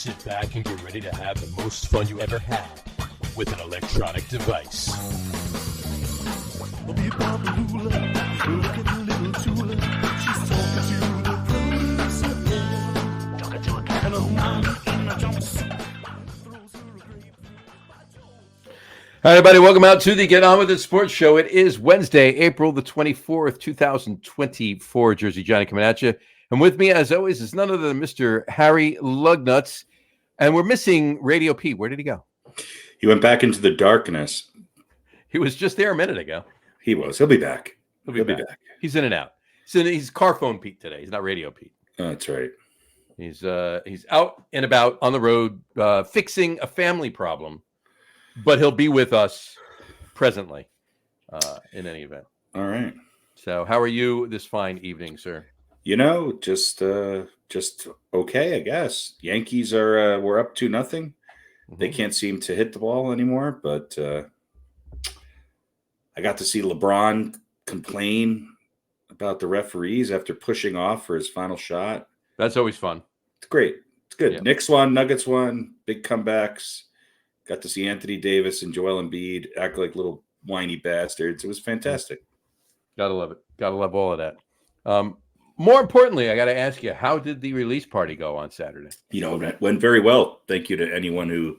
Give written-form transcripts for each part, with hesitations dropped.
Sit back and get ready to have the most fun you ever had with an electronic device. Hi, everybody. Welcome out to the Get On With It Sports Show. It is Wednesday, April the 24th, 2024. Jersey Johnny coming at you. And with me, as always, is none other than Mr. Harry Lug Nutz. And we're missing RadioPete. Where did he go? He went back into the darkness. He was just there a minute ago. He was. He'll be back. He'll be back. He's in and out. He's car phone Pete today. He's not Radio Pete. That's right. He's out and about on the road fixing a family problem, but he'll be with us presently in any event. All right. So how are you this fine evening, sir? You know, just okay, I guess. Yankees we're up 2-0. Mm-hmm. They can't seem to hit the ball anymore, but I got to see LeBron complain about the referees after pushing off for his final shot. That's always fun. It's great. It's good. Yeah. Knicks won, Nuggets won, big comebacks. Got to see Anthony Davis and Joel Embiid act like little whiny bastards. It was fantastic. Gotta love it. Gotta love all of that. More importantly, I got to ask you, how did the release party go on Saturday? You know, it went very well. Thank you to anyone who,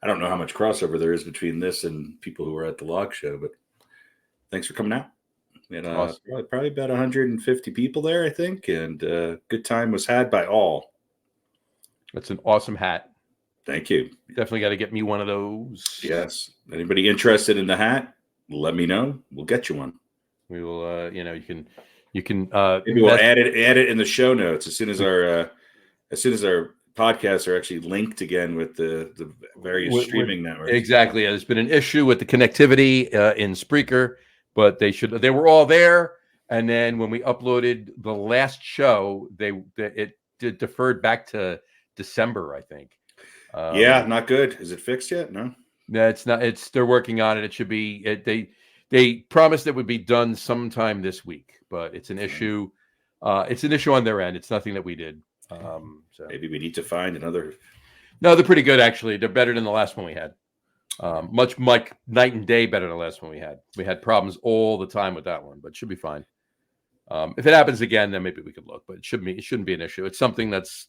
I don't know how much crossover there is between this and people who were at the Log Show, but thanks for coming out. We had Awesome. probably about 150 people there, I think, and good time was had by all. That's an awesome hat. Thank you. Definitely got to get me one of those. Yes. Anybody interested in the hat, let me know. We'll get you one. We will, you can maybe we'll add it in the show notes as soon as our podcasts are actually linked again with the various streaming networks. Exactly. There's been an issue with the connectivity in Spreaker, but they were all there. And then when we uploaded the last show, it deferred back to December, I think. Yeah, not good. Is it fixed yet? No. No, it's not. They're working on it. It should be. They promised it would be done sometime this week, but it's an issue. It's an issue on their end. It's nothing that we did. So maybe we need to find another. No, they're pretty good actually. They're better than the last one we had. Much like night and day better than the last one we had. We had problems all the time with that one, but it should be fine. If it happens again, then maybe we could look. But it shouldn't be an issue. It's something that's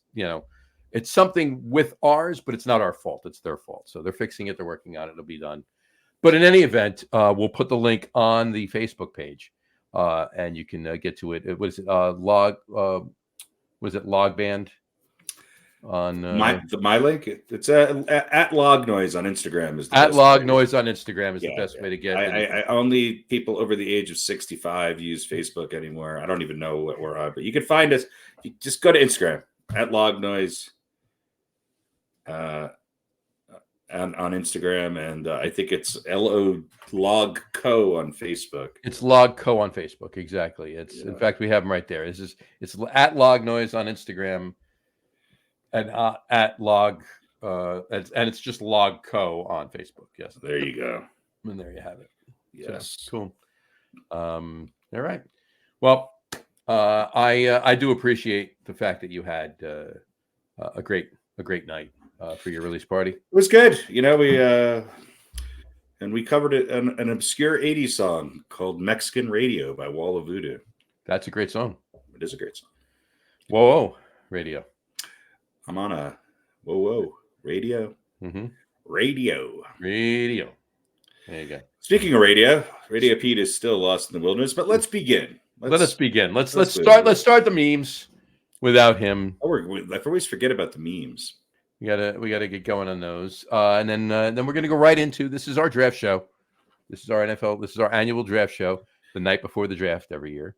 it's something with ours, but it's not our fault. It's their fault. So they're fixing it. They're working on it. It'll be done. But in any event, we'll put the link on the Facebook page, and you can get to it. It was Log Band on my link. It's at Log Noise on Instagram is the at Log Noise on Instagram is the best way to get. I only people over the age of 65 use Facebook anymore. I don't even know what we're on, but you can find us. You just go to Instagram at Log Noise. On Instagram, and I think it's Log Co on Facebook. It's Log Co on Facebook, exactly. It's in fact we have them right there. It's at Log Noise on Instagram, and at Log, and it's just Log Co on Facebook. Yes, there you go. And there you have it. Yes, so, cool. All right. Well, I do appreciate the fact that you had a great night. For your release party. It was good. We covered it an obscure 80s song called Mexican Radio by Wall of Voodoo. That's a great song. It is a great song. Whoa, radio. I'm on a whoa radio. Mm-hmm. Radio. There you go. Speaking of radio, RadioPete is still lost in the wilderness, but let's begin. Let us begin. Let's start the memes without him. I always forget about the memes. We gotta get going on those, and then we're gonna go right into this is our draft show. This is our NFL. This is our annual draft show. The night before the draft every year,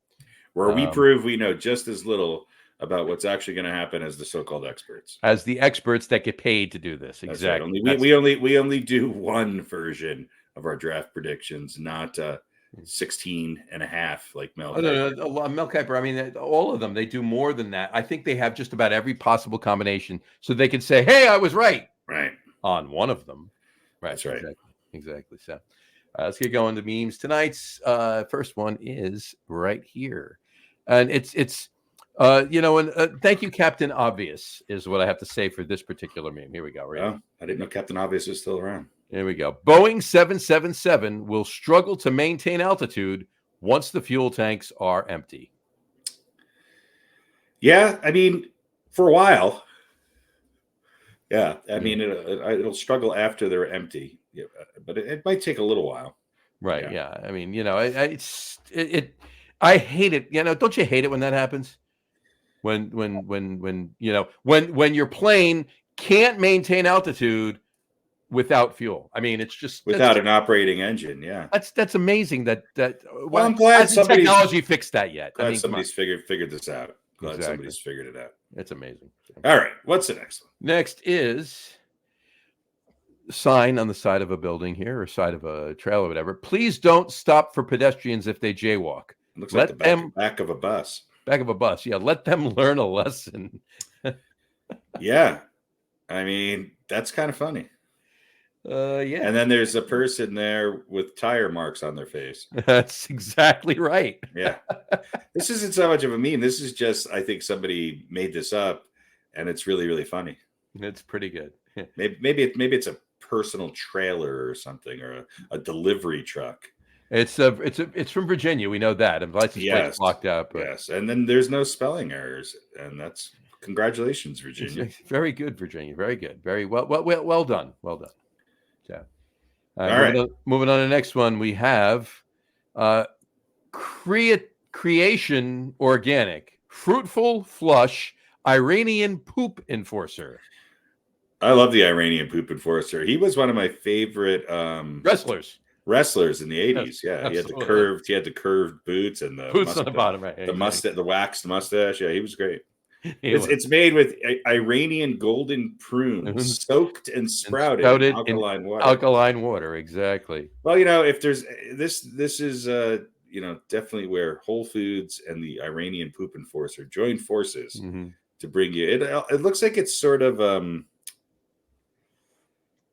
where we prove we know just as little about what's actually going to happen as the so-called experts, as the experts that get paid to do this. Exactly. Right. We only do one version of our draft predictions, not 16 and a half like Mel. No, Mel Kiper. I mean, all of them, they do more than that. I think they have just about every possible combination so they can say, hey, I was right. Right. On one of them. Right. That's right. Exactly. So let's get going to memes. Tonight's first one is right here. And it's And thank you, Captain Obvious, is what I have to say for this particular meme. Here we go. Right. Oh, I didn't know Captain Obvious was still around. Here we go. Boeing 777 will struggle to maintain altitude once the fuel tanks are empty. Yeah, I mean, for a while. Yeah, I mean, it'll struggle after they're empty, yeah, but it might take a little while. Right. Yeah. I mean, I hate it. Don't you hate it when that happens? When your plane can't maintain altitude without fuel. I mean, it's just without an operating engine. Yeah, that's amazing. Well, I'm glad somebody's technology fixed that yet. Glad somebody's figured this out. Glad exactly. Somebody's figured it out. It's amazing. All right, what's the next one? Next is sign on the side of a building here or side of a trail or whatever. Please don't stop for pedestrians if they jaywalk. It looks like the back of a bus. Back of a bus. Yeah, let them learn a lesson. Yeah. I mean, that's kind of funny. Yeah. And then there's a person there with tire marks on their face. That's exactly right. Yeah. This isn't so much of a meme. This is just, I think somebody made this up and it's really, really funny. It's pretty good. Maybe it's a personal trailer or something, or a delivery truck. It's from Virginia. We know that. And license plate's locked out. But... Yes. And then there's no spelling errors. And that's congratulations, Virginia. Very good, Virginia. Very good. Very well done. Well done. Yeah. All right. Moving on to the next one, we have Creation Organic Fruitful Flush Iranian Poop Enforcer. I love the Iranian Poop Enforcer. He was one of my favorite wrestlers in the 80s. Yeah, absolutely. He had the curved boots and the boots on the bottom, right? The mustache, the waxed mustache. Yeah, he was great. It's made with Iranian golden prunes, soaked and sprouted in alkaline water. Alkaline water, exactly. Well, if there's this is definitely where Whole Foods and the Iranian Poop Enforcer join forces to bring you. It looks like it's sort of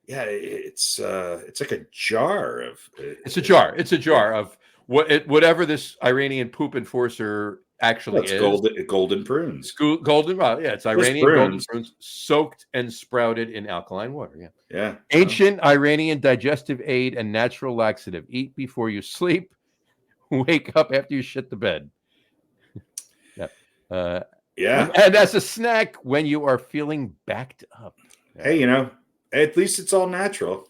it's like a jar of. It's a jar. It's a jar of whatever this Iranian Poop Enforcer actually is. Golden prunes. Golden, yeah, it's Iranian golden prunes soaked and sprouted in alkaline water. Yeah. Yeah. Ancient Iranian digestive aid and natural laxative. Eat before you sleep. Wake up after you shit the bed. Yeah. Yeah. And as a snack when you are feeling backed up. Yeah. Hey, at least it's all natural.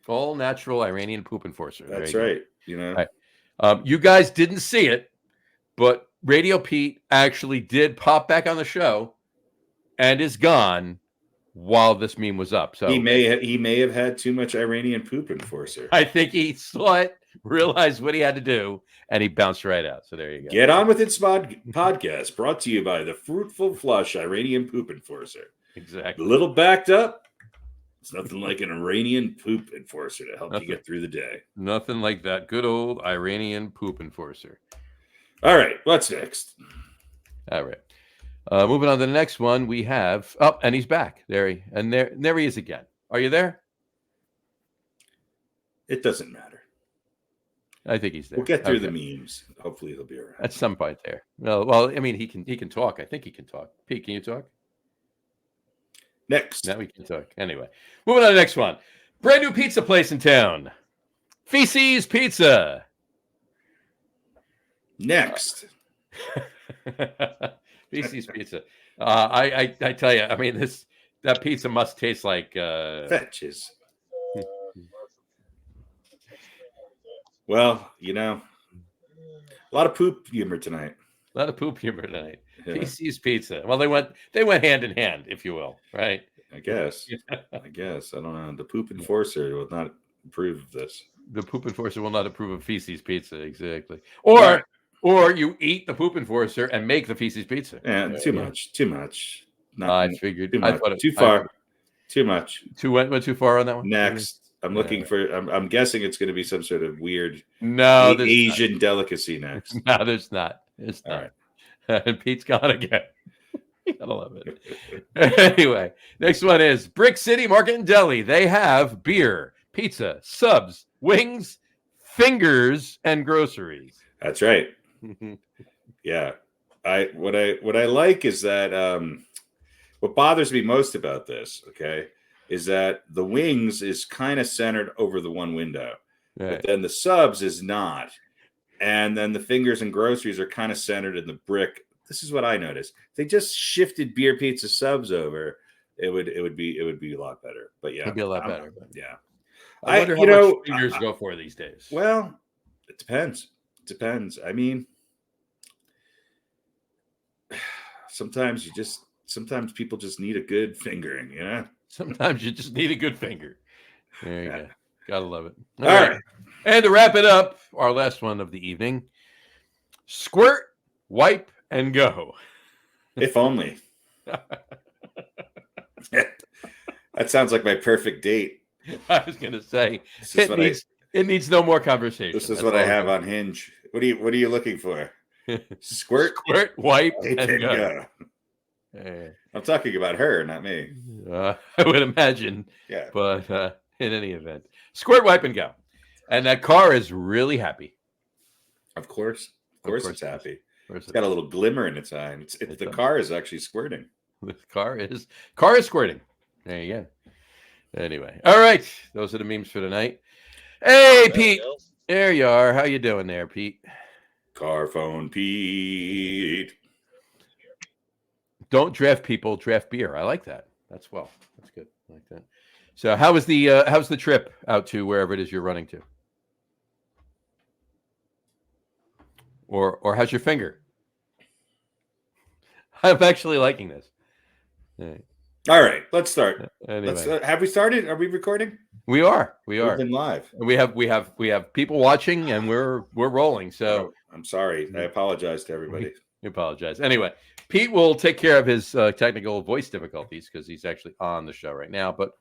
All natural Iranian Poop Enforcer. That's right. Right. You guys didn't see it, but Radio Pete actually did pop back on the show and is gone while this meme was up. So he may have had too much Iranian Poop Enforcer. I think he saw it, realized what he had to do, and he bounced right out. So there you go. Get On With It podcast brought to you by the Fruitful Flush Iranian Poop Enforcer. Exactly. A little backed up. It's nothing like an Iranian Poop Enforcer to help you get through the day. Nothing like that good old Iranian Poop Enforcer. All right, what's next? All right. Moving on to the next one, we have and he's back. There he is again. Are you there? It doesn't matter. I think he's there. We'll get through the memes. Hopefully he'll be around. At some point there. Well, I mean he can talk. I think he can talk. Pete, can you talk? Next. Now we can talk. Anyway, moving on to the next one. Brand new pizza place in town. Feces Pizza. Next. Feces Pizza. I tell you, I mean, that pizza must taste like fetches. Well, a lot of poop humor tonight. A lot of poop humor tonight. Yeah. Feces Pizza. Well, they went hand in hand, if you will, right? I guess. I don't know. The Poop Enforcer will not approve of this. The Poop Enforcer will not approve of Feces Pizza, exactly. Or you eat the Poop Enforcer and make the Feces Pizza. Yeah, too much. I figured. Too much. Too far. Too much. Went too far on that one? Next. I'm looking for. I'm guessing it's going to be some sort of weird. No, Asian delicacy next. No, there's not. It's not. Right. And Pete's gone again. You gotta love it. Anyway, next one is Brick City Market and Deli. They have beer, pizza, subs, wings, fingers, and groceries. That's right. Yeah. what I like is that what bothers me most about this, okay, is that the wings is kind of centered over the one window, but then the subs is not, and then the fingers and groceries are kind of centered in the brick. This is what I noticed. If they just shifted beer pizza subs over, it would be a lot better. But yeah, It'd be a lot better. But yeah, I wonder how much fingers go for these days. Well, it depends. It depends. I mean, sometimes people just need a good fingering, you know? Sometimes you just need a good finger. There you go. Gotta love it. All right. And to wrap it up, our last one of the evening. Squirt, wipe, and go. If only. That sounds like my perfect date. I was gonna say it needs no more conversation. This is what I have on Hinge. What are you looking for? Squirt, wipe, and go. I'm talking about her, not me. I would imagine. Yeah. But in any event, squirt, wipe, and go. And that car is really happy. Of course it's happy. It's got a little glimmer in its eye. The car is actually squirting. The car is squirting. There you go. Anyway, all right. Those are the memes for tonight. Hey, Pete. There you are. How you doing there, Pete? Car phone Pete. Don't draft people, draft beer. I like that. That's good. I like that. So how's the trip out to wherever it is you're running to? Or how's your finger? I'm actually liking this. All right, let's start. Anyway. Have we started? Are we recording? We are. We've been live. We have people watching, and we're rolling. So I'm sorry. I apologize to everybody. We apologize. Anyway, Pete will take care of his technical voice difficulties because he's actually on the show right now. But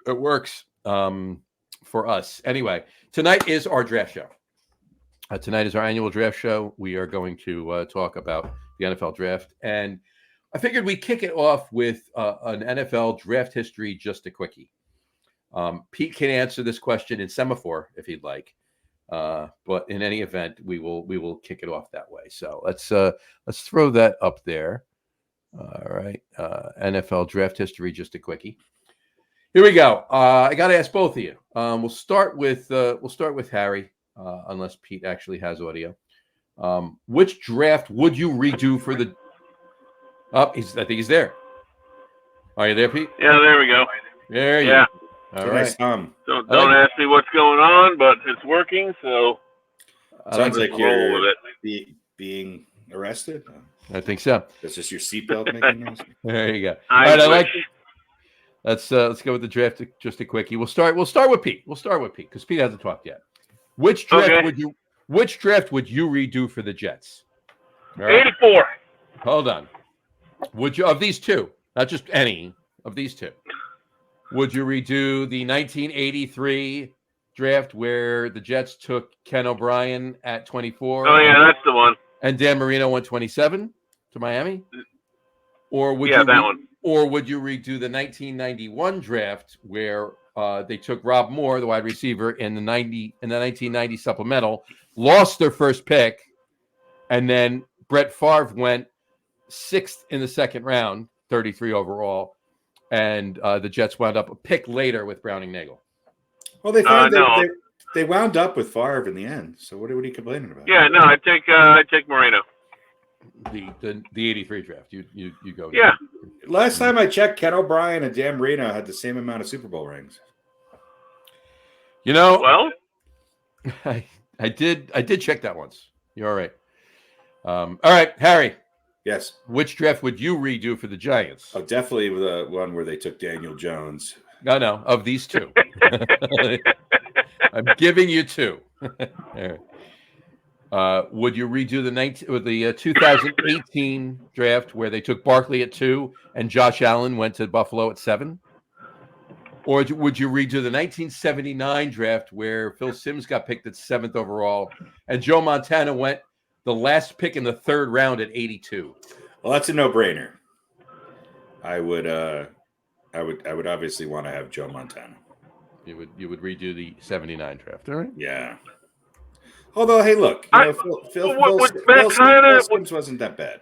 it works for us. Anyway, tonight is our draft show. Tonight is our annual draft show. We are going to talk about the NFL draft, and I figured we'd kick it off with an NFL draft history, just a quickie. Pete can answer this question in semaphore if he'd like, but in any event, we will kick it off that way. So let's throw that up there. All right, NFL draft history, just a quickie. Here we go. I got to ask both of you. We'll start with Harry, unless Pete actually has audio. Which draft would you redo for the? I think he's there. Are you there, Pete? Yeah, there we go. There you go. All right. So don't ask me what's going on, but it's working. So sounds like you're being arrested. I think so. That's just your seatbelt making noise. There you go. All right, I like it. Let's go with the draft. Just a quickie. We'll start with Pete. Because Pete hasn't talked yet. Which draft would you redo for the Jets? Right. 84. Hold on. Would you, of these two, not just any of these two, would you redo the 1983 draft where the Jets took Ken O'Brien at 24? Oh yeah, that's the one. And Dan Marino went 27 to Miami? Or would Or would you redo the 1991 draft where they took Rob Moore, the wide receiver, in the 1990 supplemental, lost their first pick, and then Brett Favre went 6th in the second round, 33 overall, and the Jets wound up a pick later with Browning Nagel. Well, they wound up with Favre in the end. So what are you complaining about? Yeah, no, I take Marino. The 83 draft. You go. Yeah. Last time I checked, Ken O'Brien and Dan Marino had the same amount of Super Bowl rings. You know, well, I did check that once. You're all right. All right, Harry. Yes. Which draft would you redo for the Giants? Oh, definitely the one where they took Daniel Jones. No, of these two. I'm giving you two. Would you redo the 2018 draft where they took Barkley at 2 and Josh Allen went to Buffalo at 7? Or would you redo the 1979 draft where Phil Simms got picked at 7th overall and Joe Montana went the last pick in the 3rd round at 82? Well, that's a no-brainer. I would obviously want to have Joe Montana. You would redo the 79 draft, all right? Yeah. Although, hey, look, Phil Sims wasn't that bad.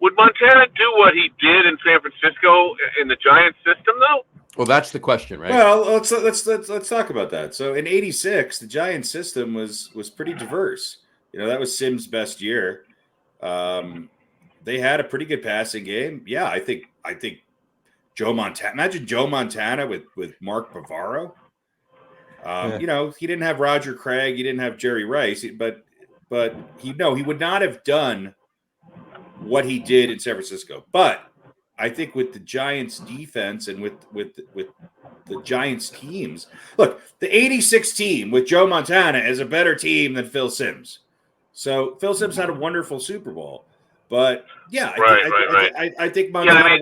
Would Montana do what he did in San Francisco in the Giants system, though? Well, that's the question, right? Well, let's talk about that. So in '86, the Giants system was pretty diverse. That was Sims' best year. They had a pretty good passing game. Yeah, I think Joe Montana. Imagine Joe Montana with Mark Bavaro. He didn't have Roger Craig, he didn't have Jerry Rice, but he would not have done what he did in San Francisco. But I think with the Giants defense and with the Giants teams, look, the '86 team with Joe Montana is a better team than Phil Sims. So Phil Sims had a wonderful Super Bowl, but yeah, I think Montana.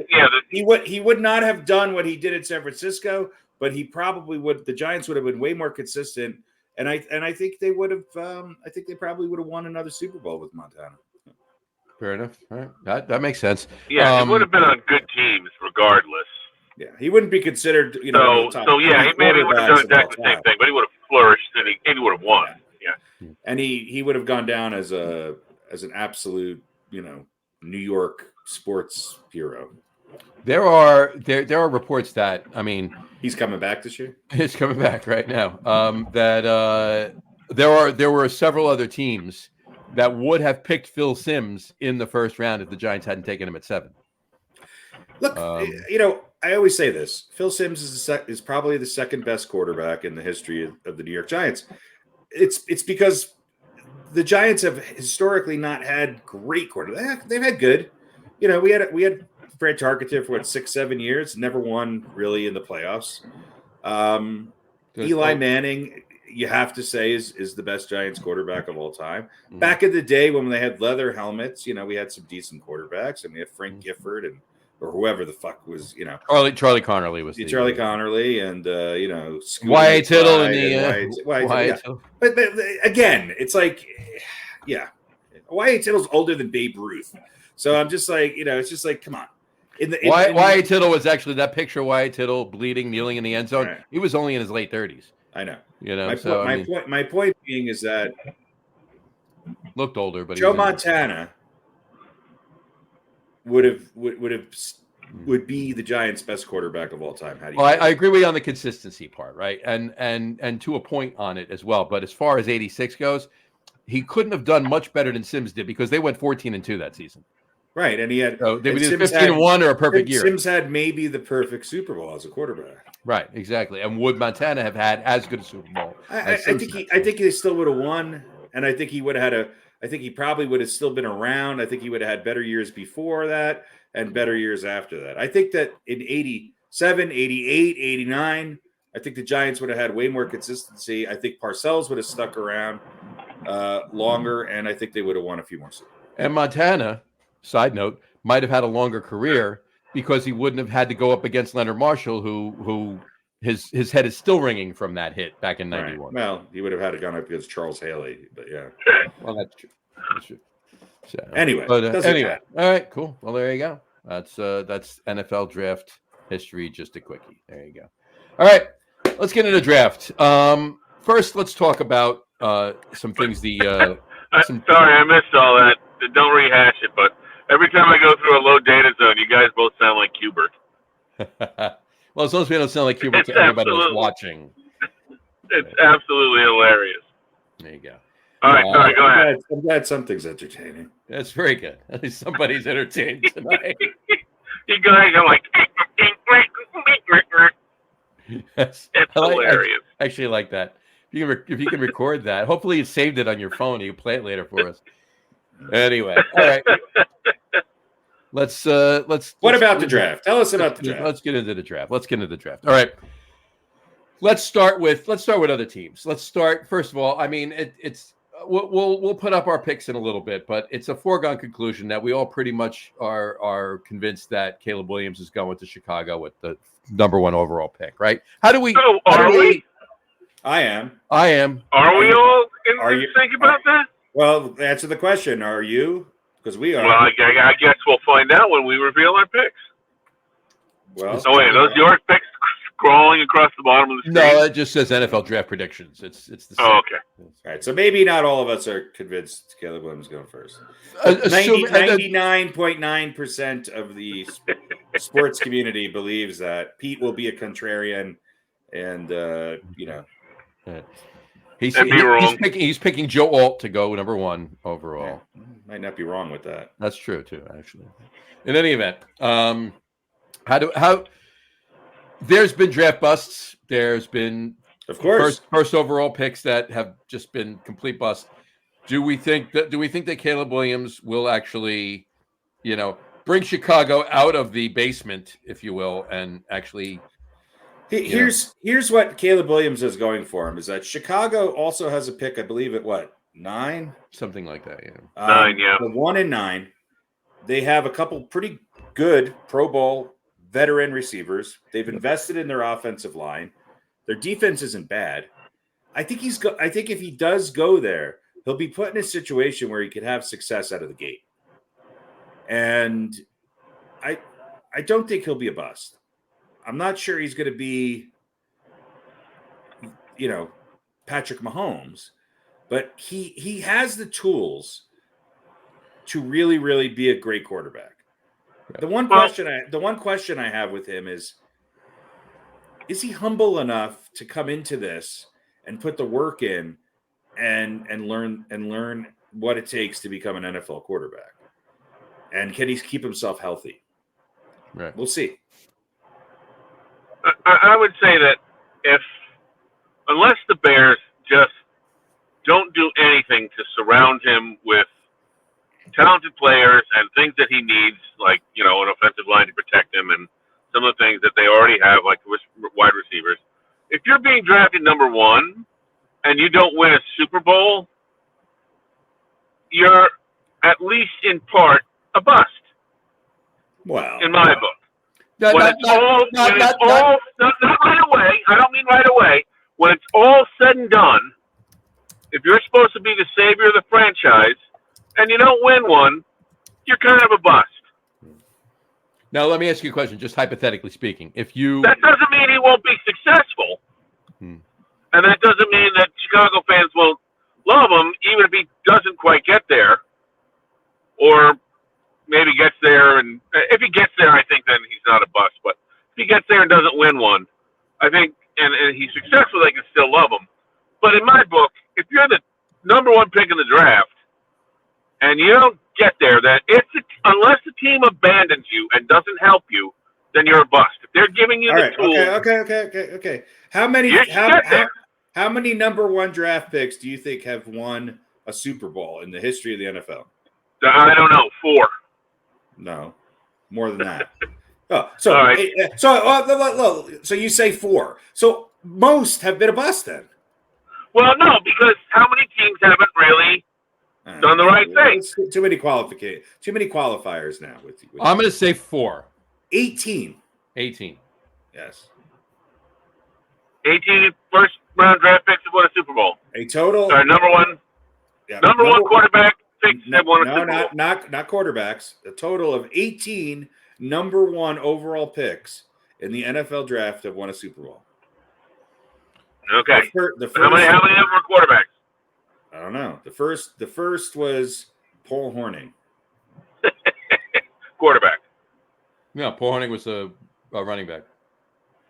He would not have done what he did in San Francisco. But he probably would. The Giants would have been way more consistent, and I think they would have. I think they probably would have won another Super Bowl with Montana. Fair enough. All right, that makes sense. Yeah, he would have been on good teams regardless. Yeah, he wouldn't be considered. He maybe would have done exactly the same thing, but he would have flourished and he would have won. Yeah. And he would have gone down as an absolute New York sports hero. There are reports that he's coming back this year. He's coming back right now. That there were several other teams that would have picked Phil Sims in the first round if the Giants hadn't taken him at 7. Look, I always say this: Phil Sims is probably the second best quarterback in the history of the New York Giants. It's because the Giants have historically not had great quarterbacks. They've had good. We had Fred Tarkenton for 6-7 years, never won really in the playoffs. Eli Manning, you have to say, is the best Giants quarterback of all time. Mm-hmm. Back in the day when they had leather helmets, we had some decent quarterbacks, and we had Frank Gifford or whoever the fuck was, Charlie Connerly was Charlie Connerly, and Wyatt Tittle and Wyatt Tittle. But again, it's like, yeah, Wyatt Tittle's older than Babe Ruth, so I'm just like, it's just like, come on. Wyatt Tittle was actually that picture of Wyatt Tittle bleeding, kneeling in the end zone. Right. He was only in his late 30s. I know. My point being is that looked older, but Joe Montana would be the Giants' best quarterback of all time. How do you? I agree with you on the consistency part, right? And to a point on it as well. But as far as '86 goes, he couldn't have done much better than Sims did because they went 14-2 that season. Right, and he had they did 15-1 or a perfect year. Sims had maybe the perfect Super Bowl as a quarterback. Right, exactly. And would Montana have had as good a Super Bowl? I think he still would have won, and I think he would have had I think he probably would have still been around. I think he would have had better years before that and better years after that. I think that in 87, 88, 89, I think the Giants would have had way more consistency. I think Parcells would have stuck around longer, and I think they would have won a few more Super Bowls. And Montana, side note, might have had a longer career because he wouldn't have had to go up against Leonard Marshall, who his head is still ringing from that hit back in '91. Right. Well, he would have had to gone up against Charles Haley, but yeah. Well, that's true. So, anyway, all right, cool. Well, there you go. That's NFL draft history. Just a quickie. There you go. All right, let's get into the draft. First, let's talk about some things. Sorry, I missed all that. Don't rehash it, but every time I go through a low data zone, you guys both sound like Kubert. Well, as long as we don't sound like Kubert to everybody that's watching. It's absolutely hilarious. There you go. All right, sorry, go ahead. I'm glad something's entertaining. That's very good. At least somebody's entertained tonight. You guys are like, yes. It's hilarious. I actually like that. If you can record that, hopefully you saved it on your phone. You can play it later for us. Anyway, all right. Let's. What about the draft? Tell us about the draft. Let's get into the draft. All right. Let's start with other teams. Let's start first of all. I mean, it's we'll put up our picks in a little bit, but it's a foregone conclusion that we all pretty much are convinced that Caleb Williams is going to Chicago with the number 1 overall pick, right? How do we? Oh, are we? I am. Are we all in sync about that? Well, answer the question. Are you? Because we are. Well, I guess we'll find out when we reveal our picks. Well, wait, are those your picks, crawling across the bottom of the screen? No, it just says NFL draft predictions. It's the same. Oh, okay. All right, so maybe not all of us are convinced Caleb Williams going first. 99.9% of the sports community believes that Pete will be a contrarian, and he's wrong. he's picking Joe Alt to go number 1 overall. Yeah, might not be wrong with that. That's true too, actually. In any event, how there's been draft busts. There's been, of course, first overall picks that have just been complete bust. Do we think that Caleb Williams will actually, bring Chicago out of the basement, if you will, and actually? Here's what Caleb Williams is going for him, is that Chicago also has a pick, I believe, at 9? Something like that, yeah. 9, yeah. The 1 and 9. They have a couple pretty good Pro Bowl veteran receivers. They've invested in their offensive line. Their defense isn't bad. I think if he does go there, he'll be put in a situation where he could have success out of the gate. And I don't think he'll be a bust. I'm not sure he's going to be, Patrick Mahomes, but he has the tools to really, really be a great quarterback. The one question I have with him is he humble enough to come into this and put the work in and learn what it takes to become an NFL quarterback? And can he keep himself healthy? Right. We'll see. I would say that unless the Bears just don't do anything to surround him with talented players and things that he needs, like, an offensive line to protect him and some of the things that they already have, like wide receivers. If you're being drafted number 1 and you don't win a Super Bowl, you're at least in part a bust. Well, in my book. Not right away. I don't mean right away. When it's all said and done, if you're supposed to be the savior of the franchise and you don't win one, you're kind of a bust. Now, let me ask you a question, just hypothetically speaking. That doesn't mean he won't be successful. And that doesn't mean that Chicago fans won't love him, even if he doesn't quite get there. Or maybe gets there, and if he gets there, I think then he's not a bust. But if he gets there and doesn't win one, I think, and he's successful, they can still love him. But in my book, if you're the number 1 pick in the draft and you don't get there, then unless the team abandons you and doesn't help you, then you're a bust. If they're giving you the tools, okay. How many number 1 draft picks do you think have won a Super Bowl in the history of the NFL? I don't know, 4. No, more than that. So you say 4. So most have been a bust then. Well, no, because how many teams haven't really done the right thing? Too many qualifiers now. With I'm going to say 4. 18. Yes. 18 first round draft picks have won a Super Bowl. A total. Sorry, number 1. Yeah, number 1 quarterback picks have won a Super Bowl. Not quarterbacks. A total of 18 number 1 overall picks in the NFL draft have won a Super Bowl. Okay. The first, how many of them were quarterbacks? I don't know. The first was Paul Hornung. Quarterback. Yeah, Paul Hornung was a running back.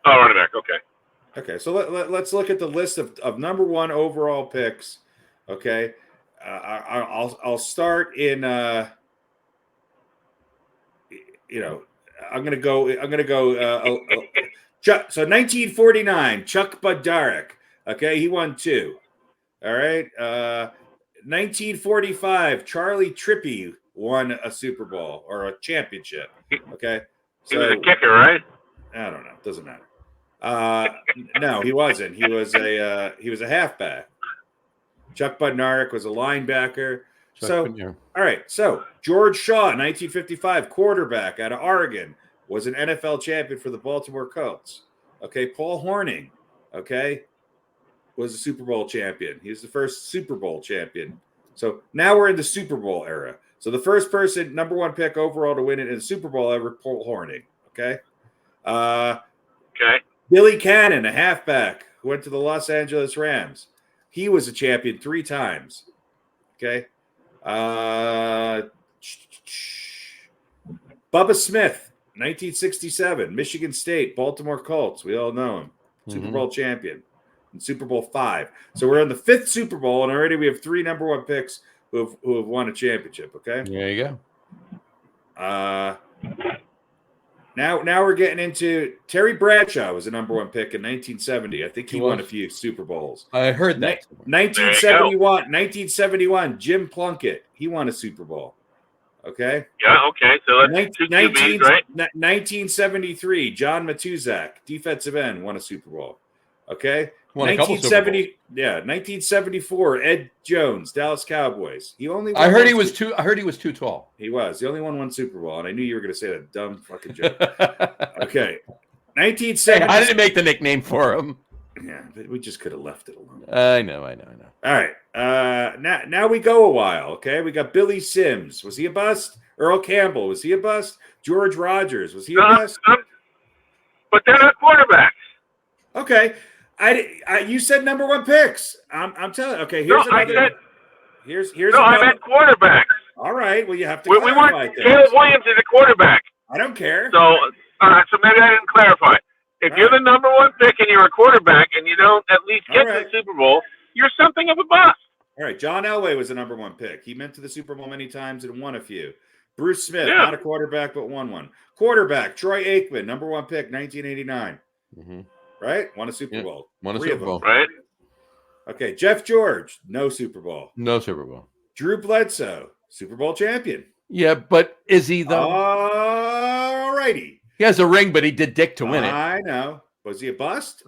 Oh, running back. Okay. Okay, so let's look at the list of number 1 overall picks. Okay, I'll start in. I'm gonna go. So 1949, Chuck Bednarik. Okay, he won 2. All right. 1945, Charlie Trippy won a Super Bowl or a championship. Okay, he was a kicker, right? I don't know. Doesn't matter. No, he wasn't. He was a halfback. Chuck Bednarik was a linebacker. All right. So George Shaw, 1955, quarterback out of Oregon, was an NFL champion for the Baltimore Colts. Okay, Paul Hornung, okay, was a Super Bowl champion. He was the first Super Bowl champion. So now we're in the Super Bowl era. So the first person, number 1 pick overall to win it in the Super Bowl ever, Paul Hornung. Okay. Okay. Billy Cannon, a halfback who went to the Los Angeles Rams. He was a champion 3 times. Okay. Bubba Smith, 1967, Michigan State, Baltimore Colts. We all know him. Super Bowl champion in Super Bowl 5. So we're in the 5th Super Bowl, and already we have 3 number 1 picks who have won a championship. Okay. There you go. Now we're getting into Terry Bradshaw was a number 1 pick in 1970. I think he won a few Super Bowls. I heard that. 1971, Jim Plunkett. He won a Super Bowl. Okay. Yeah. Okay. So that's 2 QBs, right? 1973, John Matuzak, defensive end, won a Super Bowl. Okay. Won a couple Super Bowls. 1974, Ed Jones, Dallas Cowboys. He only. I heard he was too tall. He was. He only won 1 Super Bowl, and I knew you were going to say that dumb fucking joke. Okay. 1970. Hey, I didn't make the nickname for him. Yeah, but we just could have left it alone. I know. All right. Now we go a while. Okay. We got Billy Sims. Was he a bust? Earl Campbell. Was he a bust? George Rogers. Was he a bust? But they're not quarterbacks. Okay. You said number 1 picks. I'm telling you. Okay. Here's another. Here's I meant quarterbacks. All right. Well, you have to we clarify want things. Caleb Williams is a quarterback. I don't care. So maybe I didn't clarify. If you're the number 1 pick and you're a quarterback and you don't at least get to the Super Bowl, you're something of a bust. All right. John Elway was the number 1 pick. He went to the Super Bowl many times and won a few. Bruce Smith, not a quarterback, but won one. Quarterback, Troy Aikman, number 1 pick, 1989. Right? Won a Super Bowl. Won a Super Bowl. Right? Okay. Jeff George, no Super Bowl. No Super Bowl. Drew Bledsoe, Super Bowl champion. Yeah, but is he though? All righty. He has a ring, but he did dick to win it. I know. Was he a bust?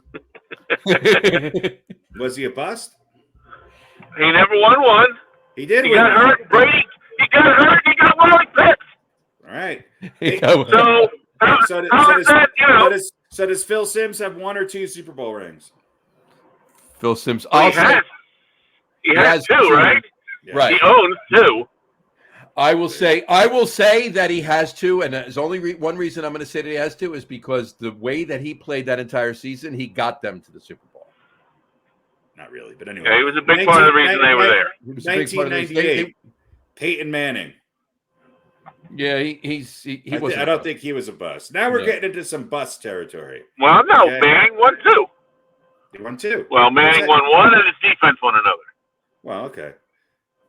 Was he a bust? He never won one. He did. He got hurt. Brady. He got hurt. He got Wally Pitts. All right. So does Phil Simms have 1 or 2 Super Bowl rings? Phil Simms. He has 2, right? Yeah. Right. He owns 2. I will say that he has 2, and there's only one reason I'm going to say that he has 2 is because the way that he played that entire season, he got them to the Super Bowl. Not really, but anyway. Yeah, he was a big part of the reason they were there. 1998, Peyton Manning. Yeah, he was. I don't think he was a bust. Now we're getting into some bust territory. Well, no, okay. Manning won 2. He won 2. Well, Manning won 1, and his defense won another. Well, okay.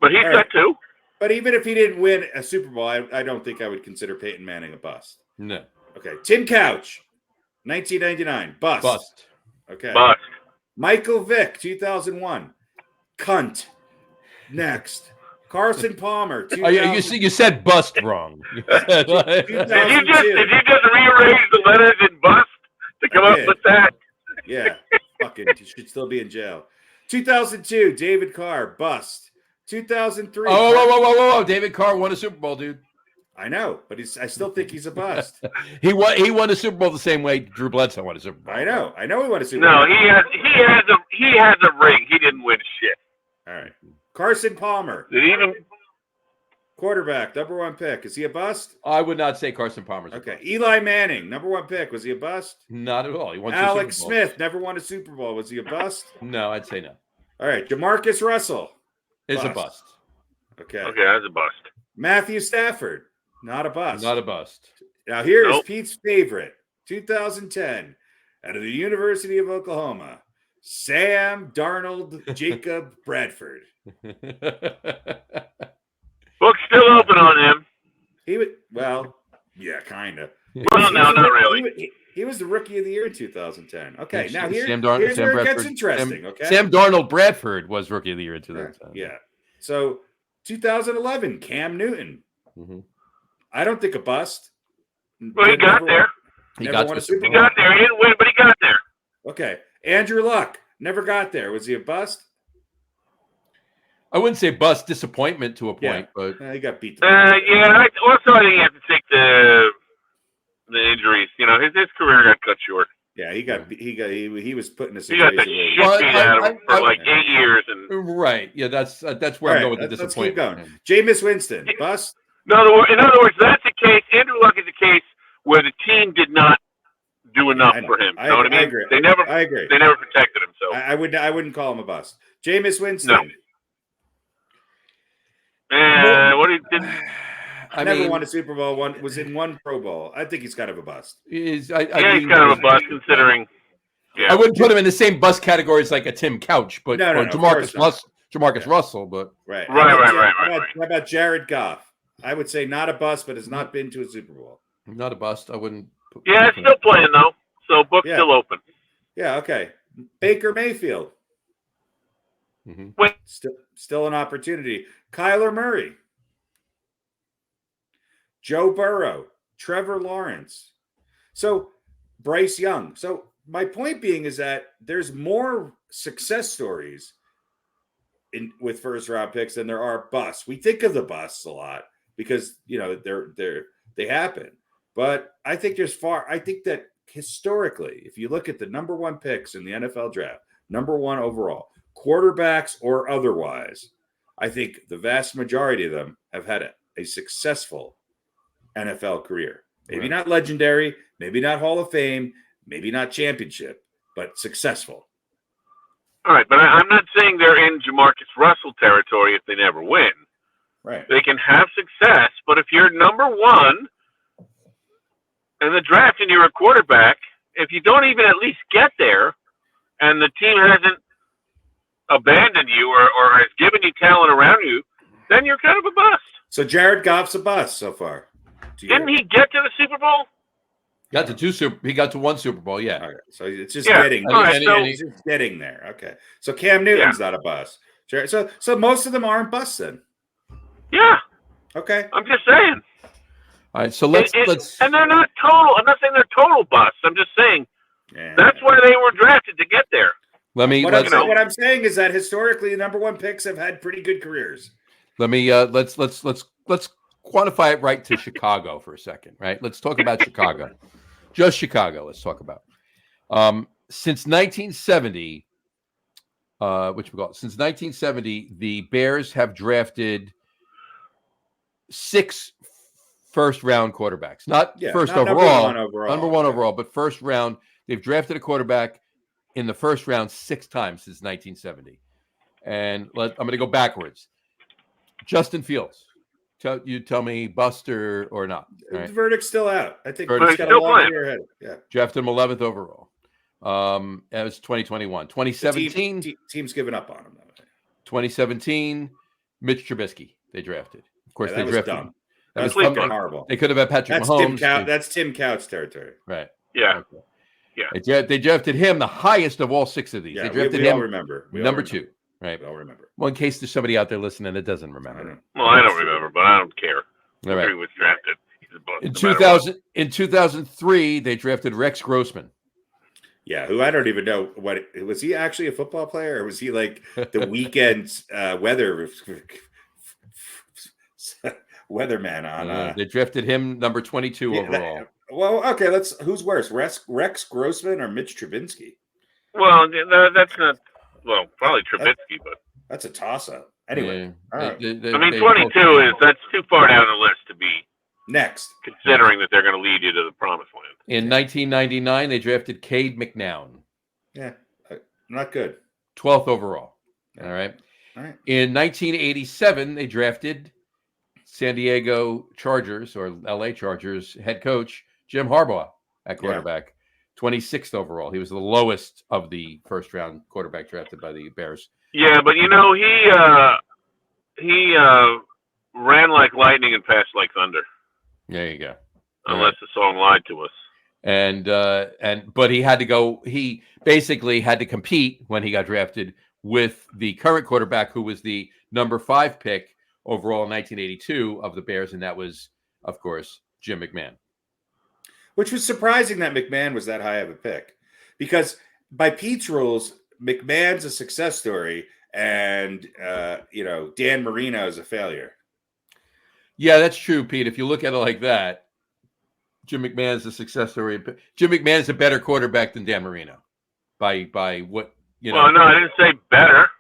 But he's got 2. But even if he didn't win a Super Bowl, I don't think I would consider Peyton Manning a bust. No. Okay. Tim Couch, 1999. Bust. Okay. Bust. Michael Vick, 2001. Cunt. Next. Carson Palmer. You said bust wrong. Did you just rearrange the letters in bust to come up with that? Yeah. Fucking should still be in jail. 2002, David Carr. Bust. 2003. Whoa. David Carr won a Super Bowl, dude. I know, but I still think he's a bust. He won a Super Bowl the same way Drew Bledsoe won a Super Bowl. I know he won a Super Bowl. No, he has a ring. He didn't win shit. All right. Carson Palmer. Did he even quarterback, number 1 pick. Is he a bust? I would not say Carson Palmer's a okay. bust. Eli Manning, number 1 pick. Was he a bust? Not at all. He won Alex Smith, never won a Super Bowl. Was he a bust? No, I'd say no. All right. DeMarcus Russell. Is a bust. Okay. Okay, that's a bust. Matthew Stafford. Not a bust. Not a bust. Now here's Pete's favorite. 2010. Out of the University of Oklahoma. Sam Darnold Jacob Bradford. Book's still open on him. Yeah, kind of. Well, no, not really. He was the rookie of the year in 2010. Okay, now here's where Bradford, it gets interesting. Okay, Sam Darnold Bradford was rookie of the year in 2010. Yeah. So 2011, Cam Newton. Mm-hmm. I don't think a bust. Well, he got there. He got there. He got there. He didn't win, but he got there. Okay, Andrew Luck never got there. Was he a bust? I wouldn't say bust, disappointment to a point, but he got beat. I think you have to take the injuries. You know, his career got cut short. Yeah, he was put in a situation. He got the shit beat out of him for like 8 years, and right. Yeah, that's where I'm going with the disappointment. Let's keep going. Jameis Winston, bust. In other words, that's a case. Andrew Luck is a case where the team did not do enough for him. You know what I mean? I agree. They never protected him. So I wouldn't call him a bust. Jameis Winston. No. What he did? Never won a Super Bowl. Was in one Pro Bowl. I think he's kind of a bust. He's kind of a bust considering. Yeah. I wouldn't put him in the same bust category as like a Tim Couch, but no, Jamarcus Russell, but right. Right. How about Jared Goff? I would say not a bust, but has not been to a Super Bowl. Not a bust. I wouldn't. It's still playing though, so book's still open. Yeah. Okay. Baker Mayfield. Mm-hmm. Still an opportunity. Kyler Murray. Joe Burrow. Trevor Lawrence. So Bryce Young. So my point being is that there's more success stories with first round picks than there are busts. We think of the busts a lot because they happen. But I think that historically, if you look at the number one picks in the NFL draft, number one overall, quarterbacks or otherwise, I think the vast majority of them have had a successful NFL career. Maybe not legendary, maybe not Hall of Fame, maybe not championship, but successful. All right, but I'm not saying they're in Jamarcus Russell territory if they never win. Right. They can have success, but if you're number one in the draft and you're a quarterback, if you don't even at least get there and the team hasn't abandoned you or has given you talent around you, then you're kind of a bust. So Jared Goff's a bust so far. Didn't he get to the Super Bowl? He got to one Super Bowl, yeah. Okay. So it's just getting he's just getting there. Okay. So Cam Newton's not a bust. So most of them aren't busts then. Yeah. Okay. I'm just saying. All right, so let's and they're not total. I'm not saying they're total busts. I'm just saying that's why they were drafted to get there. What I'm saying is that historically the number one picks have had pretty good careers. Let's quantify it right to Chicago for a second, right? Let's talk about Chicago. Just Chicago, let's talk about. Since 1970, since 1970, the Bears have drafted 6 first-round quarterbacks. Not overall, number one overall, but first round. They've drafted a quarterback in the first round 6 times since 1970. And I'm going to go backwards. Justin Fields. You tell me bust or not. Right? The verdict's still out. I think he's got a long year ahead. Yeah. Drafted him 11th overall. That was 2021. 2017. Team's given up on him. 2017, Mitch Trubisky they drafted. Of course, they drafted him. That was horrible. They could have had Patrick Mahomes. That's Tim Couch territory. Right. Yeah. Okay. Yeah. They drafted him the highest of all 6 of these. Yeah, they drafted we him all remember. number 2. Right. We all remember. Well, in case there's somebody out there listening that doesn't remember. Well, I don't remember, but I don't care. All right. He was drafted. He's a bust. In 2003, they drafted Rex Grossman. Yeah, who I don't even know what was he actually a football player or was he like the weekend weatherman on? They drafted him number 22 overall. Okay, who's worse, Rex Grossman or Mitch Trubisky? Well, that's not. Well, probably Trubisky, but that's a toss-up. Anyway, all right. 22 that's too far down the list to be next, considering that they're going to lead you to the promised land. In 1999, they drafted Cade McNown. Yeah, not good. 12th overall. All right. In 1987, they drafted San Diego Chargers or LA Chargers head coach Jim Harbaugh at quarterback. 26th overall. He was the lowest of the first-round quarterback drafted by the Bears. Yeah, but he ran like lightning and passed like thunder. There you go. Unless the song lied to us. But he had to go. He basically had to compete when he got drafted with the current quarterback, who was the number 5 pick overall in 1982 of the Bears, and that was, of course, Jim McMahon. Which was surprising that McMahon was that high of a pick, because by Pete's rules, McMahon's a success story, and Dan Marino is a failure. Yeah, that's true, Pete. If you look at it like that, Jim McMahon is a success story. Jim McMahon is a better quarterback than Dan Marino, by what you know. Well, no, I didn't say better.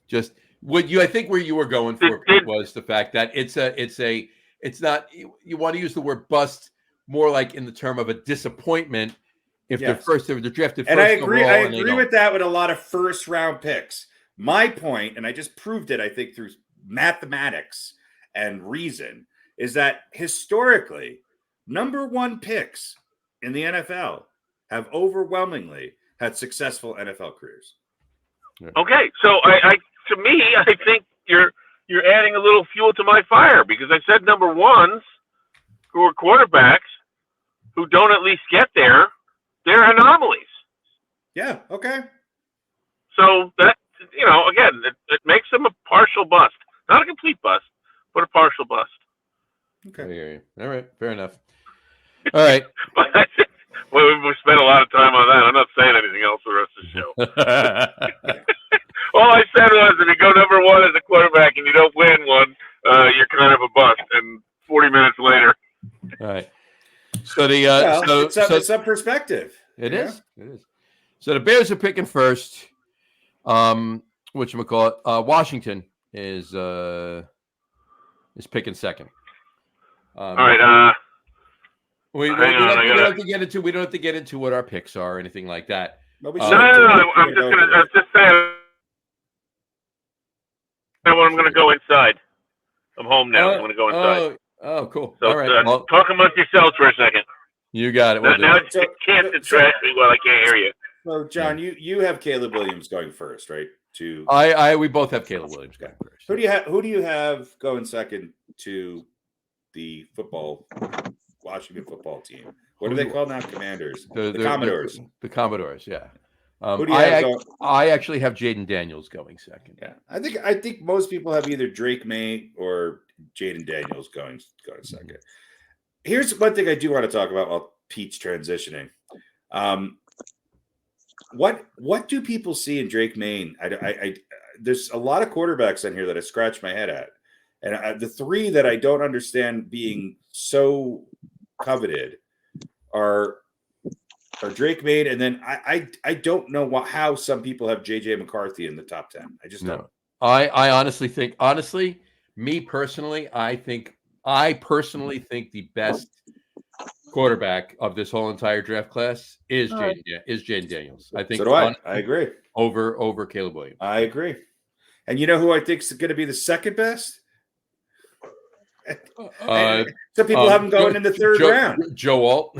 Just I think where you were going for Pete was the fact that it's not. You want to use the word bust more like in the term of a disappointment if they're drafted first. And I agree. Overall, I agree with that with a lot of first round picks. My point, and I just proved it, I think, through mathematics and reason, is that historically, number one picks in the NFL have overwhelmingly had successful NFL careers. Okay, so I think you're adding a little fuel to my fire, because I said number ones who are quarterbacks who don't at least get there, they're anomalies. Yeah. Okay. So that, again, it makes them a partial bust, not a complete bust, but a partial bust. Okay. All right. Fair enough. All right. Well, we spent a lot of time on that. I'm not saying anything else the rest of the show. All I said was, if you go number one as a quarterback and you don't win one, you're kind of a bust. And 40 minutes later. All right. So it's some perspective. It is. So the Bears are picking first. Whatchamacallit? Washington is picking second. All right. We don't have to get into what our picks are or anything like that. No. I'm just saying. I'm going to go inside. I'm home now. I'm going to go inside. Oh, cool. So, all right. Talk amongst yourselves for a second. You got it. Now you can't distract me while I can't hear you. So, John, you have Caleb Williams going first, right? We both have Caleb Williams going first. Who do you have going second to the Washington football team? What are they called now? Commanders. The Commodores. The Commodores, yeah. Who do you have I actually have Jaden Daniels going second. Yeah. I think most people have either Drake May or Jaden Daniels going second. Here's one thing I do want to talk about while Pete's transitioning. What do people see in Drake May? I there's a lot of quarterbacks in here that I scratch my head at. And the three that I don't understand being so coveted are Drake May, and then I don't know how some people have JJ McCarthy in the top 10. I just don't. I honestly think, me personally, I personally think the best quarterback of this whole entire draft class is Jaden Daniels. I think so do I. I agree. Over Caleb Williams. I agree. And you know who I think is going to be the second best? Some people have him going in the third round. Joe Alt.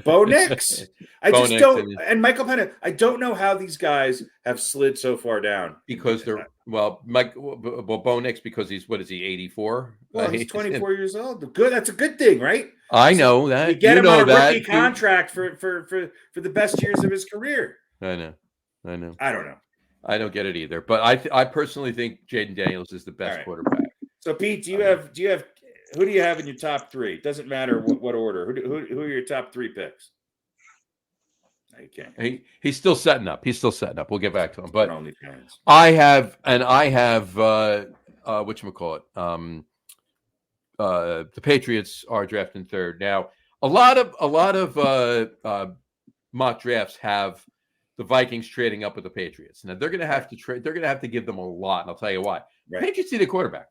Bo Nix. And Michael Penna. I don't know how these guys have slid so far down. Because they're Bo Nix, because he's 84? Well, he's 24 years old. Good. That's a good thing, right? I know that. You get him on a rookie contract for the best years of his career. I know. I don't know. I don't get it either. But I personally think Jaden Daniels is the best quarterback. So Pete, who do you have in your top three? It doesn't matter what order. Who are your top three picks? No, you can't. He's still setting up. We'll get back to him. But I have whatchamacallit? The Patriots are drafting third. Now, a lot of mock drafts have the Vikings trading up with the Patriots. Now they're going to have to trade. They're going to have to give them a lot, and I'll tell you why. Right. Patriots need a quarterback.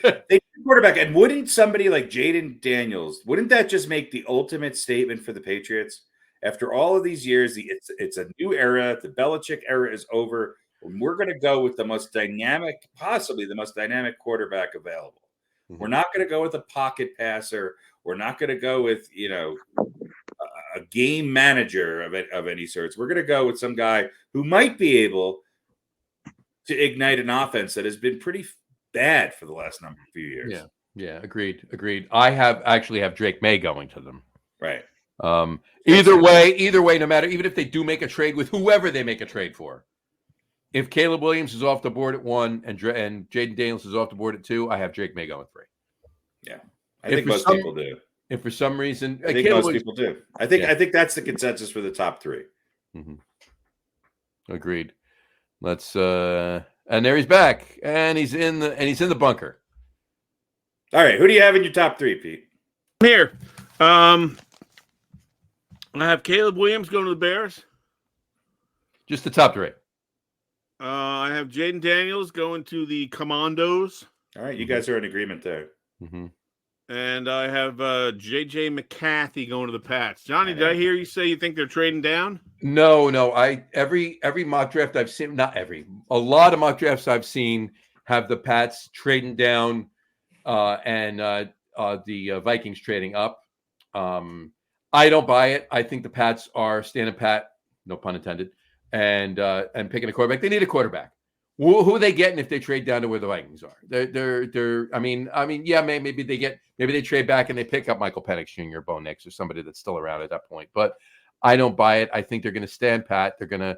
They need a quarterback, and wouldn't somebody like Jaden Daniels? Wouldn't that just make the ultimate statement for the Patriots? After all of these years, it's a new era. The Belichick era is over. And we're going to go with possibly the most dynamic quarterback available. Mm-hmm. We're not going to go with a pocket passer. We're not going to go with a game manager of any sorts. We're going to go with some guy who might be able to ignite an offense that has been pretty bad for the last few years. Yeah, agreed. I actually have Drake May going to them. Right. Either way, no matter, even if they do make a trade with whoever they make a trade for, if Caleb Williams is off the board at 1 and Jaden Daniels is off the board at 2, I have Drake May going 3. Yeah, I think most people do. If for some reason, I think most people do. I think that's the consensus for the top 3. Mm-hmm. Agreed. Let's and there he's back, and he's in the bunker. All right, who do you have in your top 3, Pete? Here, I have Caleb Williams going to the Bears. Just the top 3. I have Jaden Daniels going to the Commandos. All right, you guys are in agreement there. Mm-hmm. And I have J.J. McCarthy going to the Pats. Johnny, did I hear you say you think they're trading down? No. Every mock draft I've seen, not every, a lot of mock drafts I've seen have the Pats trading down and the Vikings trading up. I don't buy it. I think the Pats are standing pat, no pun intended, and picking a quarterback. They need a quarterback. Who are they getting if they trade down to where the Vikings are? They're. I mean, yeah, maybe they trade back and they pick up Michael Penix Jr., Bo Nix, or somebody that's still around at that point. But I don't buy it. I think they're going to stand pat. They're going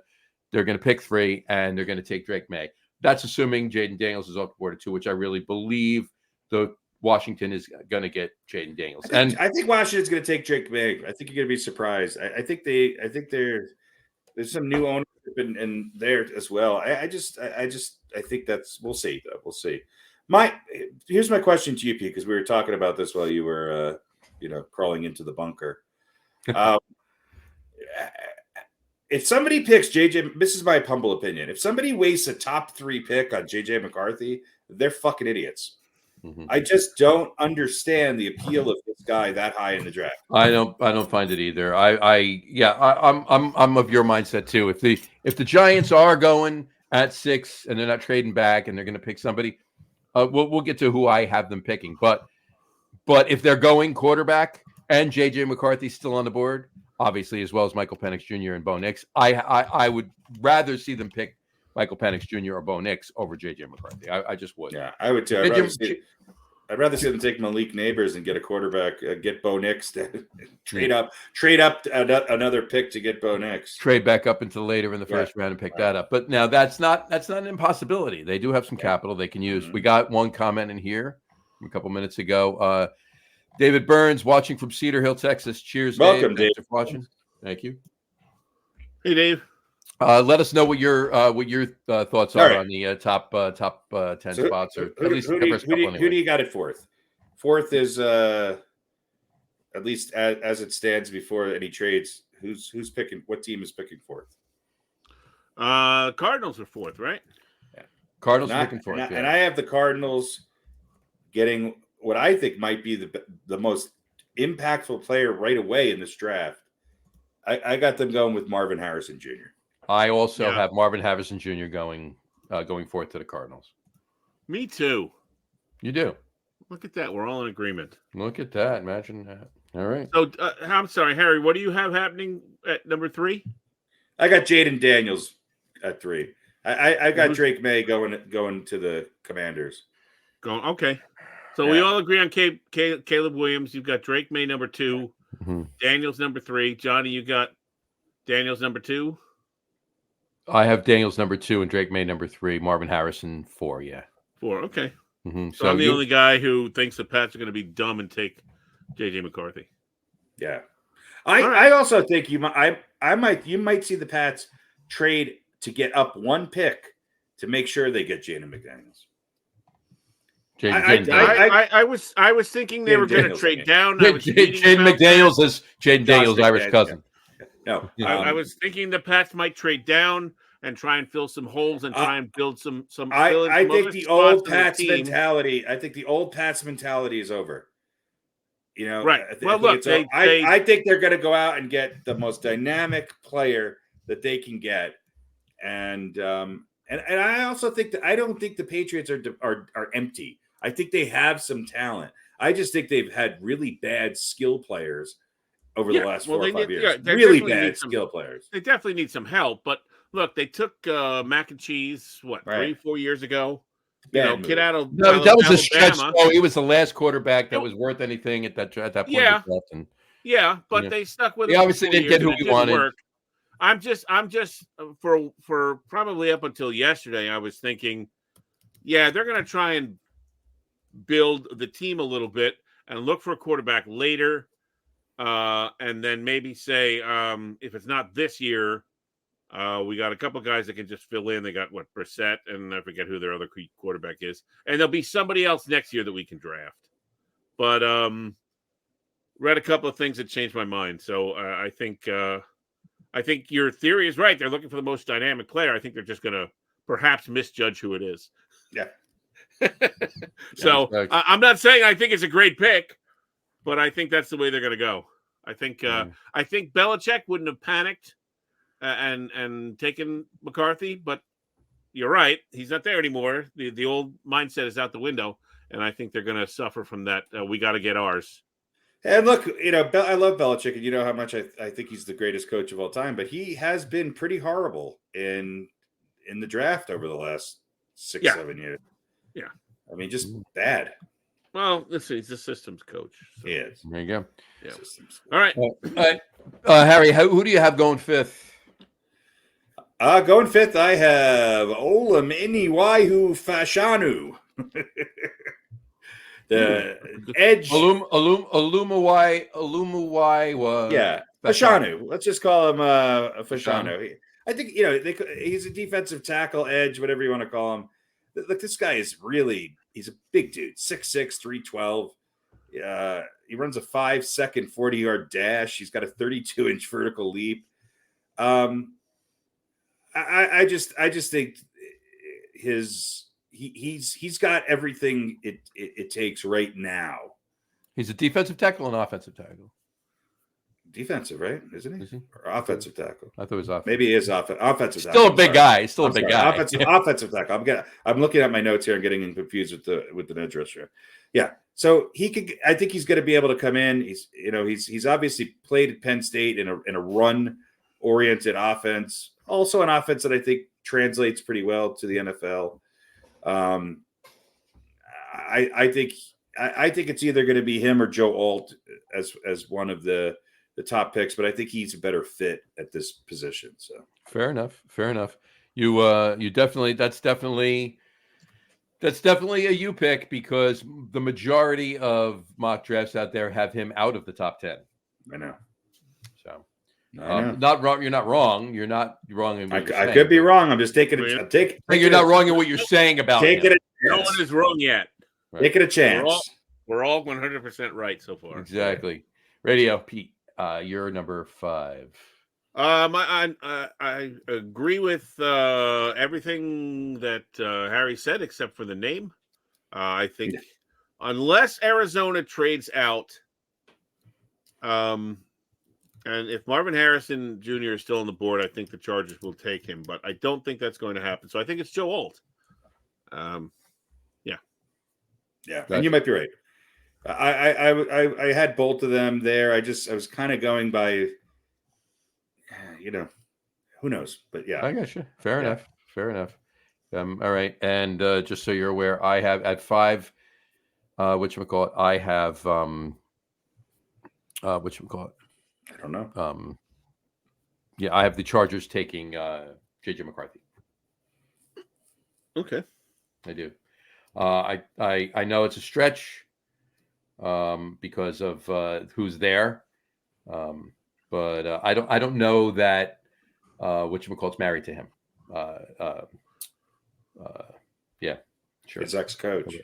to pick 3 and they're going to take Drake May. That's assuming Jaden Daniels is off the board at 2, which I really believe the Washington is going to get Jaden Daniels. I think Washington's going to take Drake May. I think you're going to be surprised. I think there's some new ownership in there as well. I think we'll see though. We'll see. Here's my question to you, Pete, because we were talking about this while you were crawling into the bunker. If somebody picks JJ, this is my humble opinion. If somebody wastes a top 3 pick on JJ McCarthy, they're fucking idiots. Mm-hmm. I just don't understand the appeal of this guy that high in the draft. I don't find it either. I'm of your mindset too. If the Giants are going at 6 and they're not trading back and they're going to pick somebody, we'll get to who I have them picking. But if they're going quarterback and JJ McCarthy's still on the board, obviously, as well as Michael Penix Jr. and Bo Nix, I would rather see them pick Michael Penix Jr. or Bo Nix over JJ McCarthy. I just would. Yeah, I would too. I'd rather see them take Malik Neighbors and get a quarterback, get Bo Nix, trade up another pick to get Bo Nix. Trade back up into later in the first round and pick that up. But now that's not an impossibility. They do have some capital they can use. Mm-hmm. We got one comment in here a couple minutes ago. David Burns watching from Cedar Hill, Texas. Cheers, welcome, Dave. Thanks for watching. Thank you. Hey, Dave. Let us know what your thoughts are on the top 10 spots, or at least who do you got at 4th? 4th is at least as it stands before any trades. Who's picking? What team is picking 4th? Cardinals are 4th, right? Yeah. Cardinals are picking 4th, and I have the Cardinals getting what I think might be the most impactful player right away in this draft. I got them going with Marvin Harrison Jr. I also have Marvin Harrison Jr. going 4th to the Cardinals. Me too. You do. Look at that. We're all in agreement. Look at that. Imagine that. All right. So I'm sorry, Harry. What do you have happening at number 3? I got Jaden Daniels at 3. I got Drake May going to the Commanders. Okay. So we all agree on Caleb Williams. You've got Drake May number 2, mm-hmm. Daniels number 3. Johnny, you got Daniels number 2. I have Daniels number 2 and Drake May number 3. Marvin Harrison 4. Yeah, 4. Okay. Mm-hmm. So I'm the only guy who thinks the Pats are going to be dumb and take JJ McCarthy. Yeah, I also think you might see the Pats trade to get up 1 pick to make sure they get Jaden McDaniels. I was thinking they were going to trade down. Jaden McDaniels is Jaden Daniels' Irish cousin. No, I was thinking the Pats might trade down and try and fill some holes and try and build some. I think the old Pats mentality. I think the old Pats mentality is over. Right. I think they're going to go out and get the most dynamic player that they can get, and I also think that I don't think the Patriots are empty. I think they have some talent. I just think they've had really bad skill players over the last 4 or 5 years. Really bad skill players. They definitely need some help. But look, they took Mac and Cheese, 3-4 years ago? Kid out of that was a stretch. Oh, he was the last quarterback that was worth anything at that point. Yeah, but they stuck with. He obviously didn't get who he wanted. Work. I'm just for probably up until yesterday, I was thinking, they're going to try and build the team a little bit and look for a quarterback later, and then maybe say if it's not this year, we got a couple guys that can just fill in. They got Brissett, and I forget who their other quarterback is, and there'll be somebody else next year that we can draft. But read a couple of things that changed my mind. So I think your theory is right. They're looking for the most dynamic player. I think they're just going to perhaps misjudge who it is. Yeah. So I'm not saying I think it's a great pick, but I think that's the way they're going to go. I think Belichick wouldn't have panicked and taken McCarthy, but you're right. He's not there anymore. The old mindset is out the window, and I think they're going to suffer from that. We got to get ours. And look, I love Belichick, and you know how much I think he's the greatest coach of all time, but he has been pretty horrible in the draft over the last 6-7 years. Yeah. I mean, just bad. Well, listen, he's a systems coach. So. He is. There you go. Yeah. All right. Harry, who do you have going fifth? Going fifth, I have Olam Iniwaihu Fashanu. The edge. Alumuwai. Yeah, Fashanu. Let's just call him Fashanu. I think, he's a defensive tackle, edge, whatever you want to call him. Look, this guy is he's a big dude, 6'6", 312. He runs a 5-second 40-yard dash. He's got a 32-inch vertical leap. I just think he's got everything it takes right now. He's a defensive tackle and offensive tackle. Defensive, right? Isn't he? Or offensive tackle? I thought it was offensive. Maybe he is offensive. Still a big guy. Still a big guy. Offensive tackle. I'm looking at my notes here and getting confused with the edge rusher. Yeah. So I think he's going to be able to come in. He's obviously played at Penn State in a run-oriented offense. Also an offense that I think translates pretty well to the NFL. I think it's either going to be him or Joe Alt as one of the top picks, but I think he's a better fit at this position. So fair enough. You definitely that's definitely a you pick, because the majority of mock drafts out there have him out of the top 10. I know. So know. Not wrong. You're not wrong. You're not wrong in what you're saying. I could be wrong. I'm just taking it. You're not wrong in what you're saying about him. No one is wrong yet. Right. Take it a chance. We're all 100% right so far. Exactly. RadioPete, you're number 5. I agree with everything that Harry said, except for the name. I think unless Arizona trades out, and if Marvin Harrison Jr. is still on the board, I think the Chargers will take him, but I don't think that's going to happen. So I think it's Joe Alt. Yeah, and you might be right. I had both of them there. I was kind of going by, who knows? But yeah, I got you. Fair enough. All right, and just so you're aware, I have at 5. Whatchamacallit? I have whatchamacallit? I don't know. I have the Chargers taking JJ McCarthy. Okay, I do. I know it's a stretch because of who's there, but I don't know that whatchamacallit's married to him. Yeah, sure. His ex-coach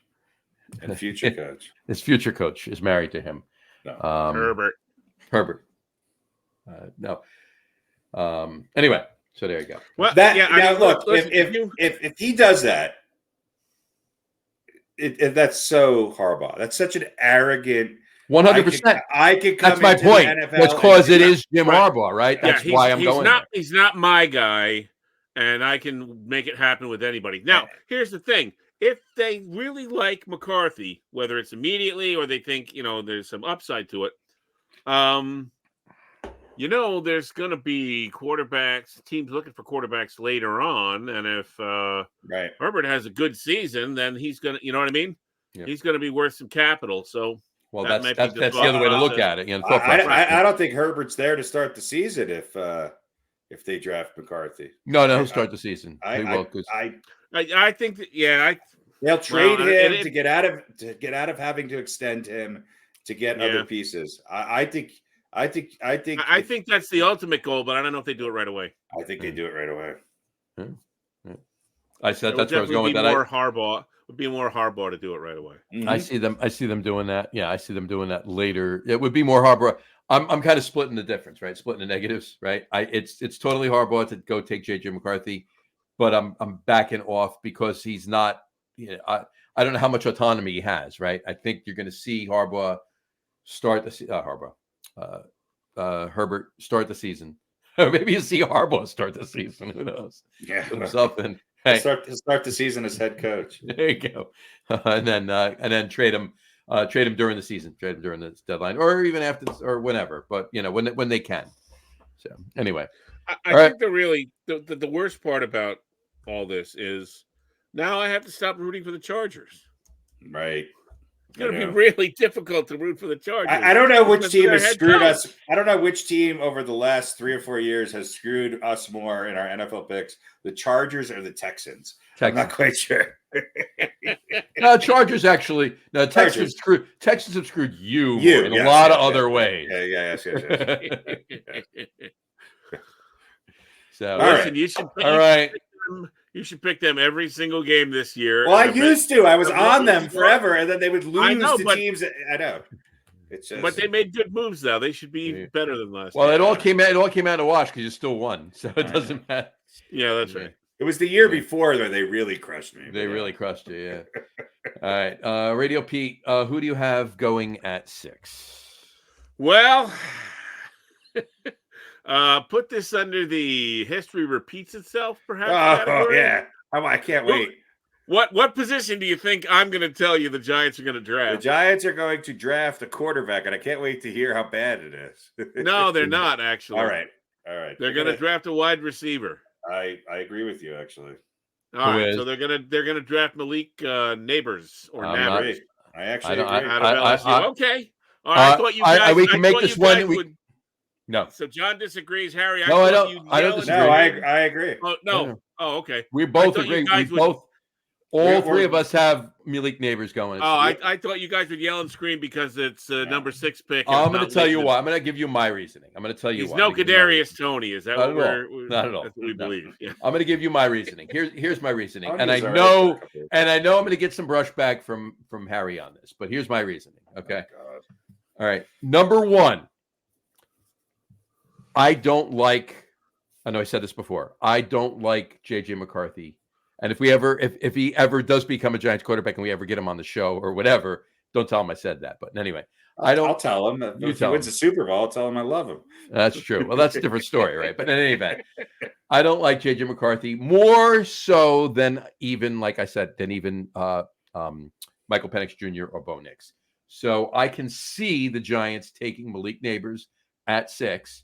and future coach. His future coach is married to him. No. Herbert. No. Anyway, so there you go. Well, if he does that, that's so Harbaugh. That's such an arrogant. 100%. I could come. That's my point. That's because it is Jim Harbaugh, right? That's why I'm going. He's not my guy, and I can make it happen with anybody. Now, here's the thing: if they really like McCarthy, whether it's immediately or they think there's some upside to it, there's going to be teams looking for quarterbacks later on. And if Herbert has a good season, then he's going to, you know what I mean? Yeah. He's going to be worth some capital. So, that's the other way to look at it. I don't think Herbert's there to start the season if they draft McCarthy. No, he'll start the season. I think that, they'll trade him to get out of having to extend him to get other pieces. I think that's the ultimate goal, but I don't know if they do it right away. I think they do it right away. Yeah. I said that's where I was going with that. Would be more Harbaugh to do it right away. Mm-hmm. I see them doing that. Yeah, I see them doing that later. It would be more Harbaugh. I'm kind of splitting the difference, right? Splitting the negatives, right? It's totally Harbaugh to go take JJ McCarthy, but I'm backing off because he's not. I don't know how much autonomy he has, right? I think you're going to see Harbaugh start the Herbert start the season. Or maybe you see Harbaugh start the season. Who knows? Yeah, Something. He'll start the season as head coach. There you go, and then trade him during the season, trade him during the deadline, or even after, or whenever. But when they can. So anyway, I think the worst part about all this is now I have to stop rooting for the Chargers. Right. It's going to be really difficult to root for the Chargers. I don't know which team has screwed us. I don't know which team over the last 3 or 4 years has screwed us more in our NFL picks, the Chargers or the Texans. I'm not quite sure. No, Chargers actually. No, Texans have screwed you in a lot of other ways. Yes. So listen, right. You should pick them every single game this year. Well, I used to. I was on them forever, and then they would lose to teams. I know. It's just, but they made good moves, though. They should be better than last. Well, year. It all came out of wash because you still won, so it doesn't matter. Yeah, that's right. It was the year before that they really crushed me. They really crushed you, yeah. All right, Radio Pete, who do you have going at 6? Well, put this under the history repeats itself, perhaps. Oh yeah, I can't wait. What position do you think I'm going to tell you the Giants are going to draft? The Giants are going to draft a quarterback, and I can't wait to hear how bad it is. No, they're not actually. All right. They're going to draft a wide receiver. I agree with you, actually. All right, so they're gonna draft Malik Neighbors or Nabors. I actually agree. Out of LSU. Okay. All right. I thought you guys. We can make this one. No. So John disagrees, Harry. No, I don't. I don't disagree. No, I agree. Oh no. Oh, okay. We both agree. All three of us have Malik Neighbors going. Oh, I thought you guys would yell and scream because it's number 6 pick. I'm going to tell you why. I'm going to give you my reasoning. I'm going to tell you why. He's no Kadarius Toney. Is that what we're not at all? That's what we believe. Yeah. I'm going to give you my reasoning. Here's my reasoning, and I know I'm going to get some brushback from Harry on this, but here's my reasoning. Okay. Oh, all right. Number 1, I don't like. I know I said this before. I don't like JJ McCarthy. And if he ever does become a Giants quarterback and we ever get him on the show or whatever, don't tell him I said that. But anyway, I'll tell him. If he wins the Super Bowl, I'll tell him I love him. That's true. Well, that's a different story, right? But in any event, I don't like JJ McCarthy more so than even, like I said, Michael Penix Jr. or Bo Nix. So I can see the Giants taking Malik Neighbors at 6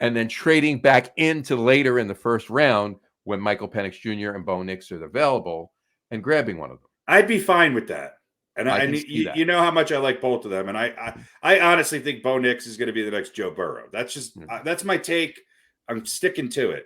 and then trading back into later in the first round when Michael Penix Jr. and Bo Nix are available and grabbing one of them. I'd be fine with that. And you know how much I like both of them. And I honestly think Bo Nix is going to be the next Joe Burrow. That's just that's my take. I'm sticking to it.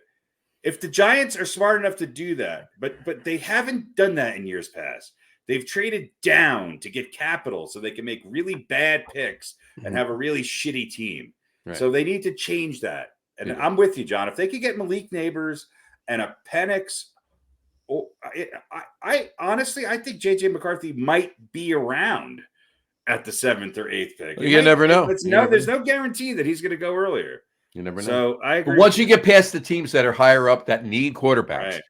If the Giants are smart enough to do that, but they haven't done that in years past. They've traded down to get capital so they can make really bad picks and have a really shitty team. Right. So they need to change that. And I'm with you, John. If they could get Malik Neighbors and a Penix, I honestly think JJ McCarthy might be around at the 7th or 8th pick. You never know. There's no guarantee that he's going to go earlier. You never know. So I agree. But once you get past the teams that are higher up that need quarterbacks, right.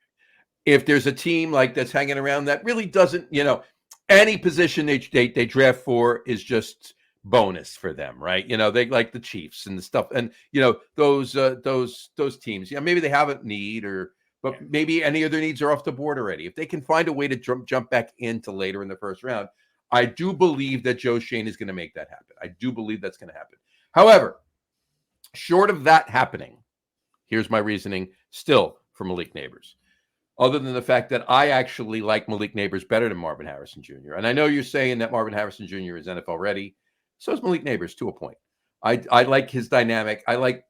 If there's a team like that's hanging around that really doesn't, any position they draft for is just bonus for them, right? They like the Chiefs and the stuff, and those teams. Maybe they have a need, but maybe any of their needs are off the board already. If they can find a way to jump back into later in the first round, I do believe that Joe Schoen is going to make that happen. I do believe that's going to happen. However, short of that happening, here's my reasoning still for Malik Neighbors. Other than the fact that I actually like Malik Neighbors better than Marvin Harrison Jr. And I know you're saying that Marvin Harrison Jr. is NFL ready. So is Malik Neighbors to a point. I like his dynamic. I like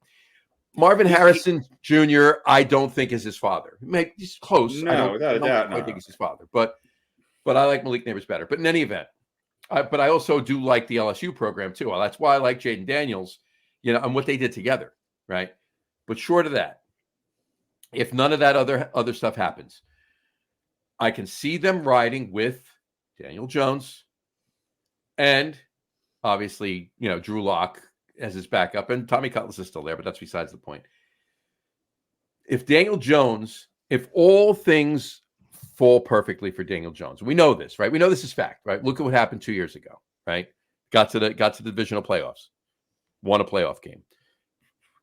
Marvin Harrison Jr. I don't think is his father. He's close. No, without a doubt. I think he's his father. But I like Malik Neighbors better. But in any event, but I also do like the LSU program too. That's why I like Jaden Daniels, and what they did together, right? But short of that, if none of that other stuff happens, I can see them riding with Daniel Jones and obviously, Drew Lock as his backup, and Tommy Cutlass is still there, but that's besides the point. If Daniel Jones, if all things fall perfectly for Daniel Jones. We know this, right? We know this is fact, right? Look at what happened 2 years ago, right? Got to the divisional playoffs, won a playoff game.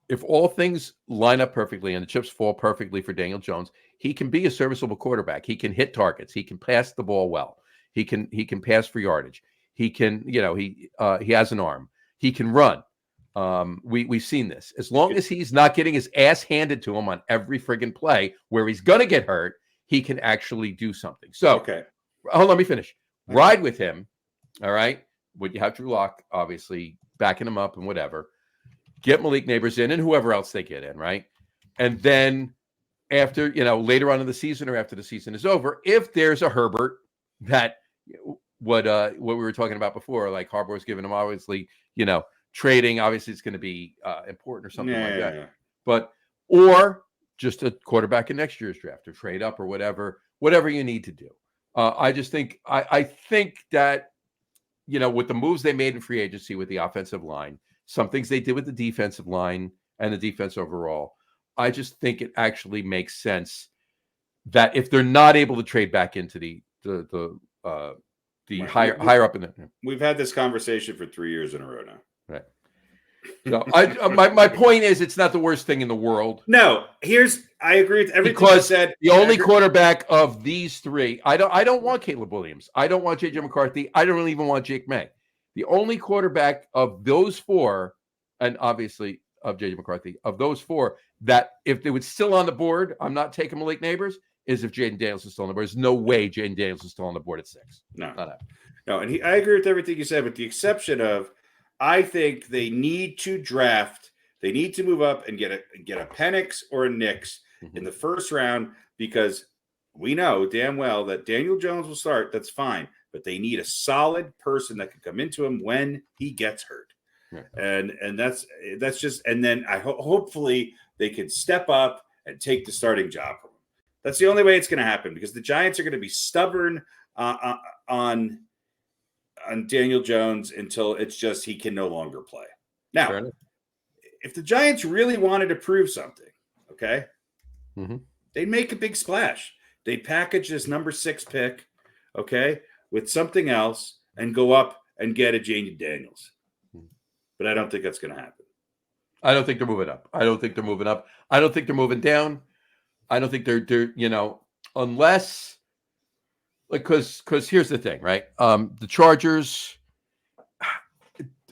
If all things line up perfectly and the chips fall perfectly for Daniel Jones, he can be a serviceable quarterback. He can hit targets. He can pass the ball well. He can pass for yardage. He can, he has an arm. He can run. We've seen this. As long as he's not getting his ass handed to him on every friggin' play where he's going to get hurt, he can actually do something. So, hold on, let me finish. Okay. Ride with him, all right? When you have Drew Lock, obviously, backing him up and whatever. Get Malik Neighbors in and whoever else they get in, right? And then after, later on in the season or after the season is over, if there's a Herbert that what we were talking about before, like Harbaugh's giving him, obviously, trading, obviously it's going to be important or something like that. Yeah. But, or just a quarterback in next year's draft or trade up or whatever you need to do. I just think, I think that, with the moves they made in free agency with the offensive line, some things they did with the defensive line and the defense overall, I just think it actually makes sense that if they're not able to trade back into the right. higher up in the. We've had this conversation for 3 years in a row now. Right. No, my point is it's not the worst thing in the world. No, I agree with everything you said. The only quarterback of these three, I don't want Caleb Williams. I don't want JJ McCarthy. I don't really even want Jake May. The only quarterback of those four, and obviously of JJ McCarthy, of those four, that if they were still on the board, I'm not taking Malik Neighbors, is if Jaden Daniels is still on the board. There's no way Jaden Daniels is still on the board at 6. No, and I agree with everything you said, with the exception of, I think they need to draft. They need to move up and get a Penix or a Nix in the first round, because we know damn well that Daniel Jones will start. That's fine, but they need a solid person that can come into him when he gets hurt. And that's just, and then hopefully they can step up and take the starting job from him. That's the only way it's going to happen, because the Giants are going to be stubborn on Daniel Jones until it's just he can no longer play. Now, if the Giants really wanted to prove something, okay, they'd make a big splash. They'd package this number 6 pick, okay, with something else and go up and get a Jaden Daniels. But I don't think that's going to happen. I don't think they're moving up. I don't think they're moving up. I don't think they're moving down. I don't think they're unless, because here's the thing, right? The Chargers,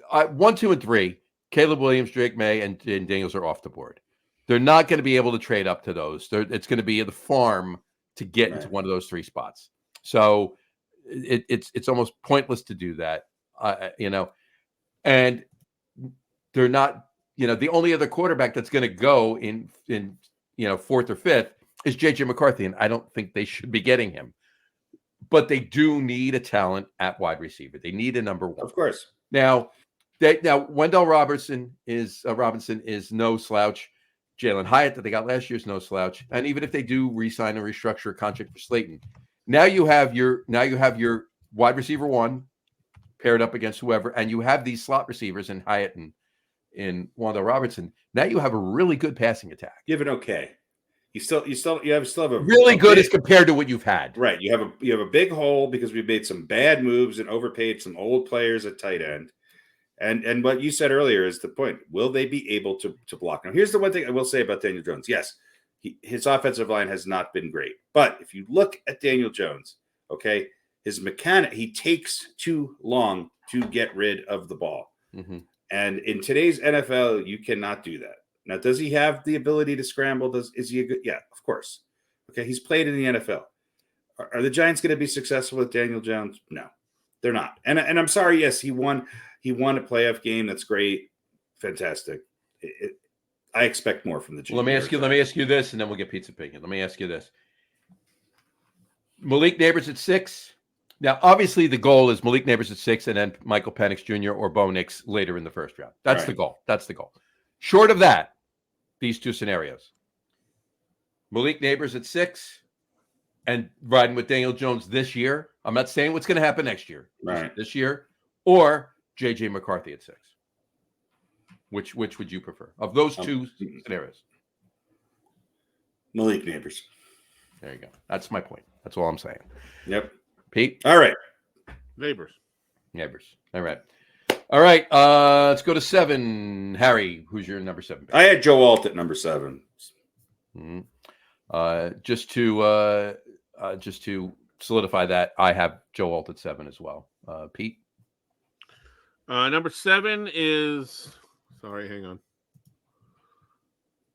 1, 2, and 3, Caleb Williams, Drake May, and Daniels are off the board. They're not going to be able to trade up to those. It's going to be the farm to get into one of those 3 spots. So it's almost pointless to do that, and they're not, the only other quarterback that's going to go in 4th or 5th is JJ McCarthy, and I don't think they should be getting him. But they do need a talent at wide receiver. They need a number 1. Of course. Now Wendell Robinson is no slouch. Jalen Hyatt that they got last year is no slouch. And even if they do re-sign and restructure a contract for Slayton, now you have your wide receiver 1 paired up against whoever, and you have these slot receivers in Hyatt and in Wendell Robinson. Now you have a really good passing attack. You have an okay. You still have a really good as compared to what you've had. Right. You have a big hole because we made some bad moves and overpaid some old players at tight end. And what you said earlier is the point. Will they be able to block? Now, here's the one thing I will say about Daniel Jones. Yes, his offensive line has not been great. But if you look at Daniel Jones, okay, his mechanic, he takes too long to get rid of the ball. And in today's NFL, you cannot do that. Now, does he have the ability to scramble? Is he a good? Yeah, of course. Okay, he's played in the NFL. Are the Giants going to be successful with Daniel Jones? No, they're not. And I'm sorry. Yes, he won a playoff game. That's great, fantastic. I expect more from the Giants. Let me ask you this, and then we'll get Pete's opinion. Let me ask you this: Malik Neighbors at 6. Now, obviously, the goal is Malik Neighbors at 6, and then Michael Penix Jr. or Bo Nix later in the first round. That's the goal. That's the goal. Short of that, these 2 scenarios: Malik Neighbors at 6 and riding with Daniel Jones this year. I'm not saying what's going to happen next year. Right. This year, or JJ McCarthy at 6. Which would you prefer of those 2 scenarios? Malik Neighbors. There you go. That's my point. That's all I'm saying. Yep. Pete? All right. Neighbors. All right. Let's go to 7. Harry, who's your number 7 pick? I had Joe Alt at number 7. Just to solidify that, I have Joe Alt at 7 as well. Pete? Number 7 is... Sorry, hang on.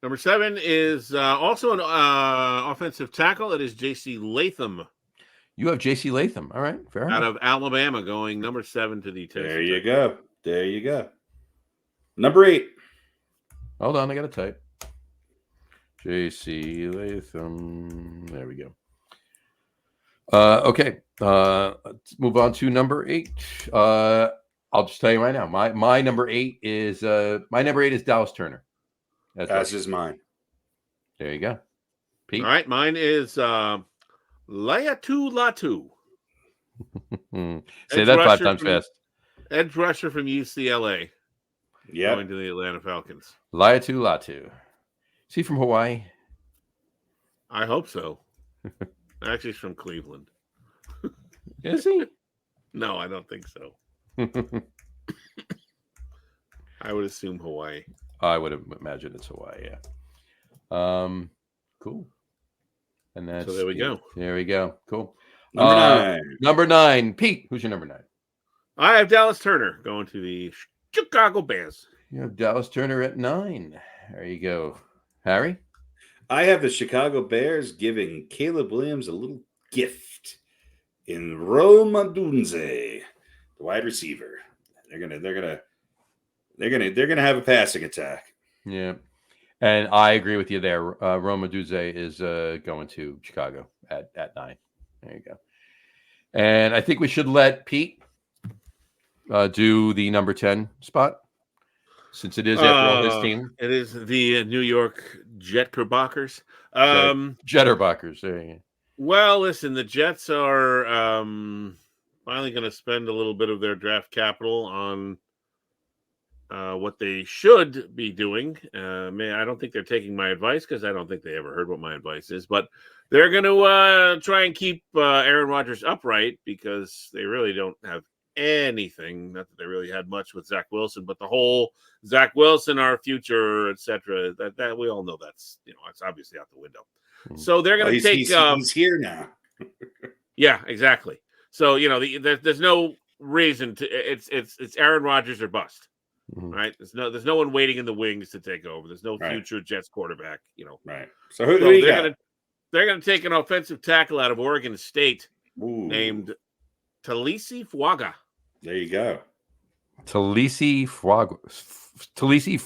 Number 7 is also an offensive tackle. It is J.C. Latham. You have J.C. Latham. All right, fair enough. Out of Alabama, going number 7 to the Tennessee. There you go. Number 8. Hold on, I got to type. J.C. Latham. There we go. Okay. Let's move on to number 8. I'll just tell you right now. My number 8 is Dallas Turner. That's just mine. There you go. Pete? All right, mine is Laiatu Latu. Say that 5 times fast. Edge rusher from UCLA. Yeah. Going to the Atlanta Falcons. Laiatu Latu. Is he from Hawaii? I hope so. Actually, he's from Cleveland. Is he? No, I don't think so. I would assume Hawaii. I would imagine it's Hawaii, yeah. Cool. And that's so there we go. There we go. Cool. Number 9. Number 9. Pete, who's your number 9? I have Dallas Turner going to the Chicago Bears. You have Dallas Turner at 9. There you go. Harry? I have the Chicago Bears giving Caleb Williams a little gift in Roma Dunze, the wide receiver. They're gonna have a passing attack. Yeah. And I agree with you there. Roma Dunze is going to Chicago at 9. There you go. And I think we should let Pete do the number 10 spot, since it is after all his team. It is the New York Jetterbuckers. Jetterbuckers. There you go. Well, listen, the Jets are finally going to spend a little bit of their draft capital on what they should be doing. I don't think they're taking my advice, because I don't think they ever heard what my advice is. But they're going to try and keep Aaron Rodgers upright, because they really don't have anything. Not that they really had much with Zach Wilson, but the whole Zach Wilson, our future, etc. That we all know that's it's obviously out the window. So they're going to take. He's here now. Yeah, exactly. So there's no reason to. It's Aaron Rodgers or bust. Mm-hmm. Right? There's no one waiting in the wings to take over. There's no future Jets quarterback. Right. So who do you got? They're going to take an offensive tackle out of Oregon State named Talisi Fuaga. There you go. Talisi Fuagra? Talisi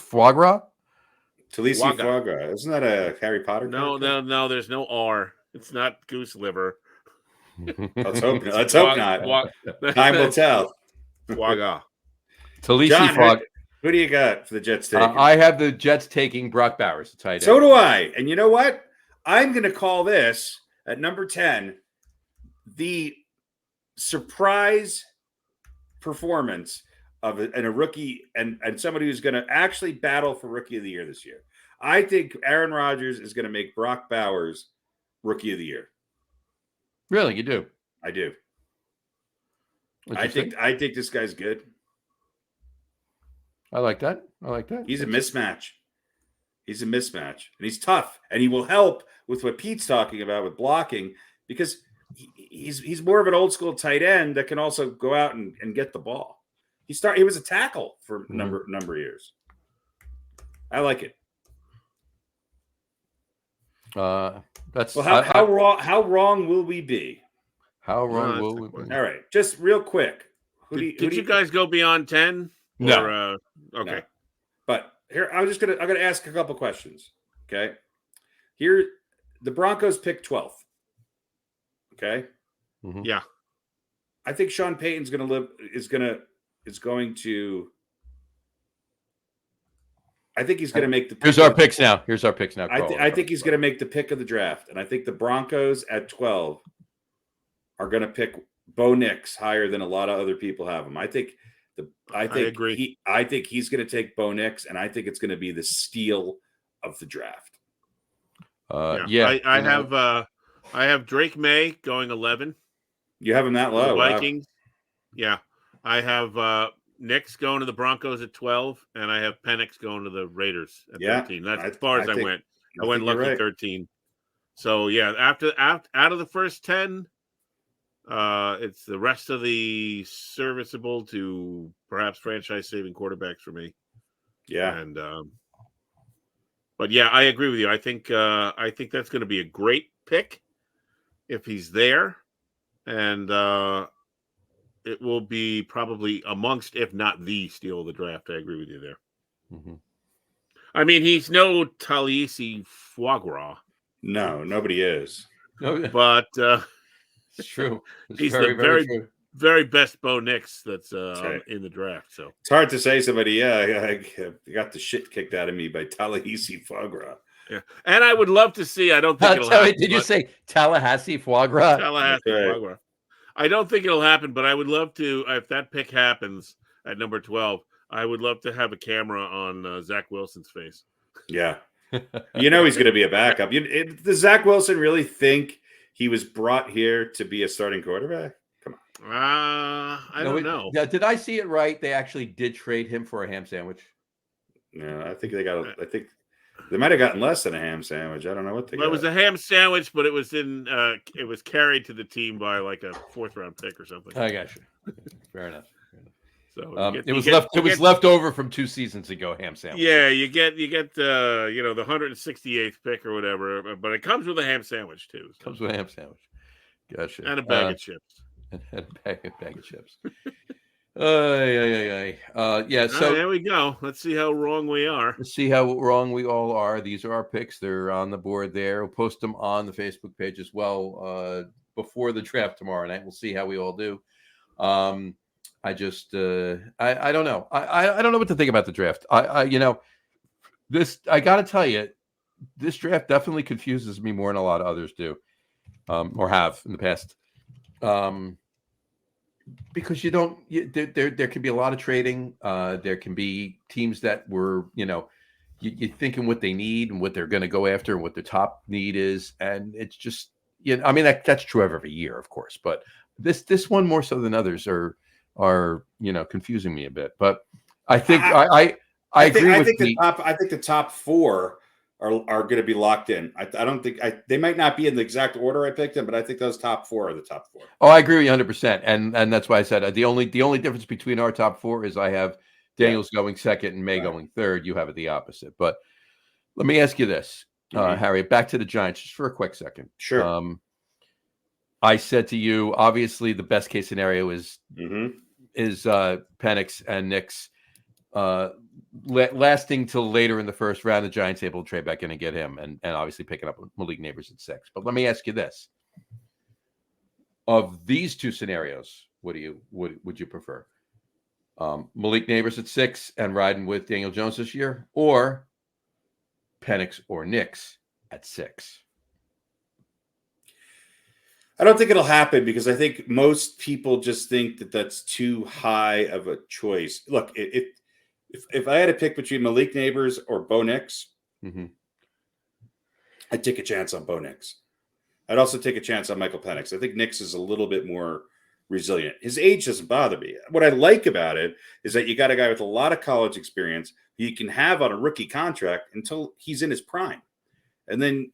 Fuaga. Isn't that a Harry Potter character? No. There's no R. It's not goose liver. Let's hope not. Time will tell. Fuaga. Talisi Fuaga. Who do you got for the Jets taking? I have the Jets taking Brock Bowers, the tight end. So do I. And you know what? I'm going to call this at number 10 the surprise performance of a rookie and somebody who's going to actually battle for Rookie of the Year this year. I think Aaron Rodgers is going to make Brock Bowers Rookie of the Year. Really, you do? I do. I think this guy's good. I like that. He's a mismatch. And he's tough, and he will help with what Pete's talking about with blocking, because he's more of an old school tight end that can also go out and get the ball. He was a tackle for a number of years. I like it. That's how wrong will we be? How wrong will we be? All right, just real quick. Did you guys go beyond 10? No. Okay. No. But here, I'm gonna ask a couple questions. Okay. Here, the Broncos pick 12th. Okay. Mm-hmm. Yeah. I think Sean Payton's I think he's going to make the pick. Here's our picks now. I think he's going to make the pick of the draft. And I think the Broncos at 12 are going to pick Bo Nix higher than a lot of other people have him. I agree. I think he's going to take Bo Nix, and I think it's going to be the steal of the draft. I I have Drake May going 11. You have him that low? The Vikings. Wow. Yeah. I have Knicks going to the Broncos at 12, and I have Penix going to the Raiders at 13. That's as far as I went. I went lucky right. 13. So, yeah, out of the first 10, it's the rest of the serviceable to perhaps franchise-saving quarterbacks for me. Yeah. And but yeah, I agree with you. I think that's going to be a great pick if he's there, and it will be probably amongst, if not the steal of the draft. I agree with you there. Mm-hmm. I mean, he's no Talisi foie gras. No, nobody is. No, but it's true. It's he's very, the very, true. very best Bo Nix that's right. in the draft. So it's hard to say somebody. Yeah, I got the shit kicked out of me by Tallahassee foie gras. Yeah, and I would love to see. I don't think it'll happen. Did you say Tallahassee foie gras? Tallahassee foie gras. I don't think it'll happen, but I would love to. If that pick happens at number 12, I would love to have a camera on Zach Wilson's face. Yeah. He's going to be a backup. Does Zach Wilson really think he was brought here to be a starting quarterback? Come on. I don't know. Did I see it right? They actually did trade him for a ham sandwich. Yeah, I think they might have gotten less than a ham sandwich. I don't know what they got. It was a ham sandwich, but it was it was carried to the team by like a 4th-round pick or something. I got you. Fair enough. So it was left over from 2 seasons ago. Ham sandwich. Yeah, you get the 168th pick or whatever, but it comes with a ham sandwich too. So. Comes with a ham sandwich. Gotcha. And a bag of chips. And a bag of chips. Yeah. So there we go. Let's see how wrong we are. Let's see how wrong we all are. These are our picks. They're on the board there. We'll post them on the Facebook page as well before the draft tomorrow night. We'll see how we all do. I just I don't know. I don't know what to think about the draft. I got to tell you, this draft definitely confuses me more than a lot of others do, or have in the past. Because there can be a lot of trading. There can be teams that were, you're thinking what they need and what they're going to go after and what their top need is. And it's just, that's true of every year, of course. But this one more so than others are confusing me a bit. But I think I agree with I think the top 4 are going to be locked in. I don't think they might not be in the exact order I picked them, but I think those top 4 are the top 4. Oh, I agree with you 100%. And that's why I said the only difference between our top 4 is I have Daniels going second and May going third. You have it the opposite. But let me ask you this, Harry, back to the Giants just for a quick second. Sure. I said to you, obviously the best case scenario is Penix and Knicks lasting till later in the first round. The Giants able to trade back in and get him, and obviously picking up Malik Neighbors at 6. But let me ask you this: of these 2 scenarios, what would you prefer? Malik Neighbors at 6 and riding with Daniel Jones this year, or Penix or Knicks at 6? I don't think it'll happen because I think most people just think that that's too high of a choice. Look, if I had to pick between Malik Neighbors or Bo Nix, I'd take a chance on Bo Nix. I'd also take a chance on Michael Penix. I think Nix is a little bit more resilient. His age doesn't bother me. What I like about it is that you got a guy with a lot of college experience who you can have on a rookie contract until he's in his prime. And then,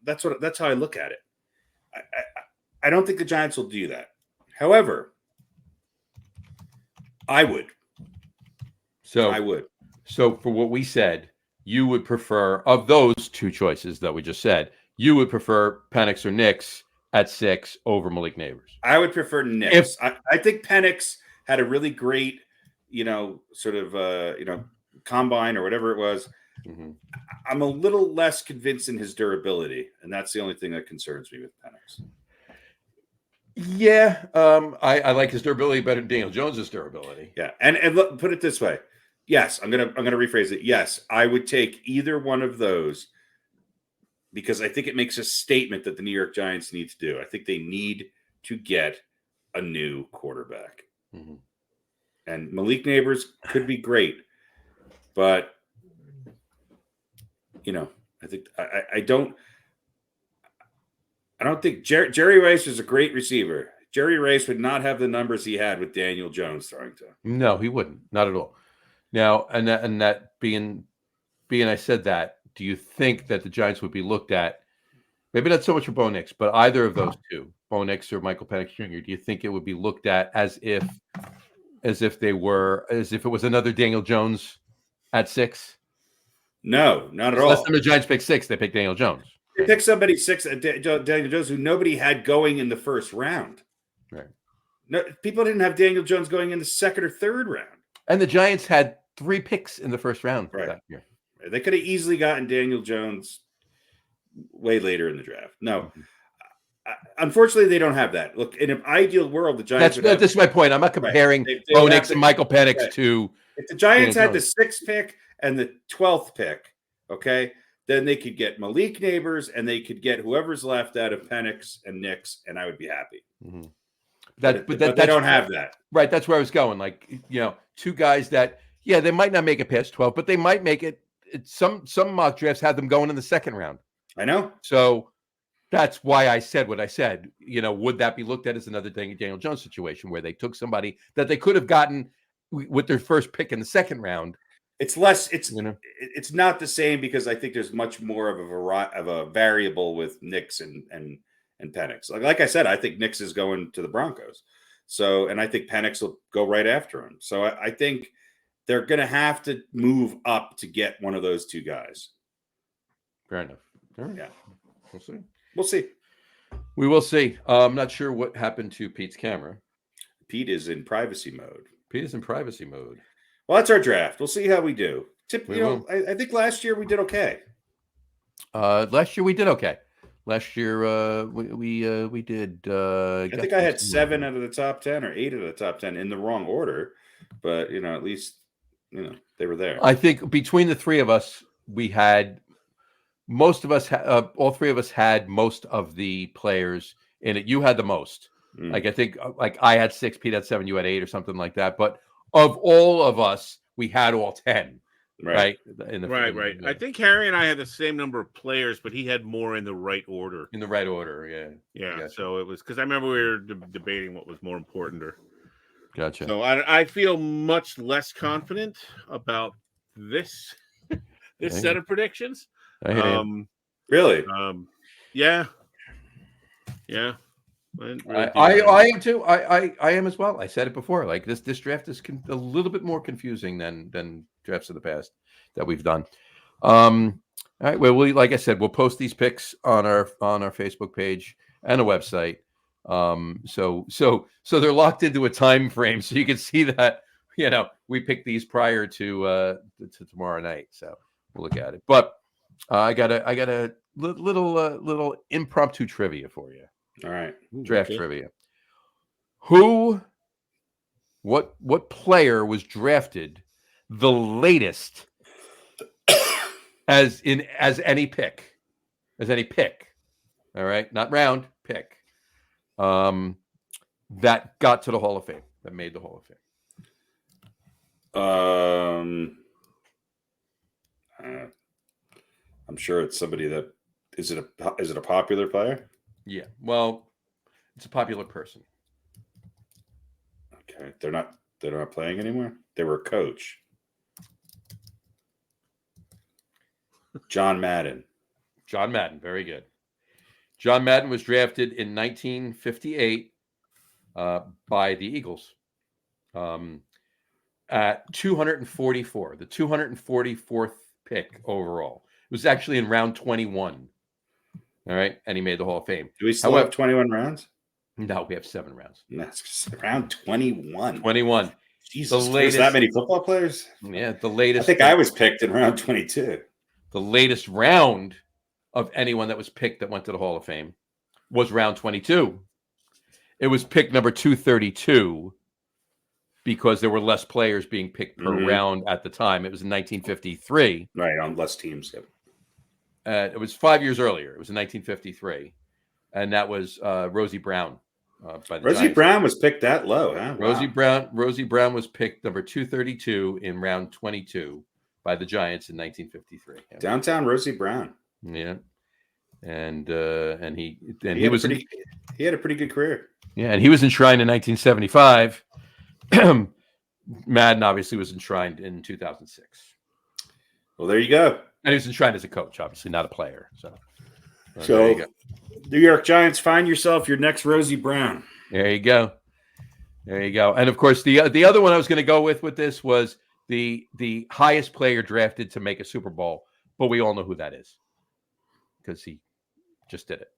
that's how I look at it. I don't think the Giants will do that. However, I would. So for what we said, you would prefer, of those 2 choices that we just said, you would prefer Penix or Knicks at 6 over Malik Neighbors. I would prefer Knicks. I think Penix had a really great, combine or whatever it was. Mm-hmm. I'm a little less convinced in his durability, and that's the only thing that concerns me with Penix. Yeah, I like his durability better than Daniel Jones's durability. Yeah, and look, put it this way. Yes, I'm gonna rephrase it. Yes, I would take either one of those because I think it makes a statement that the New York Giants need to do. I think they need to get a new quarterback. Mm-hmm. And Malik Neighbors could be great, but I think I don't. I don't think Jerry Rice was a great receiver. Jerry Rice would not have the numbers he had with Daniel Jones throwing to him. No, he wouldn't. Not at all. Now, and that being I said that, do you think that the Giants would be looked at, maybe not so much for Bo Nix, but either of those two, Bo Nix or Michael Penix Jr., do you think it would be looked at as if it was another Daniel Jones at 6? No, not at all. Last time the Giants picked 6, they picked Daniel Jones. They picked somebody 6, Daniel Jones, who nobody had going in the first round. Right. No, people didn't have Daniel Jones going in the second or third round. And the Giants had 3 picks in the first round that year. They could have easily gotten Daniel Jones way later in the draft. No. Unfortunately, they don't have that. Look, in an ideal world, the Giants this is my point. I'm not comparing Bo Nix and Michael Penix to... If the Giants had the 6th pick and the 12th pick, okay, then they could get Malik Neighbors and they could get whoever's left out of Penix and Nix, and I would be happy. Mm-hmm. But they don't have that. Right, that's where I was going. Like, 2 guys that, they might not make it past 12, but they might make it. Some mock drafts had them going in the 2nd round. I know. So that's why I said what I said. Would that be looked at as another Daniel Jones situation where they took somebody that they could have gotten with their first pick in the 2nd round? It's less. It's not the same because I think there's much more of a variable with Nix and Penix. Like I said, I think Nix is going to the Broncos. So, and I think Penix will go right after him. So I think they're going to have to move up to get one of those 2 guys. Fair enough. Yeah. We'll see. We'll see. We will see. I'm not sure what happened to Pete's camera. Pete is in privacy mode. Well, that's our draft. We'll see how we do. I think last year we did okay. Last year we did okay. Last year we did. I think I had 7 out of the top 10 or 8 out of the top 10 in the wrong order, but at least they were there. I think between the 3 of us, we had most of us. All 3 of us had most of the players in it. You had the most. Like I think, I had 6, Pete had 7, you had 8, or something like that. But of all of us, we had all 10. Right. Right. I think Harry and I had the same number of players, but he had more in the right order. Yeah. So it was because I remember we were debating what was more important. Gotcha. So I feel much less confident about this set of predictions. Really? Yeah. I am too. I am as well. I said it before. Like this draft is a little bit more confusing than drafts of the past that we've done. All right. Well, like I said, we'll post these picks on our Facebook page and a website. So they're locked into a time frame, so you can see that we picked these prior to tomorrow night. So we'll look at it. But I got a little impromptu trivia for you. All right. Draft trivia. What player was drafted the latest as any pick? All right, not round, pick. That got to the Hall of Fame, that made the Hall of Fame. I'm sure it's somebody that is it a popular player? Yeah, well, it's a popular person. Okay, they're not playing anymore. They were a coach. John Madden. Very good. John Madden was drafted in 1958 by the Eagles at 244, the 244th pick overall. It was actually in round 21. All right, and he made the Hall of Fame. Do we still have 21 rounds? No, we have 7 rounds. That's round 21. 21. Jesus, there's that many football players? Yeah, the latest. I think I was picked in round 22. The latest round of anyone that was picked that went to the Hall of Fame was round 22. It was pick number 232 because there were less players being picked per round at the time. It was in 1953. Right, on less teams. Yep. It was 5 years earlier. It was in 1953, and that was Rosie Brown. By the Rosie Giants. Brown was picked that low, huh? Wow. Rosie Brown was picked number 232 in round 22 by the Giants in 1953. Yeah. Downtown Rosie Brown. Yeah. and he had a pretty good career. Yeah, and he was enshrined in 1975. Madden obviously was enshrined in 2006. Well, there you go. And he was enshrined as a coach, obviously not a player. So there you go. New York Giants, find yourself your next Rosie Brown. There you go. There you go. And of course, the other one I was going to go with this was the highest player drafted to make a Super Bowl, but we all know who that is because he just did it.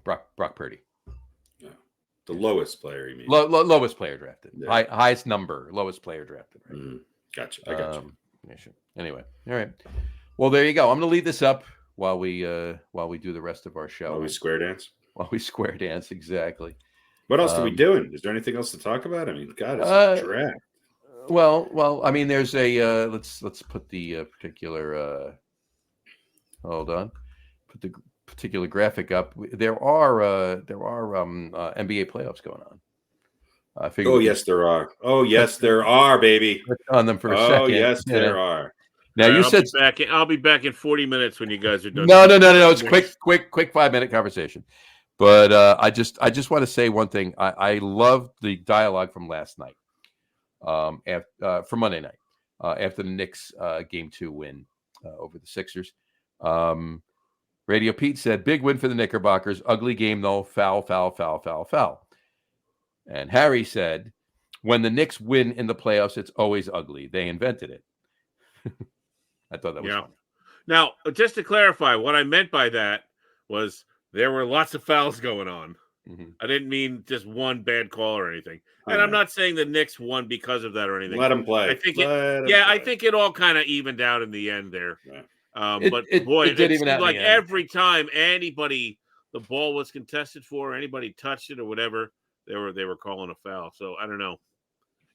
Brock Purdy. Yeah. The lowest player, you mean? Lowest player drafted. Yeah. Highest number, lowest player drafted. Right? Gotcha. I got you. Yeah, sure. Anyway, all right. Well, there you go. I'm going to leave this up while we do the rest of our show. While we square dance. While we square dance, exactly. What else are we doing? Is there anything else to talk about? I mean, God, it's a draft. Well, I mean, there's a let's put the particular. Hold on. Put the particular graphic up. There are NBA playoffs going on. I figured. Oh yes, there are. Oh yes, there are, baby. On them for a second. Oh yes, there are. Now you said I'll be back in 40 minutes when you guys are done. No. It's quick 5-minute conversation. But I just want to say one thing. I love the dialogue from last night, from Monday night, after the Knicks Game 2 win over the Sixers. Radio Pete said, "Big win for the Knickerbockers. Ugly game though. Foul. And Harry said, "When the Knicks win in the playoffs, it's always ugly. They invented it." I thought that was fun. Now, just to clarify, what I meant by that was there were lots of fouls going on. Mm-hmm. I didn't mean just one bad call or anything. And I'm not saying the Knicks won because of that or anything. Let them play. I think I think it all kind of evened out in the end there. Yeah. But it did even like every time the ball was contested for, anybody touched it or whatever, they were calling a foul. So I don't know.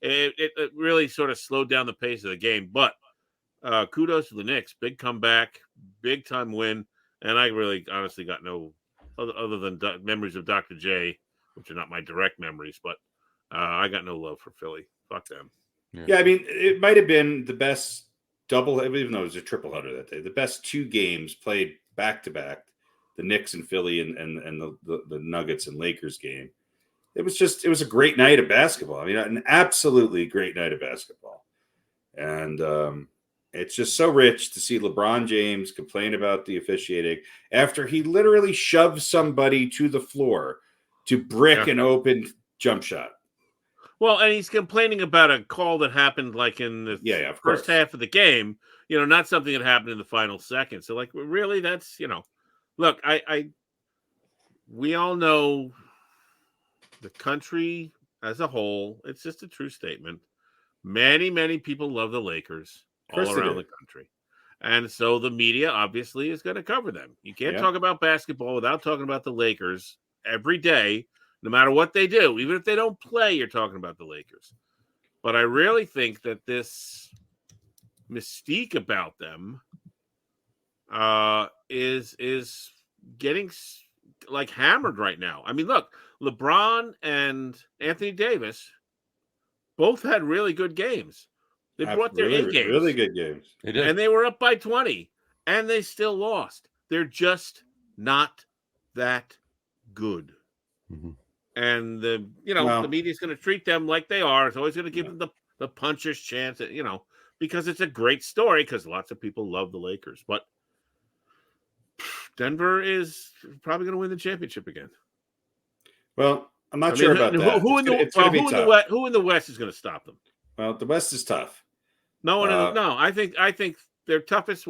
It really sort of slowed down the pace of the game. But kudos to the Knicks. Big comeback, big time win. And I really honestly got no other than memories of Dr. J, which are not my direct memories, but I got no love for Philly. Fuck them. Yeah, I mean, it might have been the best double, even though it was a triple header that day. The best two games played back to back, the Knicks and Philly and the Nuggets and Lakers game. It was a great night of basketball. I mean, an absolutely great night of basketball. And it's just so rich to see LeBron James complain about the officiating after he literally shoved somebody to the floor to brick an open jump shot. Well, and he's complaining about a call that happened like in the first half of the game, not something that happened in the final second. So like, really, that's, look, we all know the country as a whole. It's just a true statement. Many, many people love the Lakers all around the country. And so the media obviously is going to cover them. You can't talk about basketball without talking about the Lakers every day. No matter what they do, even if they don't play, you're talking about the Lakers. But I really think that this mystique about them is getting like hammered right now. I mean, look, LeBron and Anthony Davis both had really good games. They brought their A games. Really good games. And they were up by 20, and they still lost. They're just not that good. Mm-hmm. And the media's going to treat them like they are. It's always going to give them the puncher's chance, because it's a great story because lots of people love the Lakers. But Denver is probably going to win the championship again. Well, I'm not sure about that. Who in the West is going to stop them? Well, the West is tough. No one. No, I think their toughest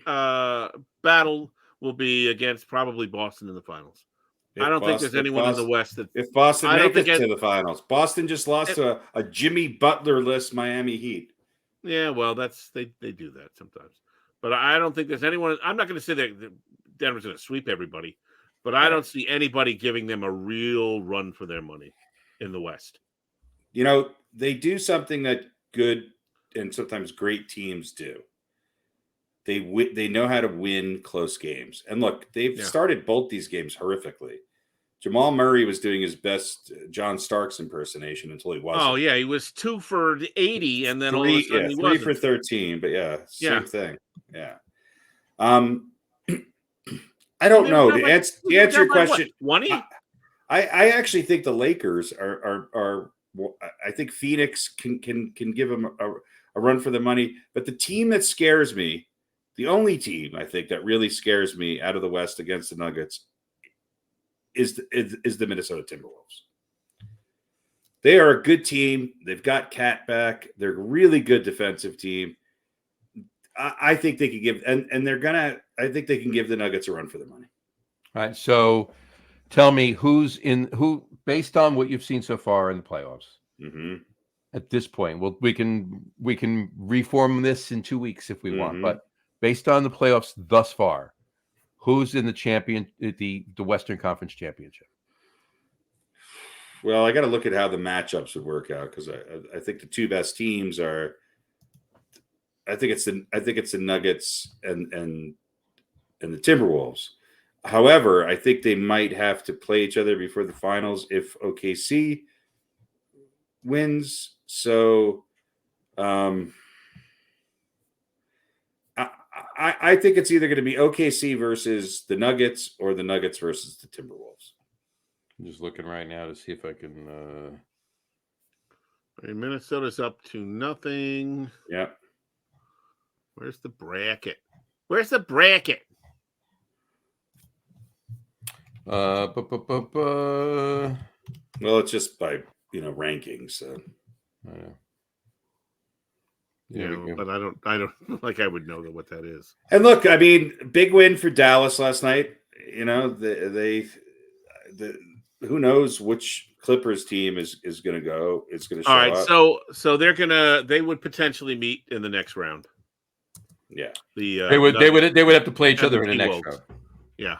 battle will be against probably Boston in the finals. I don't think there's anyone in the West that. If Boston make it to the finals, Boston just lost to a Jimmy Butler-less Miami Heat. Yeah, well, they do that sometimes, but I don't think there's anyone. I'm not going to say that Denver's going to sweep everybody, but I don't see anybody giving them a real run for their money in the West. They do something that good and sometimes great teams do. They know how to win close games. And look, they've started both these games horrifically. Jamal Murray was doing his best John Starks impersonation until he wasn't. Oh, yeah. He was 2 for 80, and then all of a sudden he wasn't. 3 for 13, but same thing. Yeah. I don't know. To answer your question, 20? I actually think the Lakers are I think Phoenix can give them a run for the money. But the team that scares me, the only team I think that really scares me out of the West against the Nuggets is the Minnesota Timberwolves. They are a good team. They've got Cat back. They're a really good defensive team. I think they could give, and they're gonna. I think they can give the Nuggets a run for the money. All right. So, tell me who, based on what you've seen so far in the playoffs, at this point. Well, we can reform this in 2 weeks if we want, but based on the playoffs thus far, who's in the Western Conference Championship? Well, I got to look at how the matchups would work out because I think the two best teams are. I think it's the Nuggets and the Timberwolves. However, I think they might have to play each other before the finals if OKC wins. So, I think it's either going to be OKC versus the Nuggets or the Nuggets versus the Timberwolves. I'm just looking right now to see if I can. Minnesota's up to nothing. Yeah. Where's the bracket? Well, it's just by rankings. So. I know. Yeah, but I don't like I would know what that is. And look, I mean, big win for Dallas last night. They who knows which Clippers team is going to go? It's going to show up. All right, so they would potentially meet in the next round. Yeah, they would have to play each other in the next round. Yeah.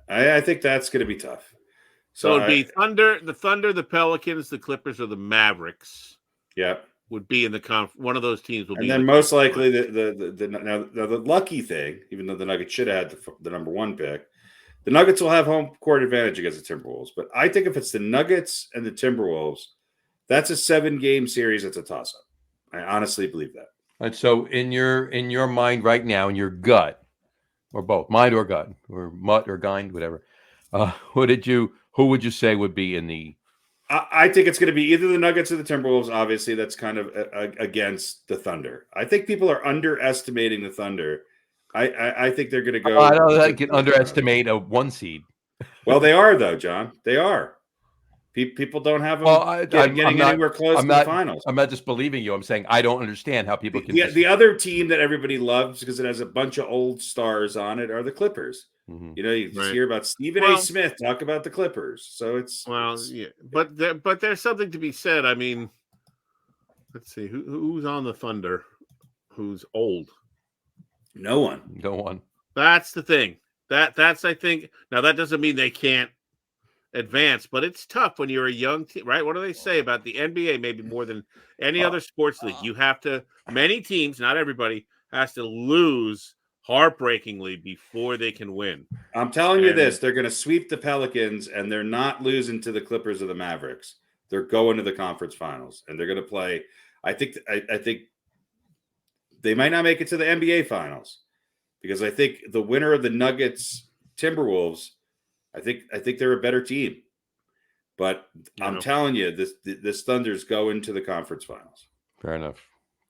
I think that's going to be tough. So it'd be the Thunder, the Pelicans, the Clippers, or the Mavericks. Yeah, would be in the one of those teams will be. And then most likely the lucky thing, even though the Nuggets should have had the number one pick, the Nuggets will have home court advantage against the Timberwolves. But I think if it's the Nuggets and the Timberwolves, that's a 7-game series. It's a toss-up. I honestly believe that. And so in your mind right now, in your gut, or both, mind or gut, or mutt or gind, whatever, who would you say would be in the? I think it's going to be either the Nuggets or the Timberwolves. Obviously, that's kind of against the Thunder. I think people are underestimating the Thunder. I think they're going to go. I don't think you can underestimate a 1 seed. Well, they are though, John. They are. People don't have them getting anywhere close to the finals. I'm not just believing you. I'm saying I don't understand how people can. The other team that everybody loves because it has a bunch of old stars on it are the Clippers. Mm-hmm. You just hear about Stephen A. Smith talk about the Clippers. So yeah, but there's something to be said. I mean, let's see who's on the Thunder, who's old. No one. That's the thing. That's I think. Now that doesn't mean they can't advance, but it's tough when you're a young team, right? What do they say about the NBA? Maybe more than any other sports league, you have to. Many teams, not everybody, has to lose heartbreakingly before they can win. I'm telling you this: they're going to sweep the Pelicans, and they're not losing to the Clippers or the Mavericks. They're going to the conference finals, and they're going to play. I think they might not make it to the NBA finals because I think the winner of the Nuggets Timberwolves, I think they're a better team. But I'm telling you, this Thunder's going to the conference finals. Fair enough.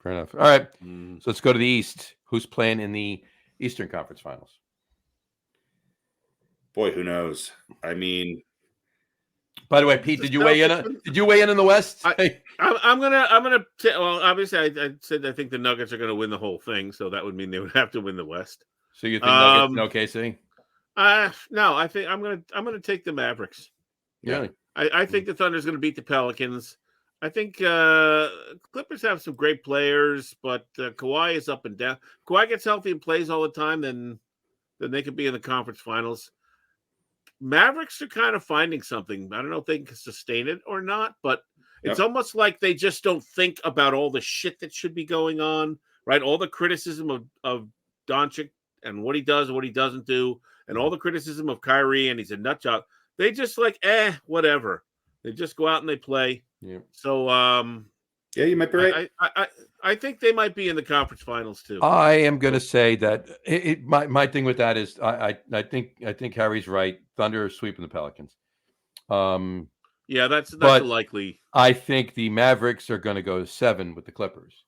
All right, so let's go to the East. Who's playing in the Eastern Conference Finals? Boy, who knows? I mean, by the way, Pete, did you weigh in in the West? I'm gonna. Well, obviously, I said I think the Nuggets are going to win the whole thing, so that would mean they would have to win the West. So you think Nuggets and OKC? No, I think I'm gonna take the Mavericks. Really? I think the Thunder's going to beat the Pelicans. I think Clippers have some great players, but Kawhi is up and down. Kawhi gets healthy and plays all the time, then they could be in the conference finals. Mavericks are kind of finding something. I don't know if they can sustain it or not, but it's almost like they just don't think about all the shit that should be going on, right? All the criticism of Doncic and what he does and what he doesn't do, and all the criticism of Kyrie and he's a nut job. They just whatever. They just go out and they play. Yeah. So Yeah, you might be right. I think they might be in the conference finals too. I am going to say that my thing with that is I think Harry's right. Thunder are sweeping the Pelicans. Yeah, that's but a likely. I think the Mavericks are going to go 7 with the Clippers.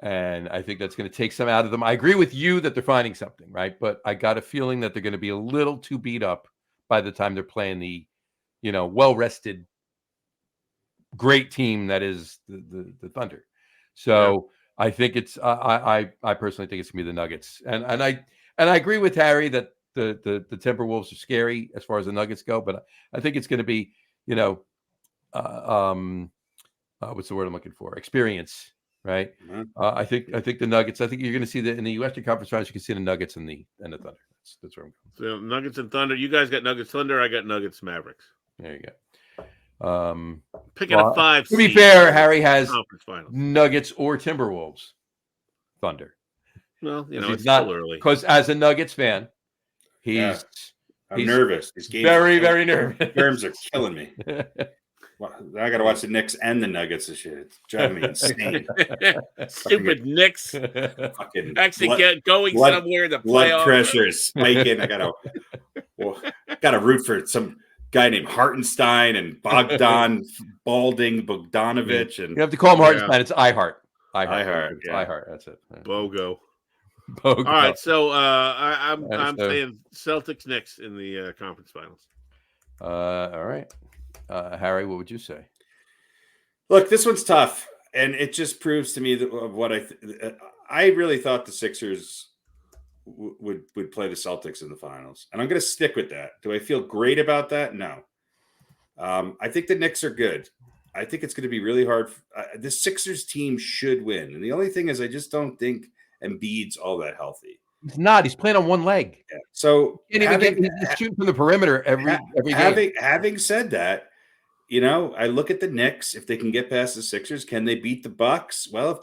And I think that's going to take some out of them. I agree with you that they're finding something, right? But I got a feeling that they're going to be a little too beat up by the time they're playing the, well-rested, great team that is the Thunder. So I think it's I personally think it's going to be the Nuggets. And I agree with Harry that the Timberwolves are scary as far as the Nuggets go, but I think it's going to be, what's the word I'm looking for? Experience. Right. Mm-hmm. I think the Nuggets. I think you're going to see that in the Western Conference Finals. You can see the Nuggets and the Thunder. That's where I'm So going. Nuggets and Thunder. You guys got Nuggets Thunder. I got Nuggets Mavericks. There you go. Picking a 5. To be fair, Harry has conference finals. Nuggets or Timberwolves Thunder. Well, it's still early. Because as a Nuggets fan, he's nervous. These games very, very nervous. Terms are killing me. I got to watch the Knicks and the Nuggets this year. It's driving me insane. Stupid Knicks. Actually going somewhere. The blood pressure is spiking. I got to root for some guy named Hartenstein and Bogdan Bogdanovich. And you have to call him Hartenstein. It's iHeart. iHeart. That's it. BOGO. All right. So I'm saying Celtics Knicks in the conference finals. All right. Harry, what would you say? Look, this one's tough, and it just proves to me that of what I really thought the Sixers would play the Celtics in the finals, and I'm going to stick with that. Do I feel great about that? No. I think the Knicks are good. I think it's going to be really hard. The Sixers team should win, and the only thing is, I just don't think Embiid's all that healthy. He's not. He's playing on one leg. Yeah. So he's shooting from the perimeter every game. Having said that. I look at the Knicks. If they can get past the Sixers, can they beat the Bucks? Well,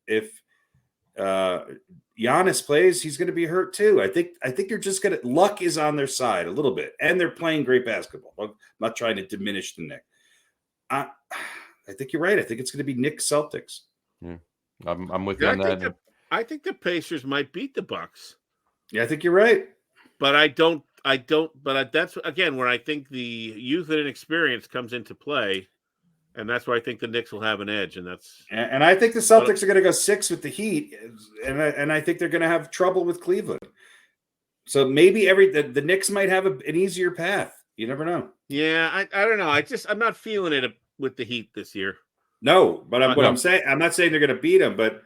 if Giannis plays, he's going to be hurt too. I think you're just going to luck is on their side a little bit, and they're playing great basketball. I'm not trying to diminish the Knicks. I think you're right. I think it's going to be Knicks Celtics. Yeah. I'm with you on that. I think the Pacers might beat the Bucks. Yeah, I think you're right. But I don't. But that's again where I think the youth and inexperience comes into play, and that's where I think the Knicks will have an edge. And I think the Celtics are going to go 6 with the Heat, and I think they're going to have trouble with Cleveland. So maybe the Knicks might have an easier path. You never know. Yeah, I don't know. I'm not feeling it with the Heat this year. No, but I'm saying I'm not saying they're going to beat them, but.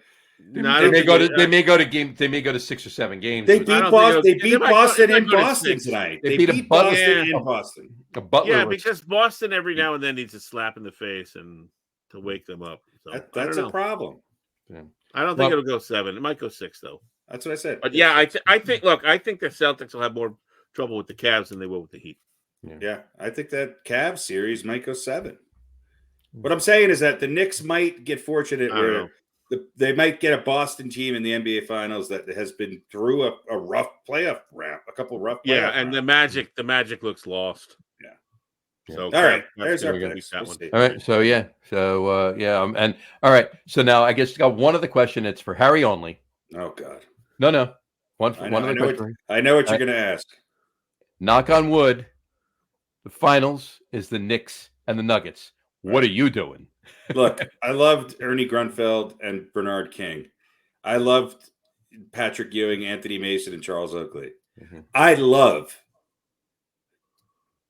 They may go to 6 or 7 games. They beat Boston. They beat Boston in Boston tonight. They beat Boston in Boston. Yeah, because Boston every now and then needs a slap in the face and to wake them up. So that's a problem. Yeah. I don't think it'll go 7. It might go 6 though. That's what I said. But yeah, I think. Look, I think the Celtics will have more trouble with the Cavs than they will with the Heat. Yeah, I think that Cavs series might go 7. What I'm saying is that the Knicks might get fortunate where. They might get a Boston team in the NBA Finals that has been through a rough playoff round, a couple rough. Yeah, and rounds. the magic looks lost. Yeah. So all right, there's our picks. All right, and all right. So now I guess got one other question. It's for Harry only. Oh God. No. One other question. I know what you're going to ask. Knock on wood. The finals is the Knicks and the Nuggets. What are you doing? Look, I loved Ernie Grunfeld and Bernard King. I loved Patrick Ewing, Anthony Mason, and Charles Oakley. Mm-hmm. I love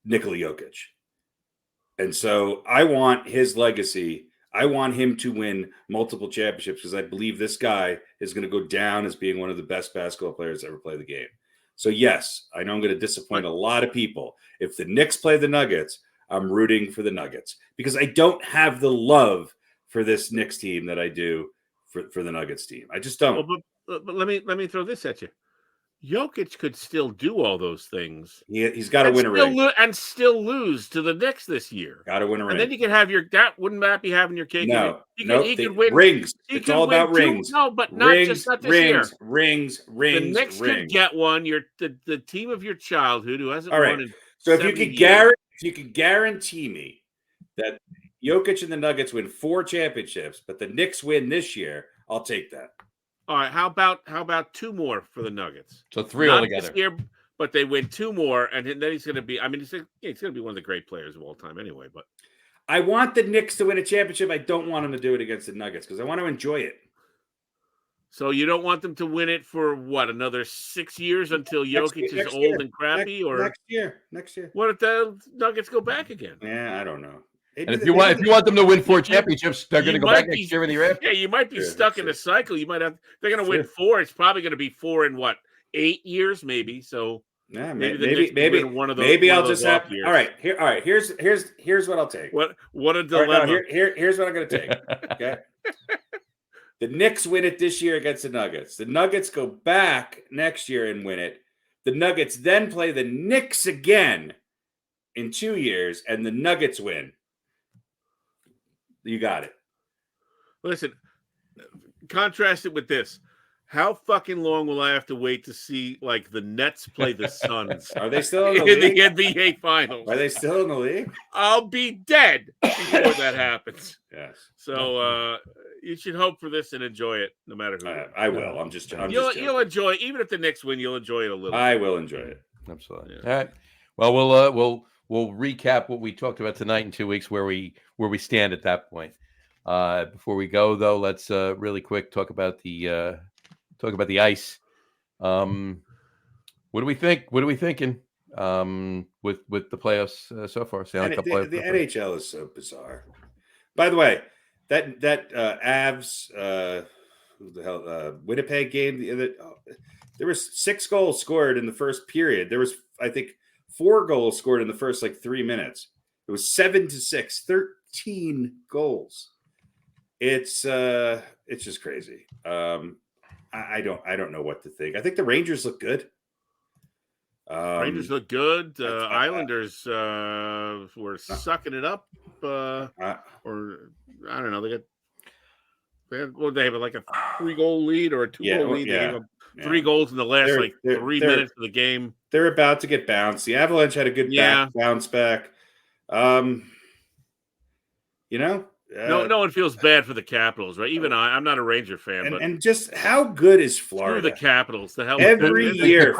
Nikola Jokic. And so I want his legacy. I want him to win multiple championships because I believe this guy is going to go down as being one of the best basketball players to ever play the game. So, yes, I know I'm going to disappoint a lot of people. If the Knicks play the Nuggets, I'm rooting for the Nuggets because I don't have the love for this Knicks team that I do for the Nuggets team. I just don't. Well, but let me throw this at you. Jokic could still do all those things. He's got to win a ring. And still lose to the Knicks this year. Got to win a ring. And then you can have wouldn't that be having your cake? No. He could win rings. It's all about rings. No, but not this year. Rings. The Knicks could get one. The team of your childhood who hasn't all right. won in so if you could guarantee me that Jokic and the Nuggets win 4 championships, but the Knicks win this year, I'll take that. All right. How about 2 more for the Nuggets? So 3 Not altogether. this year, but they win 2 more, and then he's going to be. I mean, he's going to be one of the great players of all time, anyway. But I want the Knicks to win a championship. I don't want them to do it against the Nuggets because I want to enjoy it. So you don't want them to win it for what, another 6 years until Jokic is old and crappy, or next year? What if the Nuggets go back again? Yeah, I don't know. And if you want them to win 4 championships, they're going to go back next year in the year after. Yeah, you might be stuck in a cycle. You might have. They're going to win 4. It's probably going to be 4 in what, 8 years, maybe. So yeah, maybe one of those. Maybe I'll just have. Years. All right, here's what I'll take. What a dilemma. Right, no, here's what I'm going to take. Okay. The Knicks win it this year against the Nuggets. The Nuggets go back next year and win it. The Nuggets then play the Knicks again in 2 years, and the Nuggets win. You got it. Listen, contrast it with this. How fucking long will I have to wait to see like the Nets play the Suns? Are they still in the league? NBA Finals? Are they still in the league? I'll be dead before that happens. Yes. So you should hope for this and enjoy it, no matter who. I will. You'll enjoy it. Even if the Knicks win, you'll enjoy it a little. I will enjoy it. Absolutely. Yeah. All right. Well, we'll recap what we talked about tonight in 2 weeks, where we stand at that point. Before we go, though, let's really quick talk about the ice. What do we think? What are we thinking with the playoffs so far? The NHL is so bizarre. By the way, that Avs who the hell Winnipeg game, there was 6 goals scored in the first period. There was, I think, 4 goals scored in the first 3 minutes. It was 7-6, 13 goals. It's just crazy. I don't know what to think. I think the Rangers look good. Rangers look good. Islanders were sucking it up. Or I don't know. They have like a 3-goal lead or a 2-goal lead. They gave up 3 goals in the last 3 minutes of the game. They're about to get bounced. The Avalanche had a good bounce back. No one feels bad for the Capitals, right? Even I'm not a Ranger fan, but and just how good is Florida? Screw the Capitals. The hell every year,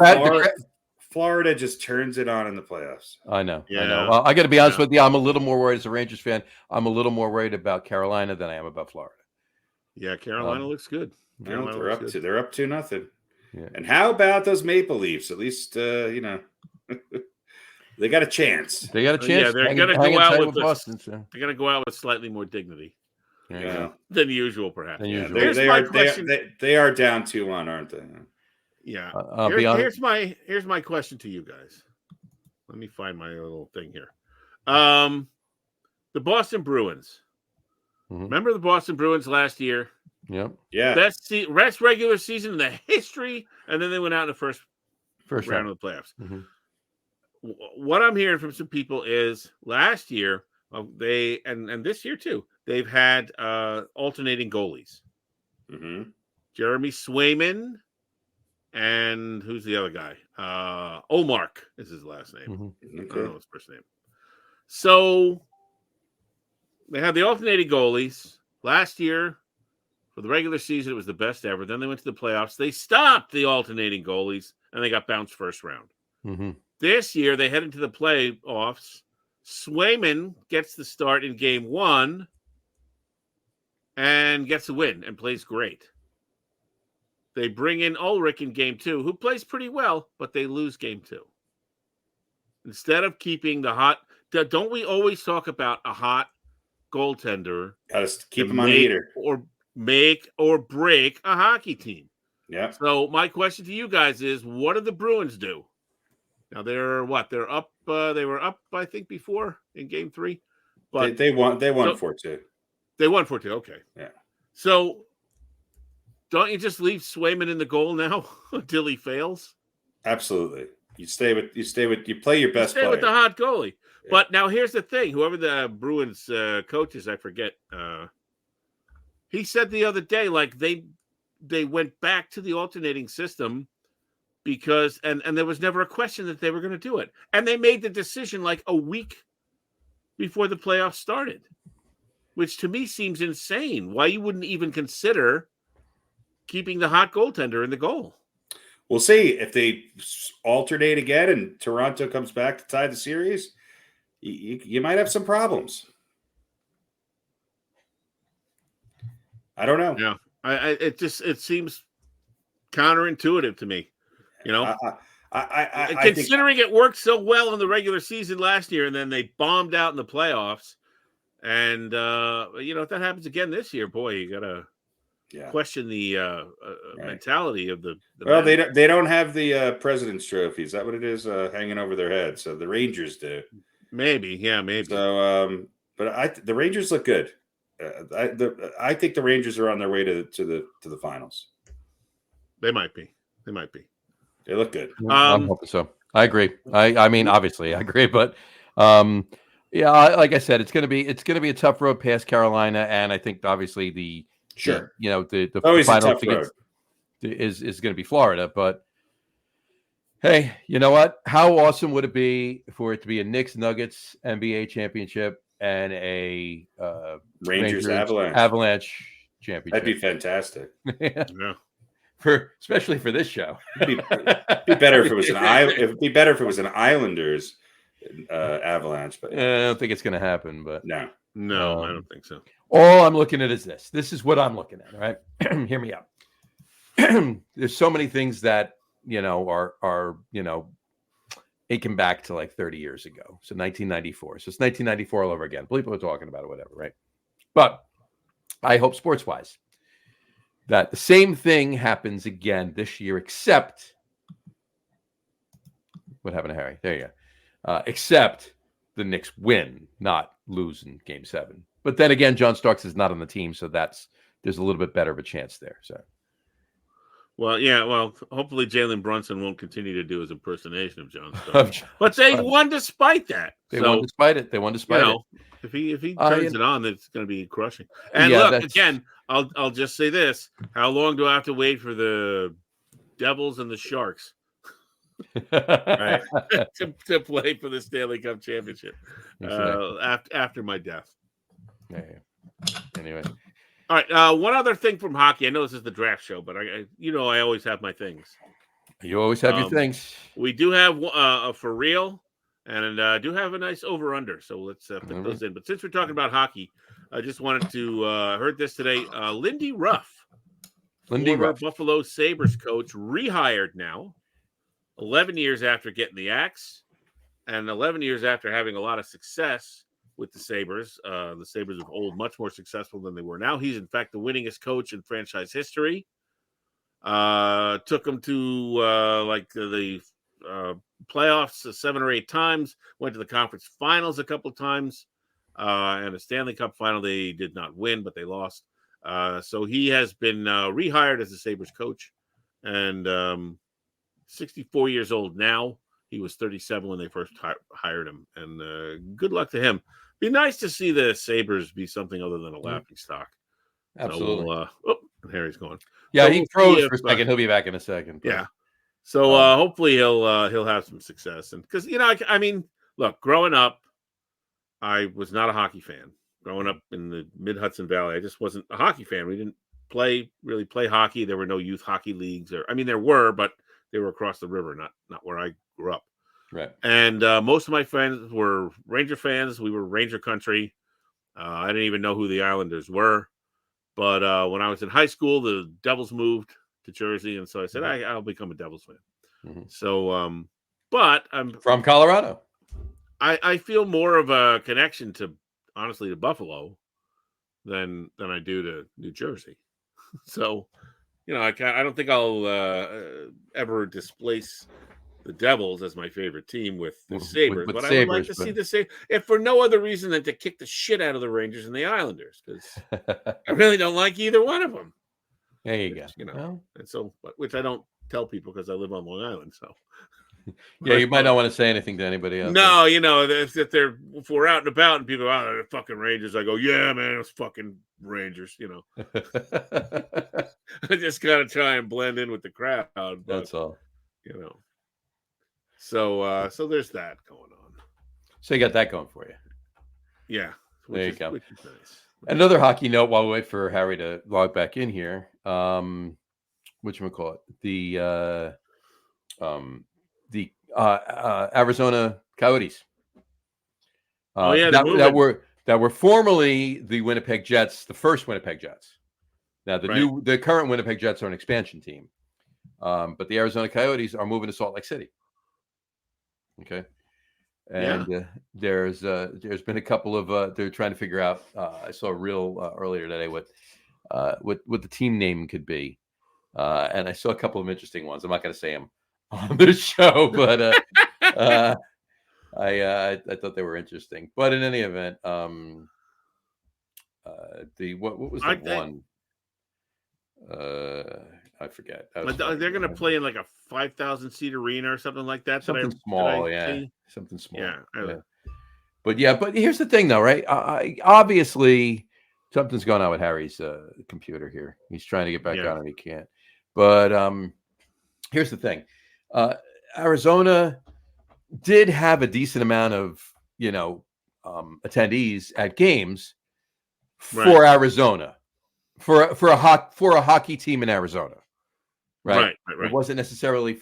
Florida just turns it on in the playoffs. I know. Yeah. I know. Well, I got to be honest with you. I'm a little more worried as a Rangers fan. I'm a little more worried about Carolina than I am about Florida. Yeah, Carolina looks good. They're up 2-0. Yeah. And how about those Maple Leafs? At least they got a chance. They got a chance. Yeah, they're going to go out with Boston. They're going to go out with slightly more dignity than usual, perhaps. They are down 2-1, aren't they? Yeah. Here's my question to you guys. Let me find my little thing here. The Boston Bruins. Mm-hmm. Remember the Boston Bruins last year? Yep. Yeah. Best regular season in the history, and then they went out in the first round of the playoffs. Mm-hmm. What I'm hearing from some people is last year they and this year too, they've had alternating goalies. Mm-hmm. Jeremy Swayman and who's the other guy? Omark is his last name. Mm-hmm. Okay. I don't know his first name. So they had the alternating goalies last year. For the regular season, it was the best ever. Then they went to the playoffs. They stopped the alternating goalies, and they got bounced first round. Mm-hmm. This year, they head into the playoffs. Swayman gets the start in game 1 and gets a win and plays great. They bring in Ulrich in game 2, who plays pretty well, but they lose game 2. Instead of keeping the hot... Don't we always talk about a hot goaltender? Got to keep him on the heater. Or make or break a hockey team. Yeah. So my question to you guys is, what do the Bruins do? Now they're up. They were up, I think, before in game 3, but they won 4-2. They won 4-2. Okay. Yeah. So don't you just leave Swayman in the goal now until he fails? Absolutely. You play your best player. Stay with the hot goalie. Yeah. But now here's the thing. Whoever the Bruins coach is, I forget. He said the other day, like they went back to the alternating system because and there was never a question that they were going to do it. And they made the decision like a week before the playoffs started. which to me seems insane. Why you wouldn't even consider keeping the hot goaltender in the goal? We'll see if they alternate again and Toronto comes back to tie the series. You might have some problems. I don't know. Yeah, it seems counterintuitive to me. Considering it worked so well in the regular season last year, and then they bombed out in the playoffs, and if that happens again this year, boy, you gotta question the mentality of the well, they don't have the President's Trophy. Is that what it is hanging over their head? So the Rangers do. Maybe. So, but the Rangers look good. I think the Rangers are on their way to the finals. They might be. They look good. I'm hoping so. I agree. I mean, obviously, I agree, but like I said, it's gonna be a tough road past Carolina, and I think obviously the final is going to be Florida. But hey, you know what? How awesome would it be for it to be a Knicks Nuggets NBA championship and a Rangers Avalanche championship? That'd be fantastic. Yeah. Especially for this show. It'd be better if it was an Islanders Avalanche, but I don't think it's going to happen. But no, I don't think so. All I'm looking at is this. This is what I'm looking at. Right? Hear me out. There's so many things that are aching back to like 30 years ago. So 1994. So it's 1994 all over again. People are talking about it, whatever, right? But I hope sports-wise that the same thing happens again this year, except what happened to Harry? There you go. Except the Knicks win, not lose in Game 7. But then again, John Starks is not on the team, so there's a little bit better of a chance there. So, hopefully Jalen Brunson won't continue to do his impersonation of John Starks. But they won despite that. They won despite it. If he turns it on, it's going to be crushing. And again, I'll just say this: how long do I have to wait for the Devils and the Sharks right, to play for the Stanley Cup championship after my death? Yeah. Anyway, all right. One other thing from hockey. I know this is the draft show, but I always have my things. You always have your things. We do have for real, and do have a nice over/under. So let's fit those in. But since we're talking about hockey, I just wanted to heard this today. Lindy Ruff, Buffalo Sabres coach, rehired now, 11 years after getting the axe, and 11 years after having a lot of success with the Sabres. The Sabres of old, much more successful than they were now. He's, in fact, the winningest coach in franchise history. Took them to the playoffs 7 or 8 times, went to the conference finals a couple of times, and a Stanley Cup final they did not win, but they lost. So he has been rehired as the Sabres coach, and 64 years old now. He was 37 when they first hired him, and good luck to him. Be nice to see the Sabres be something other than a laughing stock. Absolutely. So Harry's going. Yeah, he froze for a second. He'll be back in a second. But, yeah. So hopefully he'll have some success. And because I mean, look, growing up, I was not a hockey fan. Growing up in the Mid-Hudson Valley, I just wasn't a hockey fan. We didn't really play hockey. There were no youth hockey leagues, there were, but they were across the river, not where I grew up. Right. And most of my friends were Ranger fans. We were Ranger country. I didn't even know who the Islanders were. But when I was in high school, the Devils moved to Jersey. And so I said, I'll become a Devils fan. Mm-hmm. So, but I'm from Colorado. I feel more of a connection to Buffalo than I do to New Jersey. So, I don't think I'll ever displace the Devils as my favorite team with the Sabres. But I would like to see the Sabres, if for no other reason than to kick the shit out of the Rangers and the Islanders, because I really don't like either one of them. There you go. And so, which I don't tell people because I live on Long Island. So, yeah, you might not want to say anything to anybody else. No, if we're out and about and people are they're fucking Rangers, I go, yeah, man, it's fucking Rangers. I just gotta try and blend in with the crowd. But, that's all. So there's that going on. So you got that going for you. Yeah. There you go. Which is nice. Another hockey note while we wait for Harry to log back in here. Whatchamacallit? The Arizona Coyotes. That were formerly the Winnipeg Jets, the first Winnipeg Jets. Now the current Winnipeg Jets are an expansion team, but the Arizona Coyotes are moving to Salt Lake City. Okay, and there's been a couple of they're trying to figure out. I saw a reel earlier today what the team name could be, and I saw a couple of interesting ones. I'm not going to say them on the show, but I thought they were interesting. But in any event, what was the one? I forget. They're going to play in like a 5,000 seat arena or something like that. Something small, something small. Yeah. But here's the thing, though, right? Obviously, something's going on with Harry's computer here. He's trying to get back on and he can't. But here's the thing: Arizona did have a decent amount of attendees at games for Arizona. For a hockey team in Arizona, right? It wasn't necessarily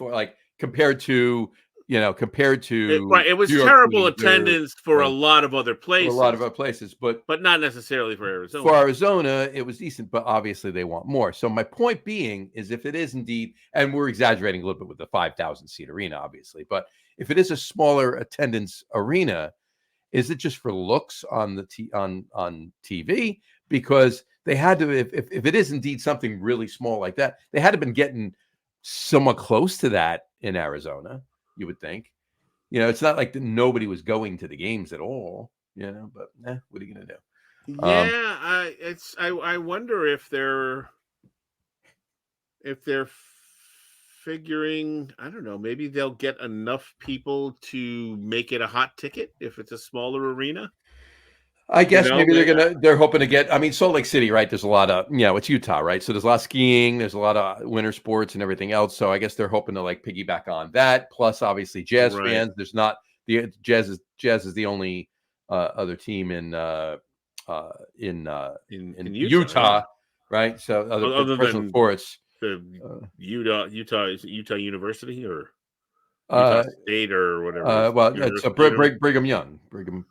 compared to it was terrible attendance for a lot of other places. But not necessarily for Arizona. For Arizona, it was decent, but obviously they want more. So my point being is, if it is indeed, and we're exaggerating a little bit with the 5,000 seat arena, obviously, but if it is a smaller attendance arena, is it just for looks on the on TV? Because they had to, if it is indeed something really small like that, they had to been getting somewhat close to that in Arizona, you would think. It's not like nobody was going to the games at all, but what are you going to do? I wonder if they're figuring, I don't know, maybe they'll get enough people to make it a hot ticket if it's a smaller arena. I guess maybe they're hoping to get, Salt Lake City, right? There's a lot of, it's Utah, right? So there's a lot of skiing, there's a lot of winter sports and everything else. So I guess they're hoping to piggyback on that. Plus, obviously, jazz fans. There's not the Jazz is the only other team in Utah, right? So other than sports, Utah University or Utah State or whatever. It's Brigham Young. Brigham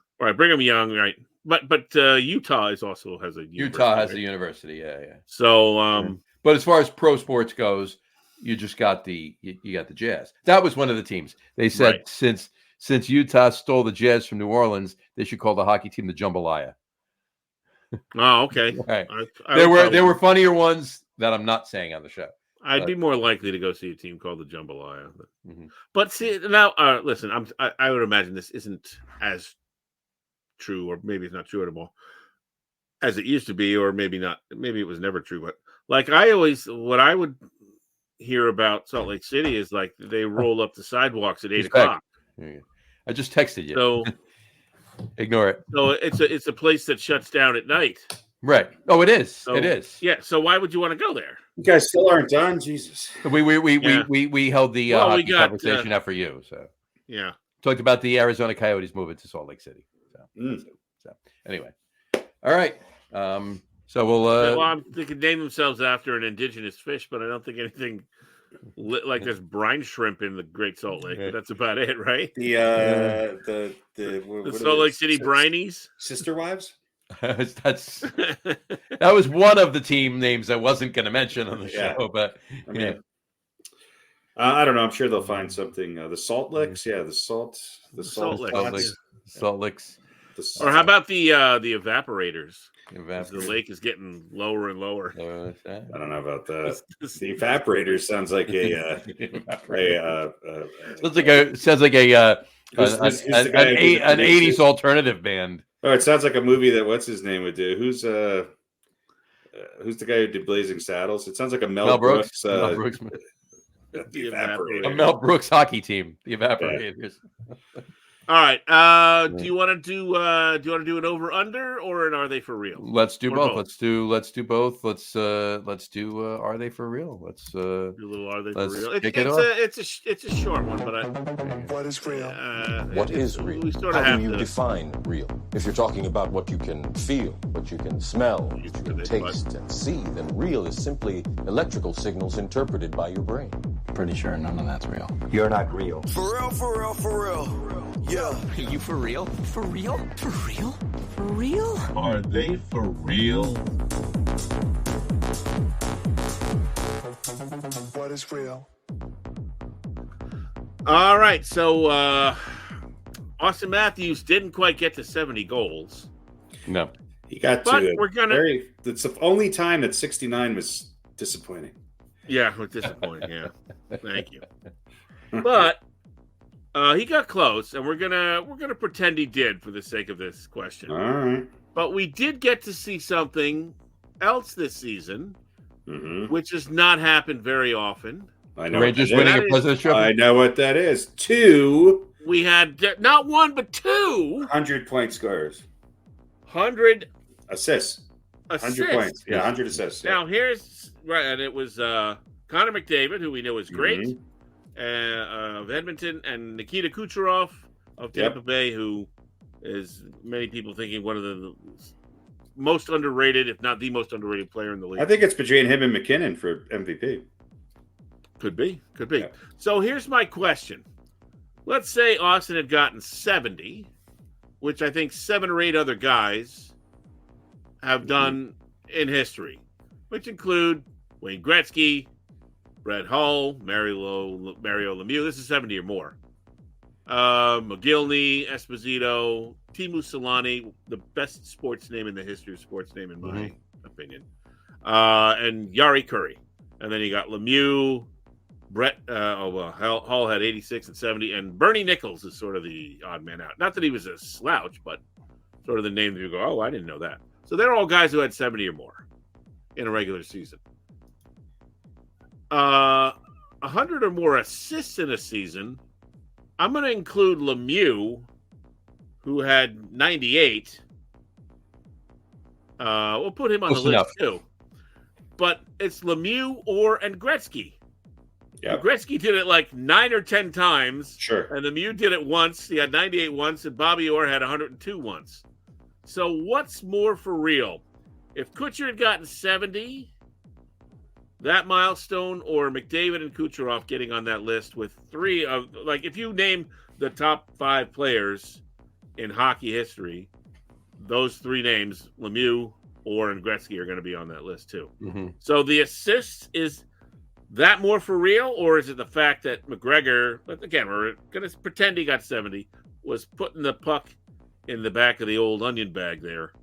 Young, right? But Utah has a university. Utah has a university, yeah. So, but as far as pro sports goes, you just got you got the Jazz. That was one of the teams. They said since Utah stole the Jazz from New Orleans, they should call the hockey team the Jambalaya. Oh, okay. Right. There were funnier ones that I'm not saying on the show. I'd be more likely to go see a team called the Jambalaya. But see now, listen, I would imagine this isn't as true, or maybe it's not true at all as it used to be, or maybe not. Maybe it was never true. But what I would hear about Salt Lake City is they roll up the sidewalks at 8 o'clock. I just texted you. So ignore it. So it's a place that shuts down at night. Right. Oh, it is. So, it is. Yeah. So why would you want to go there? You guys still aren't done, Jesus. We held the hockey conversation out for you. So talked about the Arizona Coyotes moving to Salt Lake City. So anyway, all right. So we'll. They could name themselves after an indigenous fish, but I don't think anything like there's brine shrimp in the Great Salt Lake. But that's about it, right? The Salt Lake City Brinies, Sister Wives. That was one of the team names I wasn't going to mention on the show, but I don't know. I'm sure they'll find something. The Salt Licks, the Salt Licks. Or how about the evaporators? The lake is getting lower and lower. I don't know about that. The evaporators sounds like an 80s alternative band. Oh, it sounds like a movie that what's his name would do. Who's the guy who did Blazing Saddles? It sounds like a Mel Brooks. Mel Brooks. The Evaporators. A Mel Brooks hockey team. The Evaporators. All right. Do you want to do an over under or an are they for real? Let's do both. both. Let's do both. Let's do are they for real? Let's do a little are they for real? It's a short one, but what is real? What is real? We sort How of do you define real? If you're talking about what you can feel, what you can smell, what you can taste and see, then real is simply electrical signals interpreted by your brain. Pretty sure none of that's real. You're not real. For real, for real, for real. Yeah. Are you for real? For real? For real? For real? Are they for real? What is real? All right. So Austin Matthews didn't quite get to 70 goals. No. He got But to we're gonna- it's the only time that 69 was disappointing. Yeah, we're disappointed. Yeah. Thank you. But he got close, and we're gonna pretend he did for the sake of this question. All right. But we did get to see something else this season, which has not happened very often. I know. Rangers winning a President's Trophy. I know what that is. 2. We had not one but 2 100-point scorers. 100 Assists. 100 points. Yeah, 100 assists. Now here's right, and it was Connor McDavid, who we know is great, of Edmonton, and Nikita Kucherov of Tampa Bay, who is many people thinking one of the most underrated, if not the most underrated player in the league. I think it's between him and McKinnon for MVP. Could be. Yeah. So here's my question. Let's say Austin had gotten 70, which I think 7 or 8 other guys have done in history, which include Wayne Gretzky, Brett Hull, Mario Lemieux. This is 70 or more. McGillney, Esposito, Teemu Selanne, the best sports name in the history of sports name, in my opinion. And Yari Curry. And then you got Lemieux, Brett, Hull had 86 and 70, and Bernie Nichols is sort of the odd man out. Not that he was a slouch, but sort of the name that you go, oh, I didn't know that. So they're all guys who had 70 or more in a regular season. 100 or more assists in a season. I'm going to include Lemieux, who had 98. We'll put him on the list too. But it's Lemieux and Gretzky. Yep. Gretzky did it like 9 or 10 times. Sure. And Lemieux did it once. He had 98 once, and Bobby Orr had 102 once. So what's more for real? If Kutcher had gotten 70, that milestone, or McDavid and Kucherov getting on that list with 3 of, like, if you name the top 5 players in hockey history, those 3 names, Lemieux, Orr, and Gretzky, are going to be on that list too. So the assists, is that more for real, or is it the fact that McGregor, but again, we're going to pretend he got 70, was putting the puck in the back of the old onion bag there?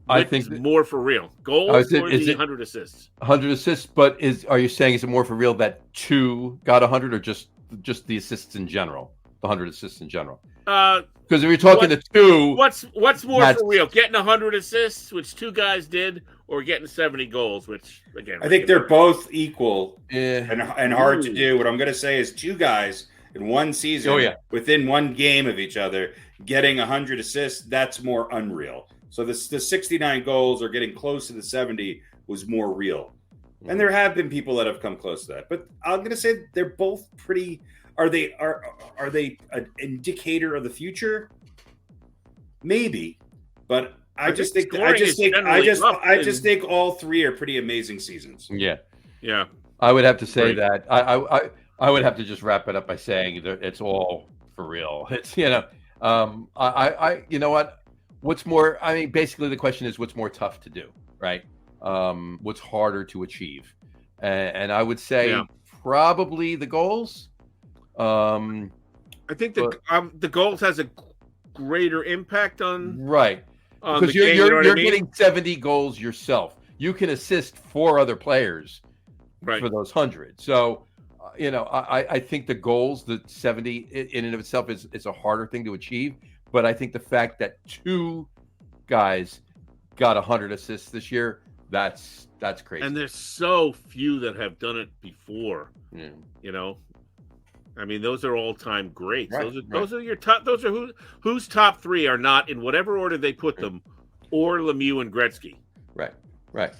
I think more for real. Goals or the 100 assists? 100 assists, but are you saying is it more for real that 2 got 100, or just the assists in general? The 100 assists in general? Because if you're talking to 2, what's more for real? Getting 100 assists, which 2 guys did, or getting 70 goals, which again, I think they're both equal and hard to do. What I'm going to say is 2 guys in one season, within one game of each other, getting 100 assists. That's more unreal. So the 69 goals, or getting close to the 70, was more real. And there have been people that have come close to that. But I'm going to say they're both pretty. Are they an indicator of the future? Maybe, but I just think all 3 are pretty amazing seasons. Yeah. I would have to say that I would have to just wrap it up by saying that it's all for real. It's you know what. What's more, I mean, basically the question is what's more tough to do, right? What's harder to achieve? And I would say probably the goals. I think the goals has a greater impact on because you're getting 70 goals yourself. You can assist 4 other players for those 100. So I think the goals, the 70 in and of itself is a harder thing to achieve. But I think the fact that 2 guys got 100 assists this year, that's crazy. And there's so few that have done it before. You know, I mean, those are all-time greats. Right, Those are your top. Those are whose top three are not in whatever order they put them, or Lemieux and Gretzky. Right.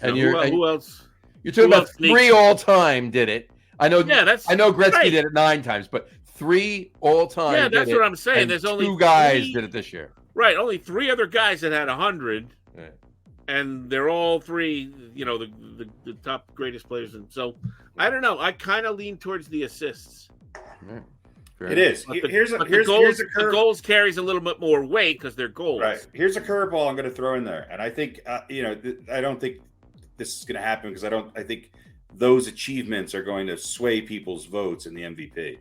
And And who else? You're talking about three all-time did it. I know. Yeah, I know Gretzky right. did it 9 times, but 3 all-time. Yeah, that's what I'm saying. And There's only 2 guys 3 did it this year. Right, only 3 other guys that had 100, Right. and they're all 3, the top greatest players. And so, I don't know. I kind of lean towards the assists. Right. It is. Here's a curve. The goals carries a little bit more weight because they're goals. Right. Here's a curveball I'm going to throw in there, and I think I don't think this is going to happen because I think those achievements are going to sway people's votes in the MVP.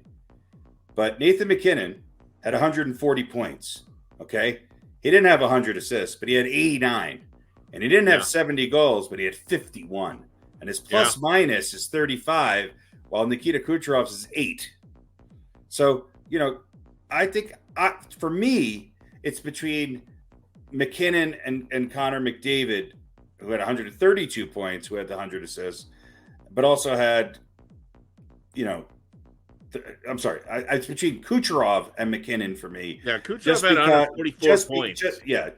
But Nathan McKinnon had 140 points. Okay, he didn't have 100 assists, but he had 89, and he didn't have 70 goals, but he had 51, and his plus minus is 35, while Nikita Kucherov's is 8. So, I think for me, it's between McKinnon and Connor McDavid, who had 132 points, who had the 100 assists, but also had, I'm sorry, it's between Kucherov and McKinnon for me. Yeah, Kucherov had 144 points.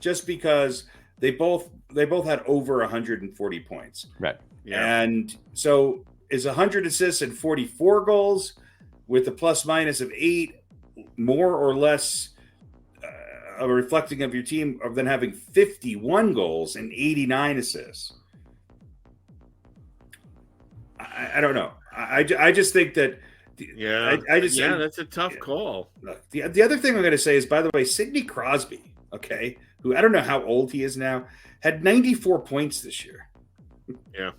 Just because they both had over 140 points. Right. Yeah. And so is 100 assists and 44 goals with a plus minus of 8 more or less reflecting of your team than having 51 goals and 89 assists? I don't know. I just think that that's a tough call. The other thing I'm going to say is, by the way, Sidney Crosby, who I don't know how old he is now, had 94 points this year. Yeah.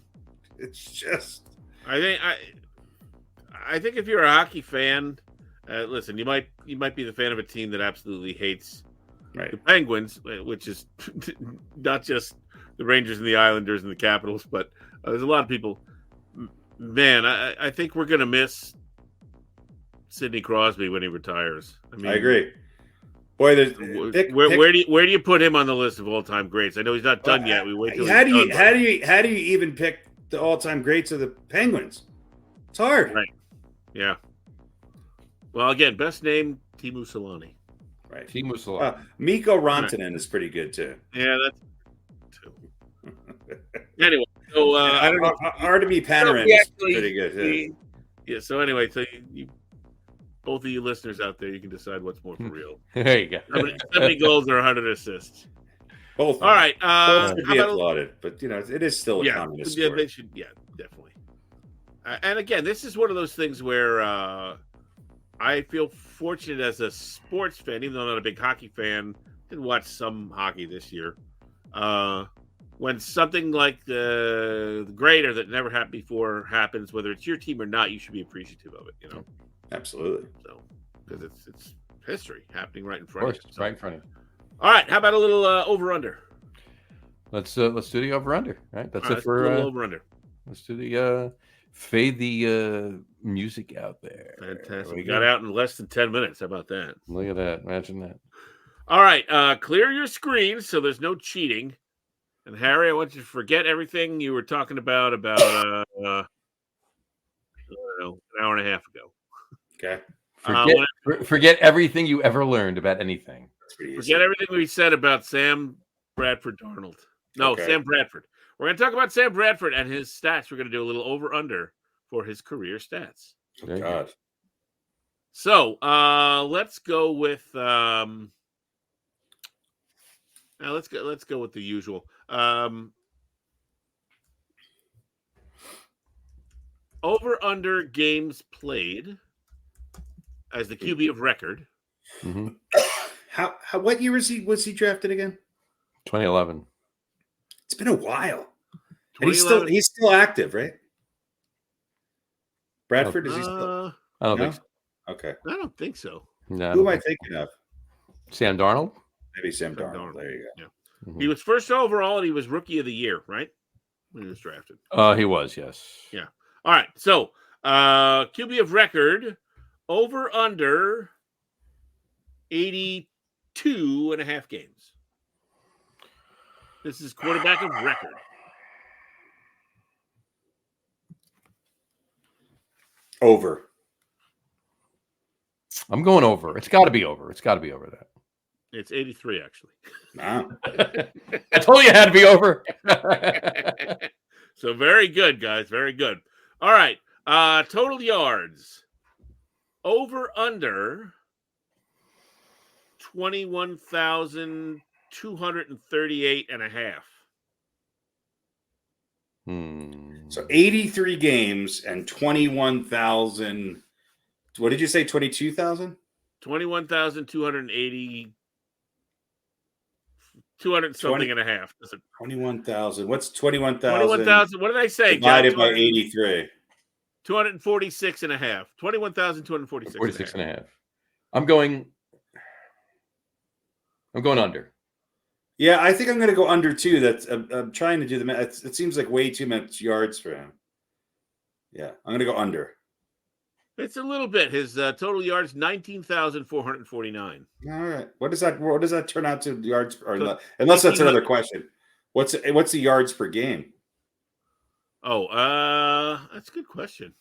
It's just I think if you're a hockey fan, listen, you might be the fan of a team that absolutely hates the Penguins, which is not just the Rangers and the Islanders and the Capitals, but there's a lot of people. Man, I think we're going to miss Sidney Crosby when he retires. I agree. Boy, where do you put him on the list of all-time greats? I know he's not done yet. We wait till how do you even pick the all-time greats of the Penguins? It's hard. Right. Yeah. Well, again, best name Teemu Selanne. Right. Teemu Selanne. Mikko Rantanen is pretty good too. Yeah, that's too. Anyway, so I don't know. Artemi Panarin is pretty good too. Yeah. So anyway, both of you listeners out there, you can decide what's more for real. There you go. How many goals or 100 assists? Both. All right. Both should be applauded, but it is still a communist sport. They should. Yeah, definitely. And again, this is one of those things where I feel fortunate as a sports fan, even though I'm not a big hockey fan. Did watch some hockey this year. When something like the greater that never happened before happens, whether it's your team or not, you should be appreciative of it. Absolutely. So, because it's history happening right in front of you. Right in front of you. All right, how about a little over under? Let's do the over under. Right, that's it for over under. Let's do the fade the music out there. Fantastic. We got out in less than 10 minutes. How about that? Look at that. Imagine that. All right, clear your screen so there's no cheating. And Harry, I want you to forget everything you were talking about I don't know, an hour and a half ago. Okay. Forget everything you ever learned about anything. Forget everything we said about Sam Bradford Darnold. No, okay. Sam Bradford. We're going to talk about Sam Bradford and his stats. We're going to do a little over-under for his career stats. Oh, God. So, let's go with let's go with the usual. Over-under games played as the QB of record. Mm-hmm. How what year was he drafted again? 2011. It's been a while. And he's still active, right? Bradford, is he still? I don't think so. Okay. I don't think so. No, who am I thinking of? Sam Darnold? Maybe Sam Darnold. There you go. Yeah. Mm-hmm. He was first overall and he was rookie of the year, right? When he was drafted. He was, yes. Yeah. All right. So, QB of record, over under 82 and a half games. This is quarterback of record. Over. I'm going over. It's got to be over. It's got to be over that. It's 83, actually. Wow. I told you it had to be over. So very good, guys. Very good. All right. Total yards. Over under 21,238 and a half. So 83 games and 21,000. What did you say? 22,000? 21,280. 200 something and a half. 21,000. What's 21,000? 21,000. What did I say? Divided by 83. 246 and a half. 21,246. 46 and a half. I'm going under. Yeah, I think I'm going to go under too. I'm trying to do the math. It seems like way too much yards for him. Yeah, I'm going to go under. It's a little bit. His total yards 19,449. All right. What does that turn out to yards? Unless that's another question. What's the yards per game? Oh, that's a good question.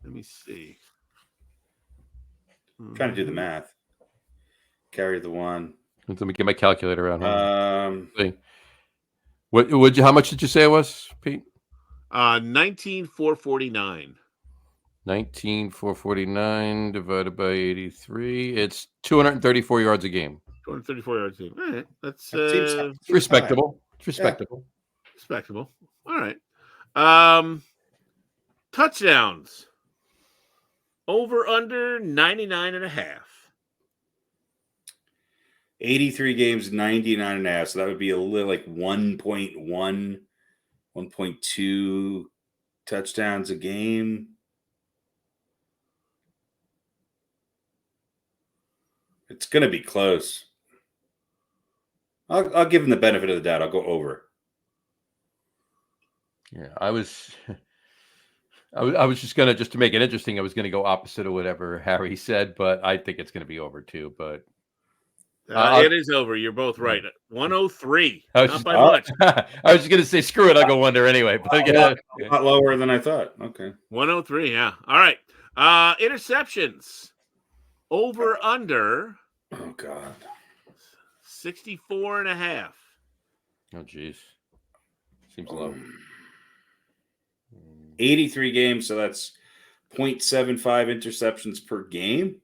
Let me see. I'm trying to do the math. Carry the one. Let me get my calculator out. What? How much did you say it was, Pete? 19,449. 19,449 divided by 83. It's 234 yards a game. 234 yards a game. All right. That's respectable. It's respectable. Yeah. Respectable. All right. Touchdowns. Over under 99 and a half. 83 games, 99 and a half. So that would be a little like 1.1, 1.2 touchdowns a game. It's going to be close. I'll give him the benefit of the doubt. I'll go over. Yeah, I was just gonna, just to make it interesting, I was gonna go opposite of whatever Harry said, but I think it's gonna be over too. But it is over. You're both right. 103. Not by much. I was just gonna say screw it. I'll go under anyway. But a lot lower than I thought. Okay. 103. Yeah. All right. Interceptions. Over under. Oh God. 64 and a half. Oh geez. Seems low. 83 games, so that's 0.75 interceptions per game.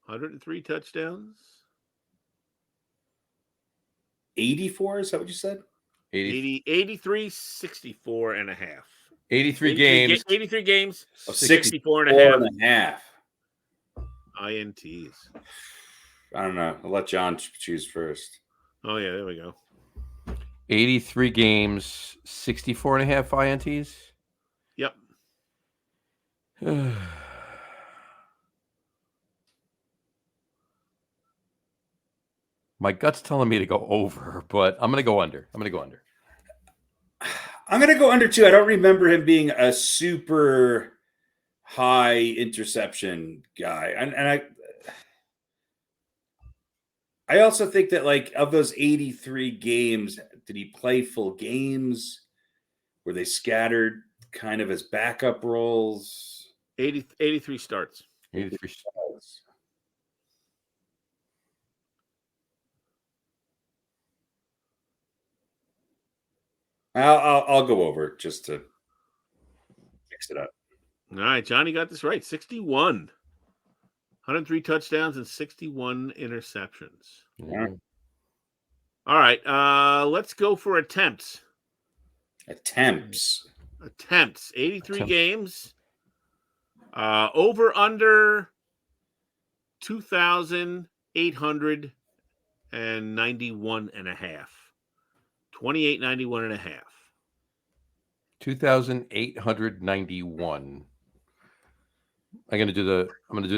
103 touchdowns. 84, is that what you said? 83, 64 and a half. 83 games. 83 games. 64 and a half. INTs. I don't know. I'll let John choose first. Oh, yeah, there we go. 83 games, 64 and a half INTs. Yep. My gut's telling me to go over, but I'm going to go under. I'm going to go under too. I don't remember him being a super high interception guy. And I also think that, like, of those 83 games, did he play full games? Were they scattered kind of as backup roles? 83 starts. 83 starts. I'll go over just to mix it up. All right, Johnny got this right. 61. 103 touchdowns and 61 interceptions. Yeah. All right, let's go for attempts. Attempts. 83 games. Over under 2,891 and a half. 2,891 and a half. 2,891. I'm gonna do the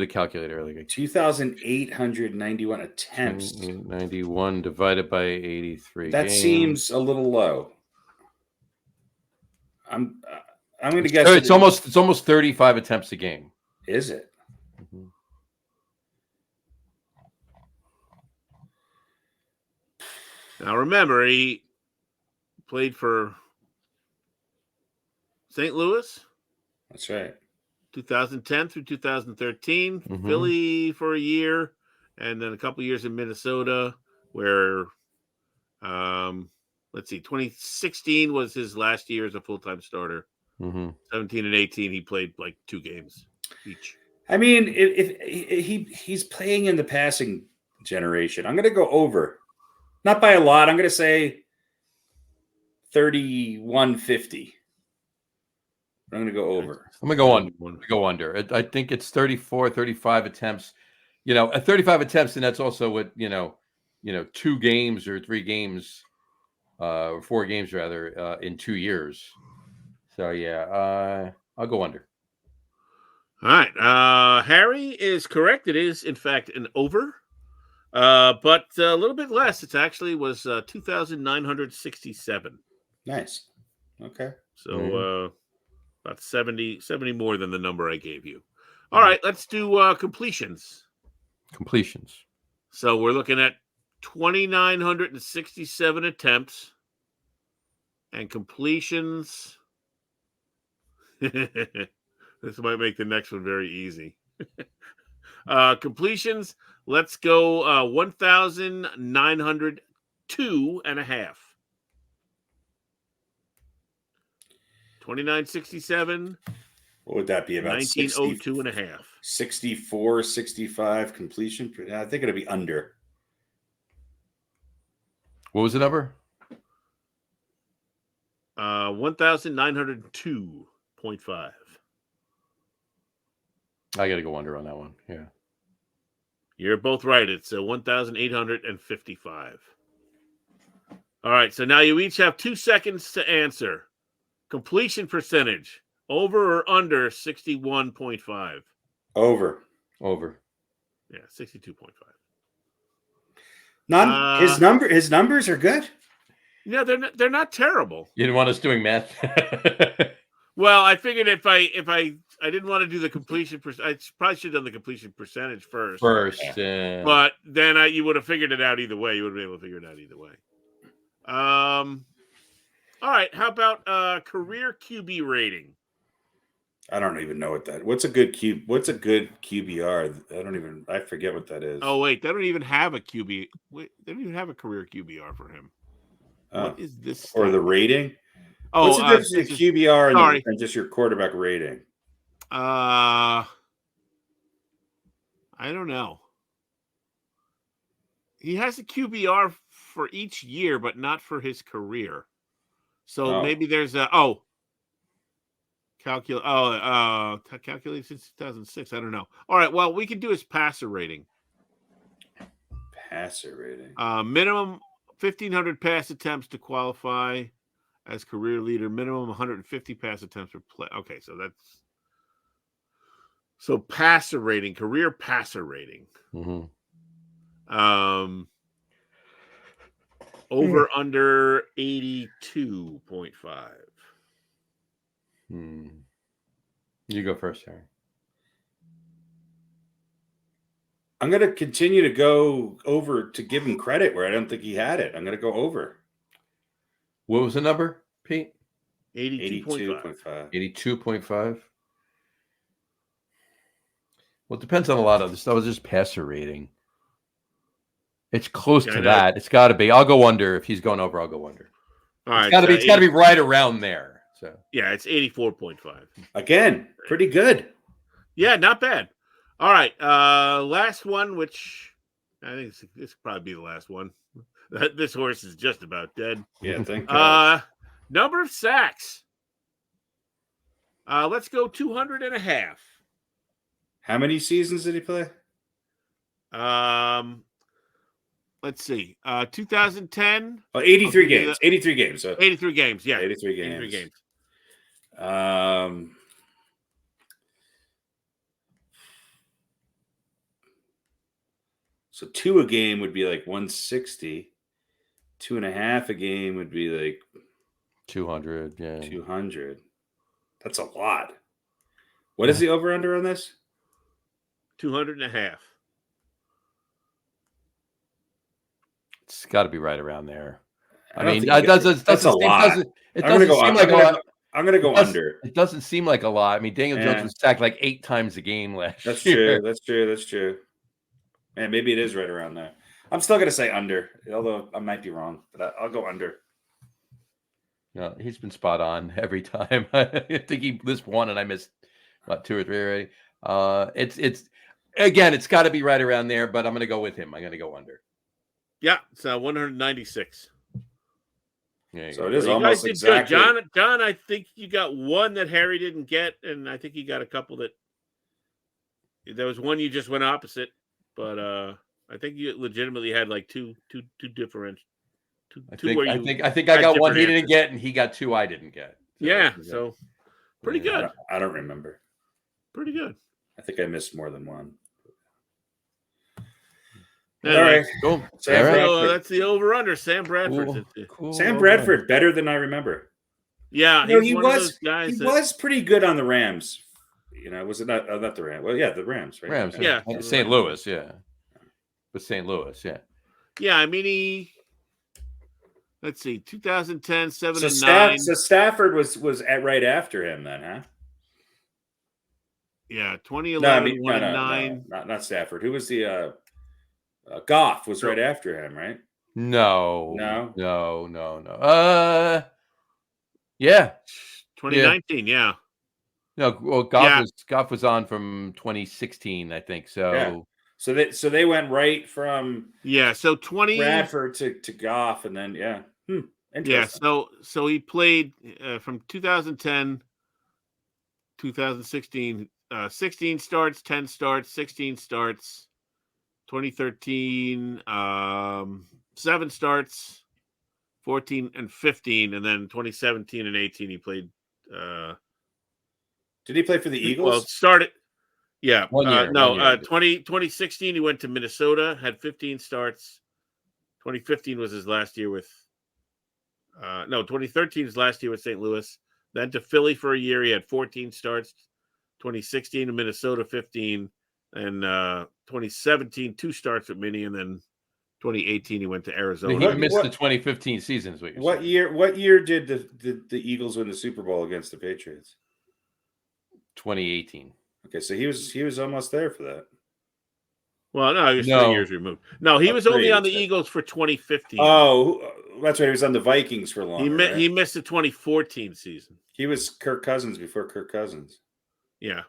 calculator. Like 2,891 attempts. 91 divided by 83. That games. seems a little low. I'm going to guess it's almost 35 attempts a game. Is it? Mm-hmm. Now remember, he played for St. Louis. That's right. 2010 through 2013, Mhm. Philly for a year, and then a couple years in Minnesota, where, let's see, 2016 was his last year as a full-time starter. 17 and 18, he played like 2 games each. I mean, if he's playing in the passing generation, I'm going to go over. Not by a lot. I'm going to say 3150. I'm going to go over. I'm going to go under. I'm going to go under. I think it's 34, 35 attempts. At 35 attempts, and that's also what, 2 games or 3 games, or 4 games rather, in 2 years. So, yeah, I'll go under. All right. Harry is correct. It is, in fact, an over, but a little bit less. It actually was 2,967. Nice. Okay. So about 70 more than the number I gave you. All right, let's do completions. Completions. So we're looking at 2,967 attempts and completions. This might make the next one very easy. Completions, let's go 1,902 and a half. 2,967. What would that be? About 1902 and a half. 64, 65 completion. I think it'll be under. What was the number? 1,902.5. I got to go under on that one. Yeah. You're both right. It's 1,855. All right. So now you each have 2 seconds to answer. Completion percentage, over or under 61.5? Over. Yeah, 62.5. His numbers are good. Yeah, they're not terrible. You didn't want us doing math. Well, I figured if I didn't want to do the completion I probably should have done the completion percentage first. But then you would have figured it out either way. You would have been able to figure it out either way. All right. How about career QB rating? I don't even know what that. What's a good QBR? I forget what that is. Oh wait, they don't even have a QB. Wait, they don't even have a career QBR for him. What is this? Or the rating? Oh, what's the difference between QBR and just your quarterback rating? I don't know. He has a QBR for each year, but not for his career. So maybe there's calculated since 2006. I don't know. All right. Well, we can do his passer rating. Minimum 1,500 pass attempts to qualify as career leader. Minimum 150 pass attempts per play. Okay, so passer rating, career passer rating. Over under 82.5. You go first, Harry. I'm going to continue to go over to give him credit where I don't think he had it. I'm going to go over. What was the number, Pete? 82.5. 82.5. Well, it depends on a lot of this. That was just passer rating. It's close to that. It's got to be. I'll go under. If he's going over, I'll go under. All right. It's got to be right around there. So yeah, it's 84.5. Again, pretty good. Yeah, not bad. All right. Last one, which I think this could probably be the last one. This horse is just about dead. Yeah, thank God. Number of sacks. Let's go 200 and a half. How many seasons did he play? Let's see. 2010. 83 games. 83 games. So 83 games. Yeah. 83 games. 83 games. So 2 a game would be like 160. 2.5 a game would be like 200. Yeah. 200. That's a lot. What is the over under on this? 200 and a half. It's got to be right around there. I mean, that's a lot. It doesn't seem like a lot. I'm going to go under. It doesn't seem like a lot. I mean, Daniel Jones was sacked like 8 times a game last year. That's true. Man, maybe it is right around there. I'm still going to say under, although I might be wrong, but I'll go under. No, he's been spot on every time. I think he missed one, and I missed about 2 or 3 already. It's again, it's got to be right around there, but I'm going to go with him. I'm going to go under. Yeah, it's 196. So it is you almost guys did exactly. good. John, I think you got one that Harry didn't get, and I think you got a couple that. There was one you just went opposite, but I think you legitimately had like two different. I think I got one he didn't get, and he got 2 I didn't get. So, yeah, so pretty good. I don't remember. Pretty good. I think I missed more than one. Anyway, all right, cool. So that's the over/under. Sam Bradford. Cool. Sam Bradford, better than I remember. Yeah, he was pretty good on the Rams. Was it not the Rams? Well, yeah, the Rams, right? Rams, yeah. St. Louis, yeah. But St. Louis, yeah. Yeah, I mean let's see, 2010, 7-9. So Stafford was right after him then, huh? Yeah, 2011, 1-9. Not Stafford. Who was the Goff was right after him, right? No. Yeah. 2019, yeah. No, well, Goff was on from 2016, I think. So yeah. So they went right from so 20 Bradford to Goff, and then interesting. So he played from 2010, 2016, 16 starts, 10 starts, 16 starts. 2013, 7 starts, 14 and 15, and then 2017 and 18 he played. Did he play for the Eagles? Well, started. Yeah, 2016 he went to Minnesota, had 15 starts. 2015 was his last year with. 2013 is last year with St. Louis. Then to Philly for a year, he had 14 starts. 2016 to Minnesota, 15. And 2017, 2 starts with Minnie, and then 2018 he went to Arizona. He missed the 2015 season. Is what you're saying. What year did the Eagles win the Super Bowl against the Patriots? 2018. Okay, so he was almost there for that. Well, no, he was 3 years removed. No, he was only on the Eagles for 2015. Oh, that's right. He was on the Vikings for long. He missed the 2014 season. He was Kirk Cousins before Kirk Cousins. Yeah.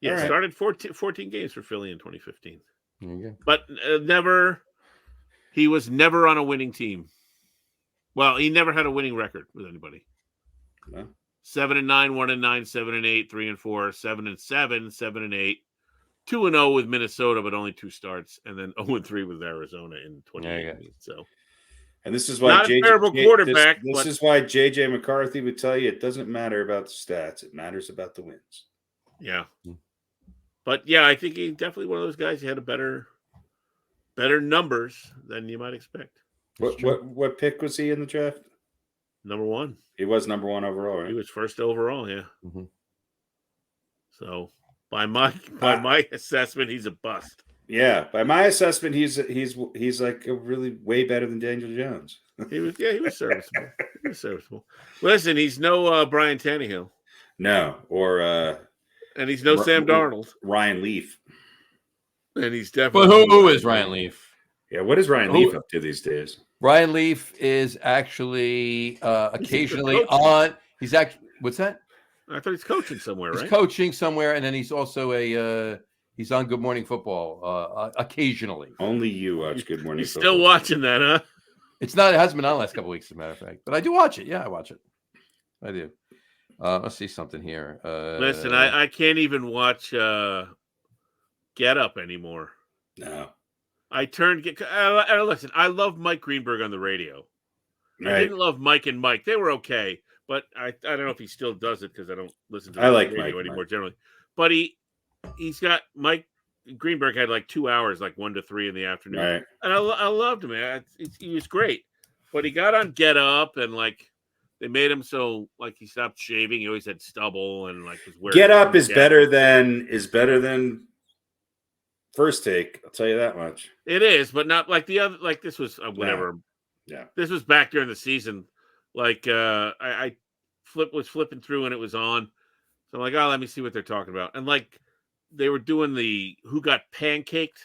Yeah, right. Started 14 games for Philly in 2015. Okay. But he was never on a winning team. Well, he never had a winning record with anybody. No. 7-9, 1-9, 7-8, 3-4, 7-7, 7-8, 2-0 with Minnesota, but only 2 starts, and then 0-3 with Arizona in 2018. So, and this is why not a terrible quarterback. This is why JJ McCarthy would tell you it doesn't matter about the stats; it matters about the wins. Yeah. But yeah, I think he's definitely one of those guys who had a better numbers than you might expect. What pick was he in the draft? Number 1. He was number 1 overall, right? He was first overall, yeah. Mm-hmm. So by my assessment, he's a bust. Yeah, by my assessment, he's like a really way better than Daniel Jones. He was serviceable. Listen, he's no Brian Tannehill. No, or and he's no Sam Darnold. Ryan Leaf. And he's definitely. But who is Ryan Leaf? Yeah, what is Ryan Leaf up to these days? Ryan Leaf is actually occasionally on. He's actually what's that? I thought he's coaching somewhere, right? He's coaching somewhere, and then he's also he's on Good Morning Football occasionally. Only you watch Good Morning Football. Still watching that, huh? It hasn't been on the last couple of weeks, as a matter of fact. But I do watch it. Yeah, I watch it. I do. Let's see something here. Listen, I can't even watch Get Up anymore. No. Listen, I love Mike Greenberg on the radio. Right. I didn't love Mike and Mike. They were okay. But I don't know if he still does it because I don't listen to the radio anymore generally. But he's got Mike Greenberg had like 2 hours, like 1 to 3 in the afternoon. Right. And I loved him, man. He was great. But he got on Get Up and like they made him so like he stopped shaving. He always had stubble and like was wearing Get Up is better than First Take. I'll tell you that much. It is, but not like the other. Like this was whatever. Yeah. This was back during the season. Like I was flipping through and it was on. So I'm like, oh, let me see what they're talking about. And like they were doing the who got pancaked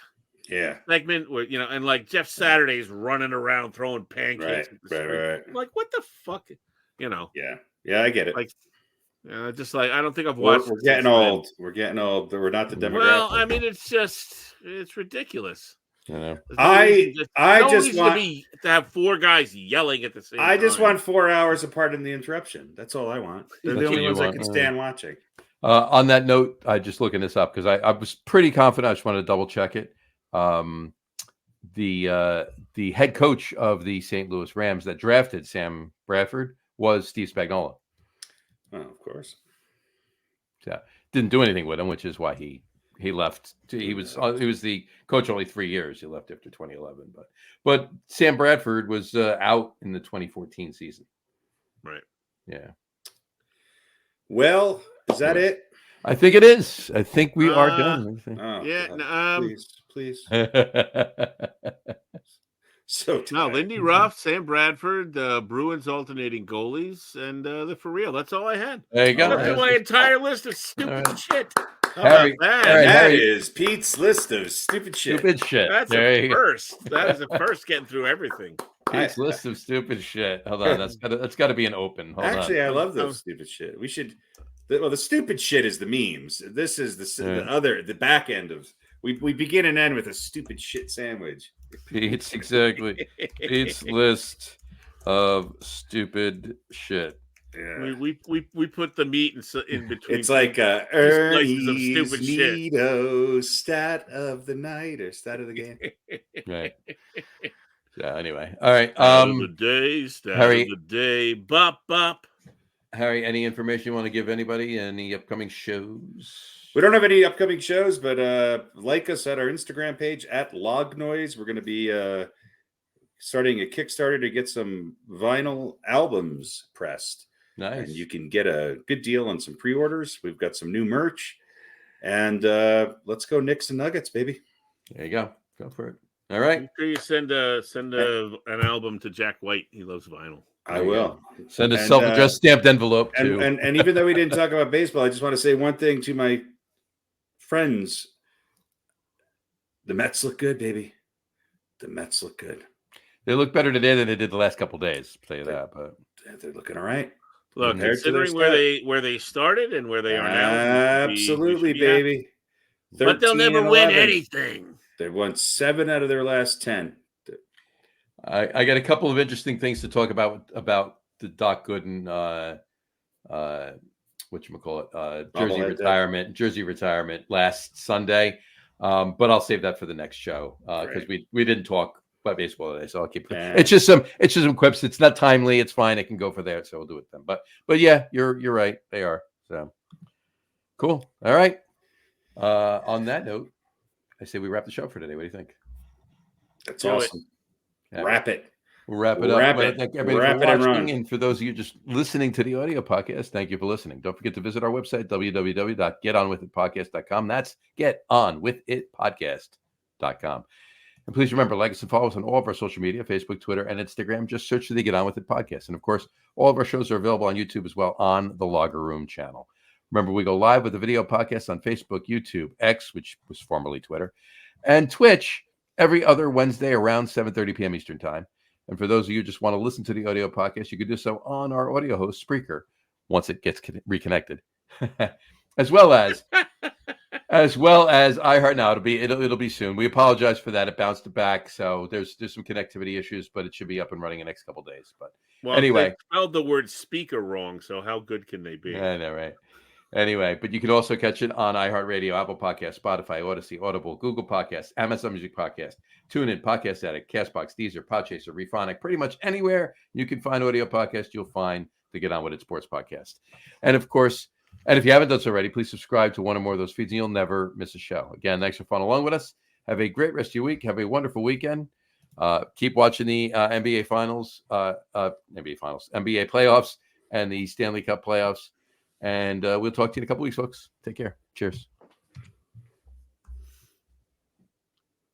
segment where, and like Jeff Saturday's running around throwing pancakes. Right. I'm like, what the fuck? Yeah, I get it. Like, just like I don't think I've watched. We're getting old. We're getting old. We're not the demographic. Well, I mean, it's ridiculous. I just want to have four guys yelling at the same time. I just want 4 hours apart in the interruption. That's all I want. They're the only ones I can stand watching. On that note, I just looking this up because I was pretty confident. I just wanted to double check it. The head coach of the St. Louis Rams that drafted Sam Bradford was Steve Spagnuolo. Oh, of course. Yeah, didn't do anything with him, which is why he left. He was the coach only 3 years. He left after 2011. But Sam Bradford was out in the 2014 season. Right. Yeah. Well, is that it? I think it is. I think we are done. Oh, yeah. God. Please. So no, Lindy Ruff, Sam Bradford, the Bruins alternating goalies, and the For Real. That's all I had. There you go. That's my entire list of stupid shit. Harry, that is Pete's list of stupid shit. That's a first. That is a first getting through everything. Pete's list of stupid shit. Hold on, that's got to be an open. Actually, I love those stupid shit. We should. Well, the stupid shit is the memes. This is the back end of. We begin and end with a stupid shit sandwich. Pete's list of stupid shit. Yeah. We put the meat in between. It's like Ernie's Neato stat of the night or stat of the game. Right. Yeah. Anyway, all right. Harry, of the day. Bop. Harry, any information you want to give anybody? Any upcoming shows? We don't have any upcoming shows, but like us at our Instagram page at Log Noise. We're going to be starting a Kickstarter to get some vinyl albums pressed. Nice. And you can get a good deal on some pre-orders. We've got some new merch. And let's go Knicks and Nuggets, baby. There you go. Go for it. All right. Make sure you send an album to Jack White. He loves vinyl. I will. Send a self-addressed stamped envelope too. And even though we didn't talk about baseball, I just want to say one thing to my friends. The Mets look good, baby. The Mets look good. They look better today than they did the last couple of days. I'll tell you that, but they're looking all right. Look, considering where they started and where they are now, absolutely, baby. But they'll never win anything. They've won 7 out of their last 10. I got a couple of interesting things to talk about the Doc Gooden jersey retirement last Sunday. But I'll save that for the next show because we didn't talk about baseball today, so I'll keep it. It's just some quips. It's not timely. It's fine. It can go for there, so we'll do it then. But yeah, you're right. They are. So cool. All right. On that note, I say we wrap the show for today. What do you think? That's awesome. Yeah. Wrap it. We'll wrap it up. Thank everybody for watching. And for those of you just listening to the audio podcast, thank you for listening. Don't forget to visit our website, www.getonwithitpodcast.com. That's getonwithitpodcast.com. And please remember, like us and follow us on all of our social media, Facebook, Twitter, and Instagram. Just search for the Get On With It podcast. And of course, all of our shows are available on YouTube as well on the Logger Room channel. Remember, we go live with the video podcast on Facebook, YouTube, X, which was formerly Twitter, and Twitch every other Wednesday around 7:30 p.m. Eastern Time. And for those of you who just want to listen to the audio podcast, you can do so on our audio host, Spreaker, once it gets reconnected, as well as iHeart. Now it'll be soon. We apologize for that; it bounced back, so there's some connectivity issues, but it should be up and running in the next couple of days. But anyway, they spelled the word speaker wrong, so how good can they be? I know, right? Anyway, but you can also catch it on iHeartRadio, Apple Podcasts, Spotify, Odyssey, Audible, Google Podcasts, Amazon Music Podcast, TuneIn, Podcast Addict, Castbox, Deezer, Podchaser, Rephonic. Pretty much anywhere you can find audio podcast, you'll find the Get On With It Sports Podcast. And of course, and if you haven't done so already, please subscribe to one or more of those feeds, and you'll never miss a show. Again, thanks for following along with us. Have a great rest of your week. Have a wonderful weekend. Keep watching the NBA playoffs, and the Stanley Cup playoffs. And we'll talk to you in a couple weeks, folks. Take care. Cheers.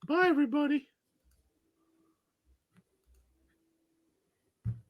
Bye, everybody.